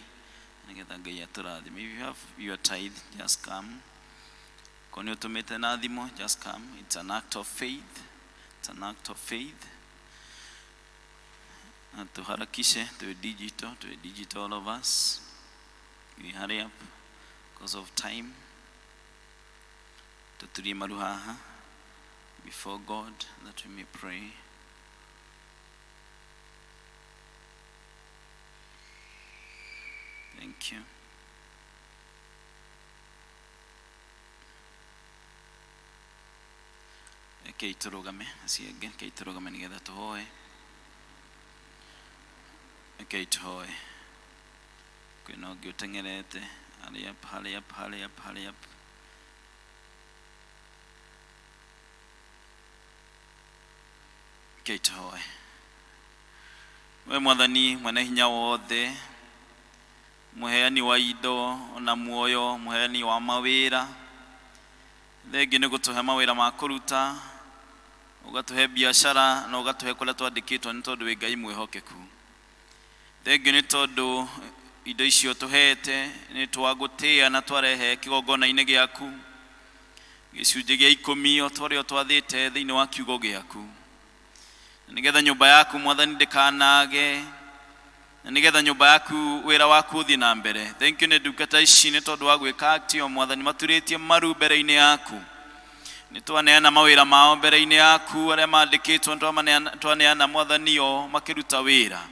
nigetha Ngai aturathime. If you have your tithe, just come. Koni utumite na thimo, just come. It's an act of faith. It's an act of faith. Na tuharakishe, tuwe digital all of us. We hurry up because of time. Tuturie maru haha before God that we may pray. Thank you. Okay, turugame asiege, okay, turugame nigetha tuhoe. Okay, tuhoe. Kwina ungi utengerete, hurry up. Okay, tuhoe. We Mwathani mwene hinya wothe, muheani wa indo na muoyo, muheani wa mawira. Thengi ni gutuhe mawira ma kuruta, ugatuhe biashara na ugatuhe kuria twandikitwo ni tondu wi Ngai mwihokeku. Thengi ni tondu indo icio tuhete ni twagutia na twarehe kigongona-ini giaku. Gicunji gia 10 o twario twathite thiini wa kiugo giaku. Nigetha nyumba yaku Mwathani ndikanage, na nigetha nyumba yaku wira waku uthi na mbere. Thank you ni ndungata ici ni tondu wa gwika acti o Mwathani maturitie maru mbere-ini yaku. Ni twaneana mawira mao mbere-ini yaku aria mandikitwo twaneana Mwathani o makiruta wira.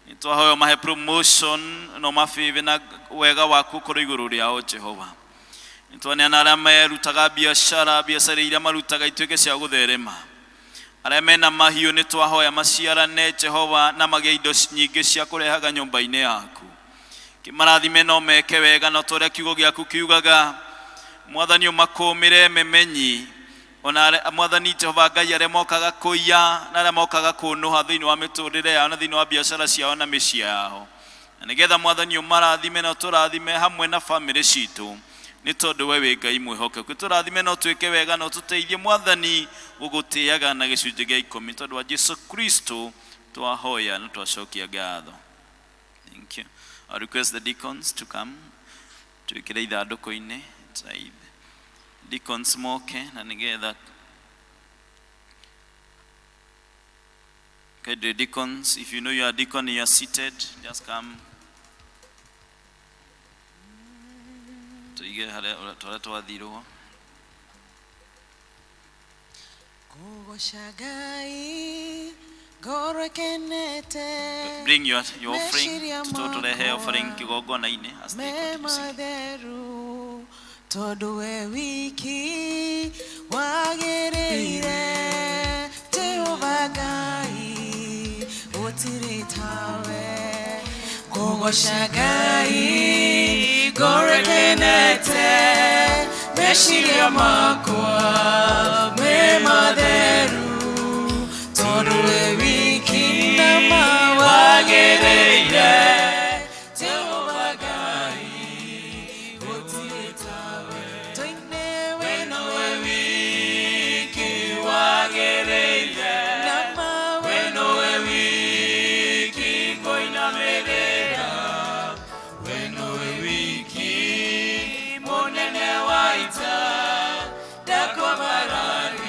Ni twahoyo mahe promotion no mafive na wega waku kuri iguru riao Jehova. Ni twaneana aria merutaga biashara iria marutaga ituike cia gutherema. Aria mena mahiũ ni twahoya maciarane Jehova na magie indo nyingĩ cia kurehaga nyũmba-inĩ yaku. Kimarathime no meke wega no tũrĩa kiugo gĩaku kiugaga. Mwathani ũmakũmĩre memenyi. Ona Mwathani Jehova Ngai aria mokaga kũiya na aria mokaga kũnũha thĩinĩ wa mĩtũrĩre yao na thĩinĩ wa biashara ciao na mĩciĩ yao. Na nigetha Mwathani ũmarathime na tũrathime hamwe na family citũ. Ni tondu we wi Ngai mwihokeku. Turathime no twike wega no tuteithie Mwathani gugutiaga na gicunji gia 10 tondu wa Jesu Kristo twahoya na twacokia ngatho. Thank you. I request the deacons to come twikire ithanduku-ini tithe. Deacons moke na nigetha. Okay, the deacons, if you know you are a deacon, you are seated, just come. Tuige hale twathirwo. Bring your offering. Tuturehe offering kigongona-ini as they continue singing. Tondu we wiki wagĩrĩire Jehova Ngai gũtirĩ tawe. Kũgoca Ngai ngũrĩkenete, meciria makwa me matheru. Tondu we wiki nama wagĩrĩire Jehova Ngai gũtirĩ tawe. Toine we nowe wiki wagĩrĩire, nama we nowe wiki ngũinamĩrĩra. We nowe wiki mũnene wa ita ndakwambarania.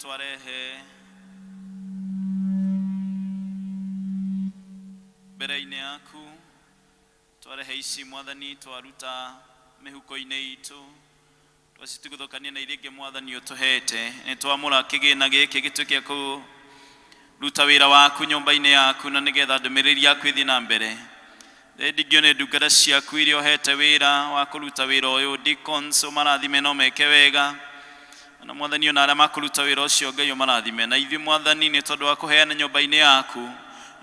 twarehe mbere-inĩ yaku, twarehe ici Mwathani, twaruta mĩhuko-inĩ itũ, twacitiguthũkania na iria ingĩ Mwathani ũtũhete, nĩ twamũra kĩgĩna gĩkĩ gĩtuĩke kũruta wĩra waku nyũmba-inĩ yaku, na nĩgetha ndũmĩrĩri yaku ĩthiĩ na mbere. Ndigio nĩ ndungata ciaku iria ũhete wĩra wa kũruta wĩra ũyũ, deacons ũmarathime na ũmeke wega, na Mwathani ona arĩa makũruta wĩra ũcio Ngai ũmarathime, na ithuĩ Mwathani nĩ tondũ wa kũheana nyũmba-inĩ yaku,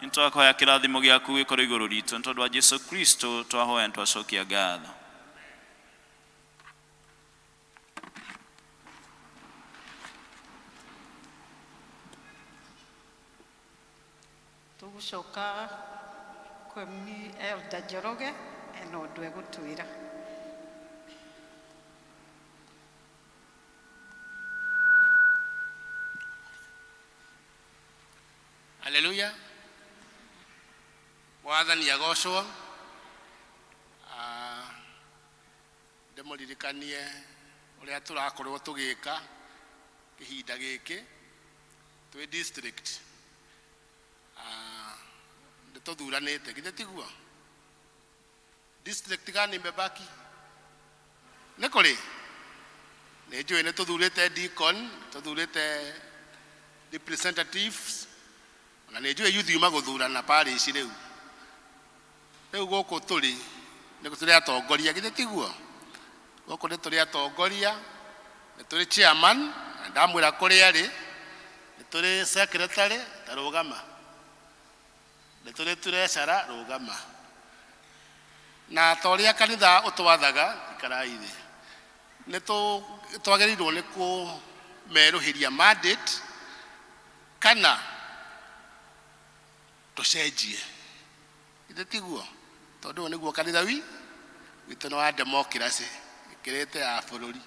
nĩ twahoya kĩrathimo gĩaku gĩkorwo igũrũ ritũ, nĩ tondũ wa Jesu Kristo twahoya, twacokia ngatho. Tũgũcoka kwĩ Elder Njoroge ena ũndũ egũtwĩra. Haleluya. Mwathani agocwo. Ndĩmũririkanie ũrĩa tũrakorwo tũgĩka kĩhinda gĩkĩ twĩ district. Ndĩtũthuranĩte githĩ tiguo? District gani imebaki? Nĩ kũrĩ? Nĩ njũĩ nĩ tũthurĩte deacon, tũthurĩte representatives, na nĩ njũĩ youth magũthurana parish rĩu. Rĩu gũkũ tũrĩ nĩ tũrĩ atongoria githĩ tiguo? Gũkũ nĩ tũrĩ atongoria, nĩ tũrĩ chairman, na ndamwĩra kũrĩa arĩ, nĩ tũrĩ secretary, ta rũgama, nĩ tũrĩ treasurer, rũgama, na ta ũrĩa kanitha ũtwathaga ikarai thĩ. Nĩ twagĩrĩirwo nĩ kũmerũhĩria mandate kana tũcenjie githĩ tiguo? Tondũ ũyũ nĩguo kanitha witũ nĩ wa democracy ĩkĩrĩte ya bũrũri,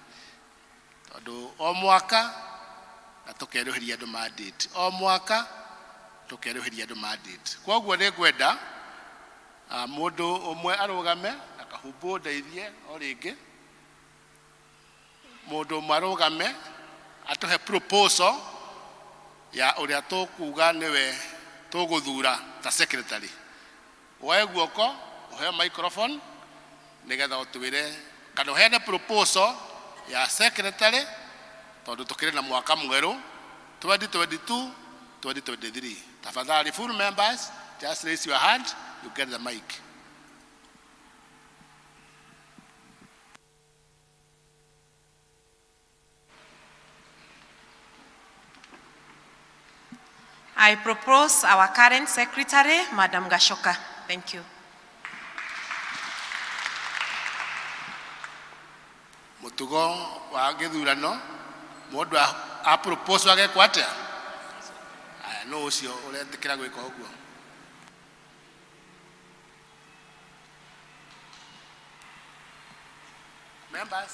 tondũ o mwaka na tũkerũhĩria andũ mandate, o mwaka tũkerũhĩria andũ mandate. Kwoguo nĩ ngwenda mũndũ ũmwe arũgame akahumbo ndeithie o rĩngĩ, mũndũ ũmwe arũgame atũhe proposal ya ũrĩa tũkuga nĩwe tũgũthura ta secretary. Woe guoko ũheo microphone nĩgetha ũtwĩre kana ũheane proposal ya secretary, tondũ tũkĩrĩ na mwaka mwerũ 2022 2023. Tafadhali full members, just raise your hand, you get the mic. I propose our current secretary, Madam Gashoka. Thank you. Mutugo wa gĩthurano mũndũ a propose wage kwatĩa no ũcio ũretĩkĩra gwĩka ũguo. Members,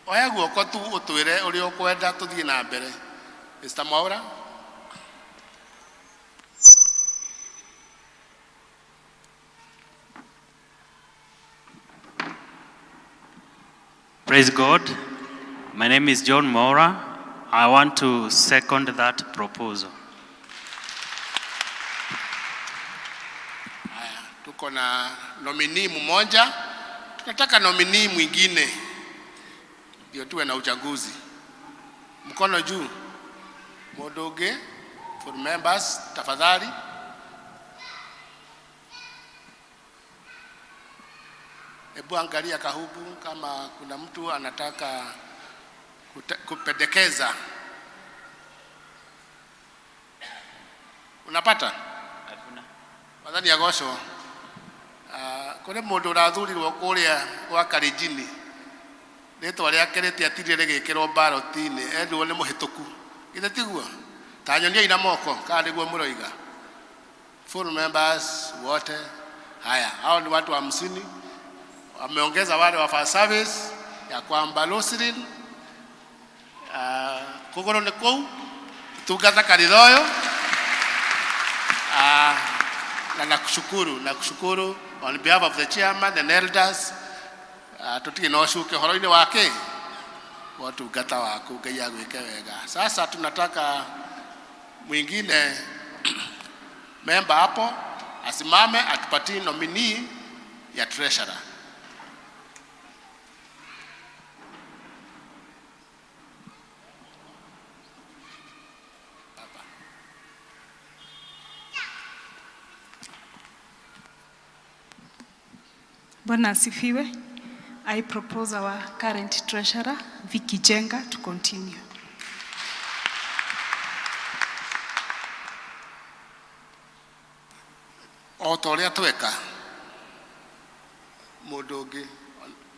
oya guoko tu ũtwĩre ũrĩa ũkwenda tũthiĩ na mbere. Mr. Mwaura. Praise God. My name is John Mora. I want to second that proposal. Tuko na nominee mmoja, tunataka nominee mwingine ndio tuwe na uchaguzi. Mkono juu. Modoge for members tafadhali. Hebu angalia kahubu kama kuna mtu anataka kupendekeza. Unapata? Hakuna. Mwathani agocwo. Kũrĩ mũndũ ũrathurirwo kũrĩa gwa Kalenjini. Rĩtwa rĩake rĩtiatirire rĩgĩkĩrwo ballot-inĩ, endwo nĩ mũhĩtũku. Githĩ tiguo? Ta nyoniai na moko, kana nĩguo mũroiga. Full members wote. Haya, hao ni watu 50. Wameongeza wale wa fire service ya kwamba Roslyn kugoro nĩ kũu tungata kanithoyo. Na nakushukuru on behalf of the chairman and elders. Tutige no shuke horo-inĩ wake watungata waku, Ngai agwĩke wega. Sasa tunataka mwingine member hapo asimame atupatie nominee ya treasurer. Bwana asifiwe. I propose our current treasurer, Vicky Jenga, to continue. Otoria tweka mundu ungi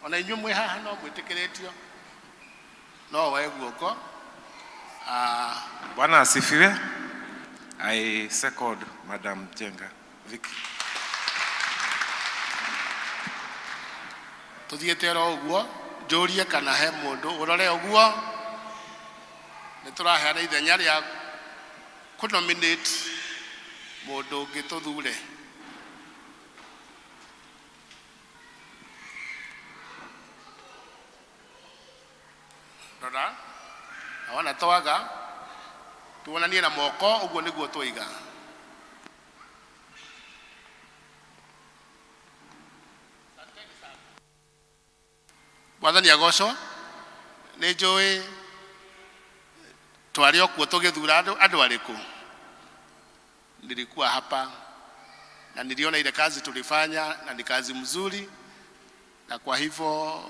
ona inyu mwe haha no mwitikiritio no wae guoko. Bwana asifiwe. I second Madam Jenga Vicky. Tuthiete ro uguo njurie kana he mundu urore uguo ni turaheana ithenya ria ku nominate mundu ungi tuthure. Rora awana twaga tuonanie na moko uguo niguo twiga. Mwathani agocwo nĩ njũĩ twarĩ okuo tũgĩthura andũ arĩkũ. Nilikuwa hapa na niliona ile kazi tulifanya na ni kazi mzuri, na kwa hivyo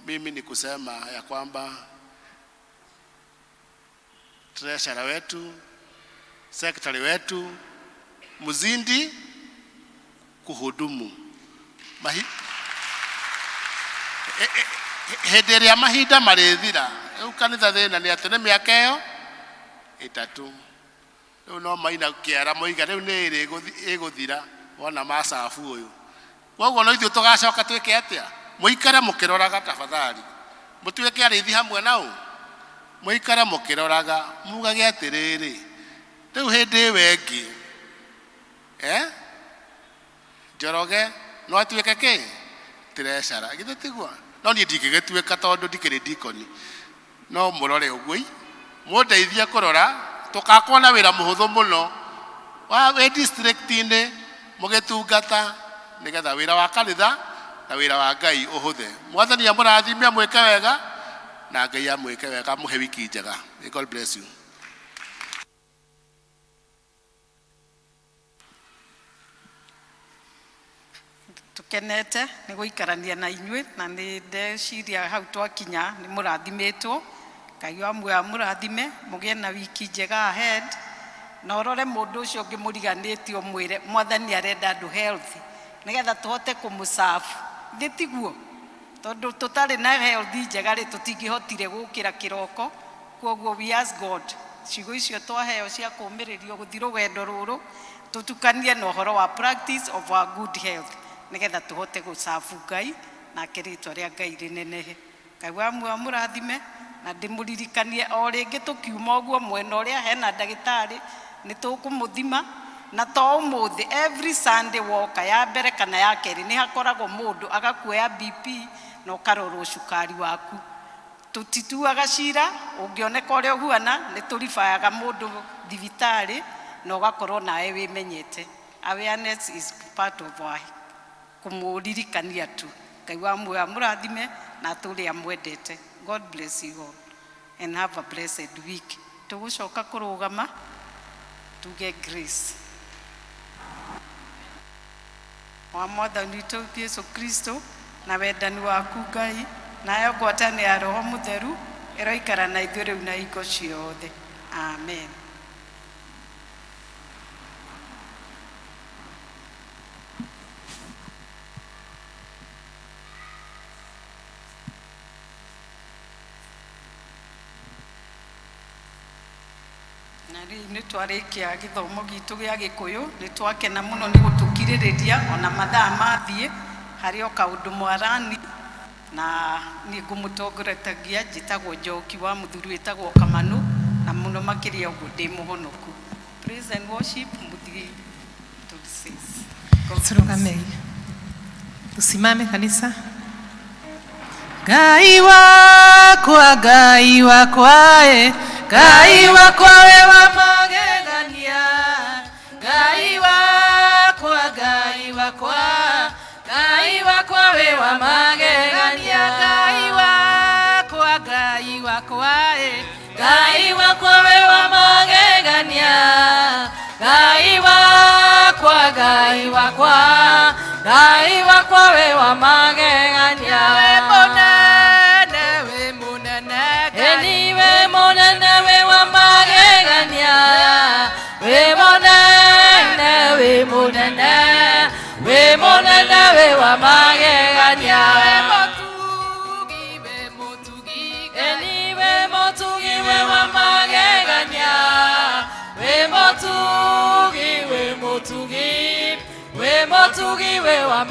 mimi ni kusema ya kwamba treasurer wetu, secretary wetu mzindi kuhudumu hĩndĩ ĩrĩa mahinda marĩthira. Rĩu kanitha thĩna nĩ atĩ nĩ mĩaka ĩyo ĩtatũ. Rĩu no maina kĩara moiga rĩu nĩ ĩrĩ ĩgũthira wona macabu ũyũ. Koguo no ithuĩ tũgacoka twĩke atĩa? Mũikare mũkĩroraga tafadhali. Mũtuĩke arĩithi hamwe nao. Mũikare mũkĩroraga mugage atĩrĩrĩ. Rĩu hĩndĩ ĩyo ĩngĩ Njoroge no atuĩke kĩ? Treasurer. Githĩ tiguo? No niĩ ndingĩgĩtuĩka tondũ ndikĩrĩ deacon. No mũrore ũguo mũndeithie kũrora tũkakorwo na wĩra mũhũthũ mũno wa district-inĩ mũgĩtungata nĩgetha wĩra wa kanitha na wĩra wa Ngai ũhũthe. Mwathani amũrathime mwĩke wega na Ngai amwĩke wega, mũhe wiki njega. May God bless you. Tukenete nĩ gũikarania na inyuĩ na nĩ ndeciria hau twakinya nĩ mũrathimetwo. Ngai amũrathime mũgĩe na wiki njega ahead, na ũrore mũndũ ũcio ũngĩ mũriganĩtie ũmwĩre Mwathani arenda andũ healthy nĩgetha tũhote kũmũserve. Githĩ tiguo? Tondũ tũtarĩ na health njega rĩ tũtingĩhotire gũkĩra kĩroko. Koguo we ask God ciugo icio twaheo cia kũũmĩrĩrio gũthiĩ rũgendo rũrũ tũtukanie na ũhoro wa practice of our good health nĩgetha tũhote gũserve Ngai na rĩĩtwa rĩa Ngai rĩnenehe. Ngai amũrathime na ndĩmũririkanie o rĩngĩ tũkiuma ũguo mwena ũrĩa hena ndagĩtarĩ nĩ tũkũmũthima na to ũmũthĩ every Sunday woka ya mbere kana ya kerĩ nĩ hakoragwo mũndũ agakuoya BP na ũkarorwo cukari waku. Tũtituaga cira ũngĩoneka ũrĩa ũhuana nĩ tũribayaga mũndũ thibitarĩ na ũgakorwo nawe wĩmenyete. Awareness is part of our kũmũririkania tu. Ngai amũrathime na atũre amwendete. God bless you all and have a blessed week. Tũgũcoka kũrũgama tuge grace. Wa Mwathani witũ Yesu Kristo na wendani waku Ngai nayo ngwatanĩro ya Roho Mũtheru ĩroikara na ithuĩ rĩu na hingo ciothe. Amen. Nĩ twarĩkia gĩthomo gitũ gĩa Gĩkũyũ, nĩ twakena mũno nĩ gũtũkirĩrĩria ona mathaa mathiĩ harĩ o kaũndũ mwarani, na niĩ ngũmũtongoretagia njĩtagwo Njoki wa mũthuri wĩtagwo Kamanũ, na mũno makĩria ũguo ndĩ mũhonoku. Praise and worship mũthii to Tusimame kanisa. Ngai wakwa Ngai wakwa we wa magegania Ngai wakwa Ngai wakwa we wa magegania Ngai wakwa Ngai wakwa we wa magegania Ngai wakwa we wa magegania we munene eni we munene we wa magegania we munene we munene wa magegania we motugi eni we motugi we wa magegania we motugi we wa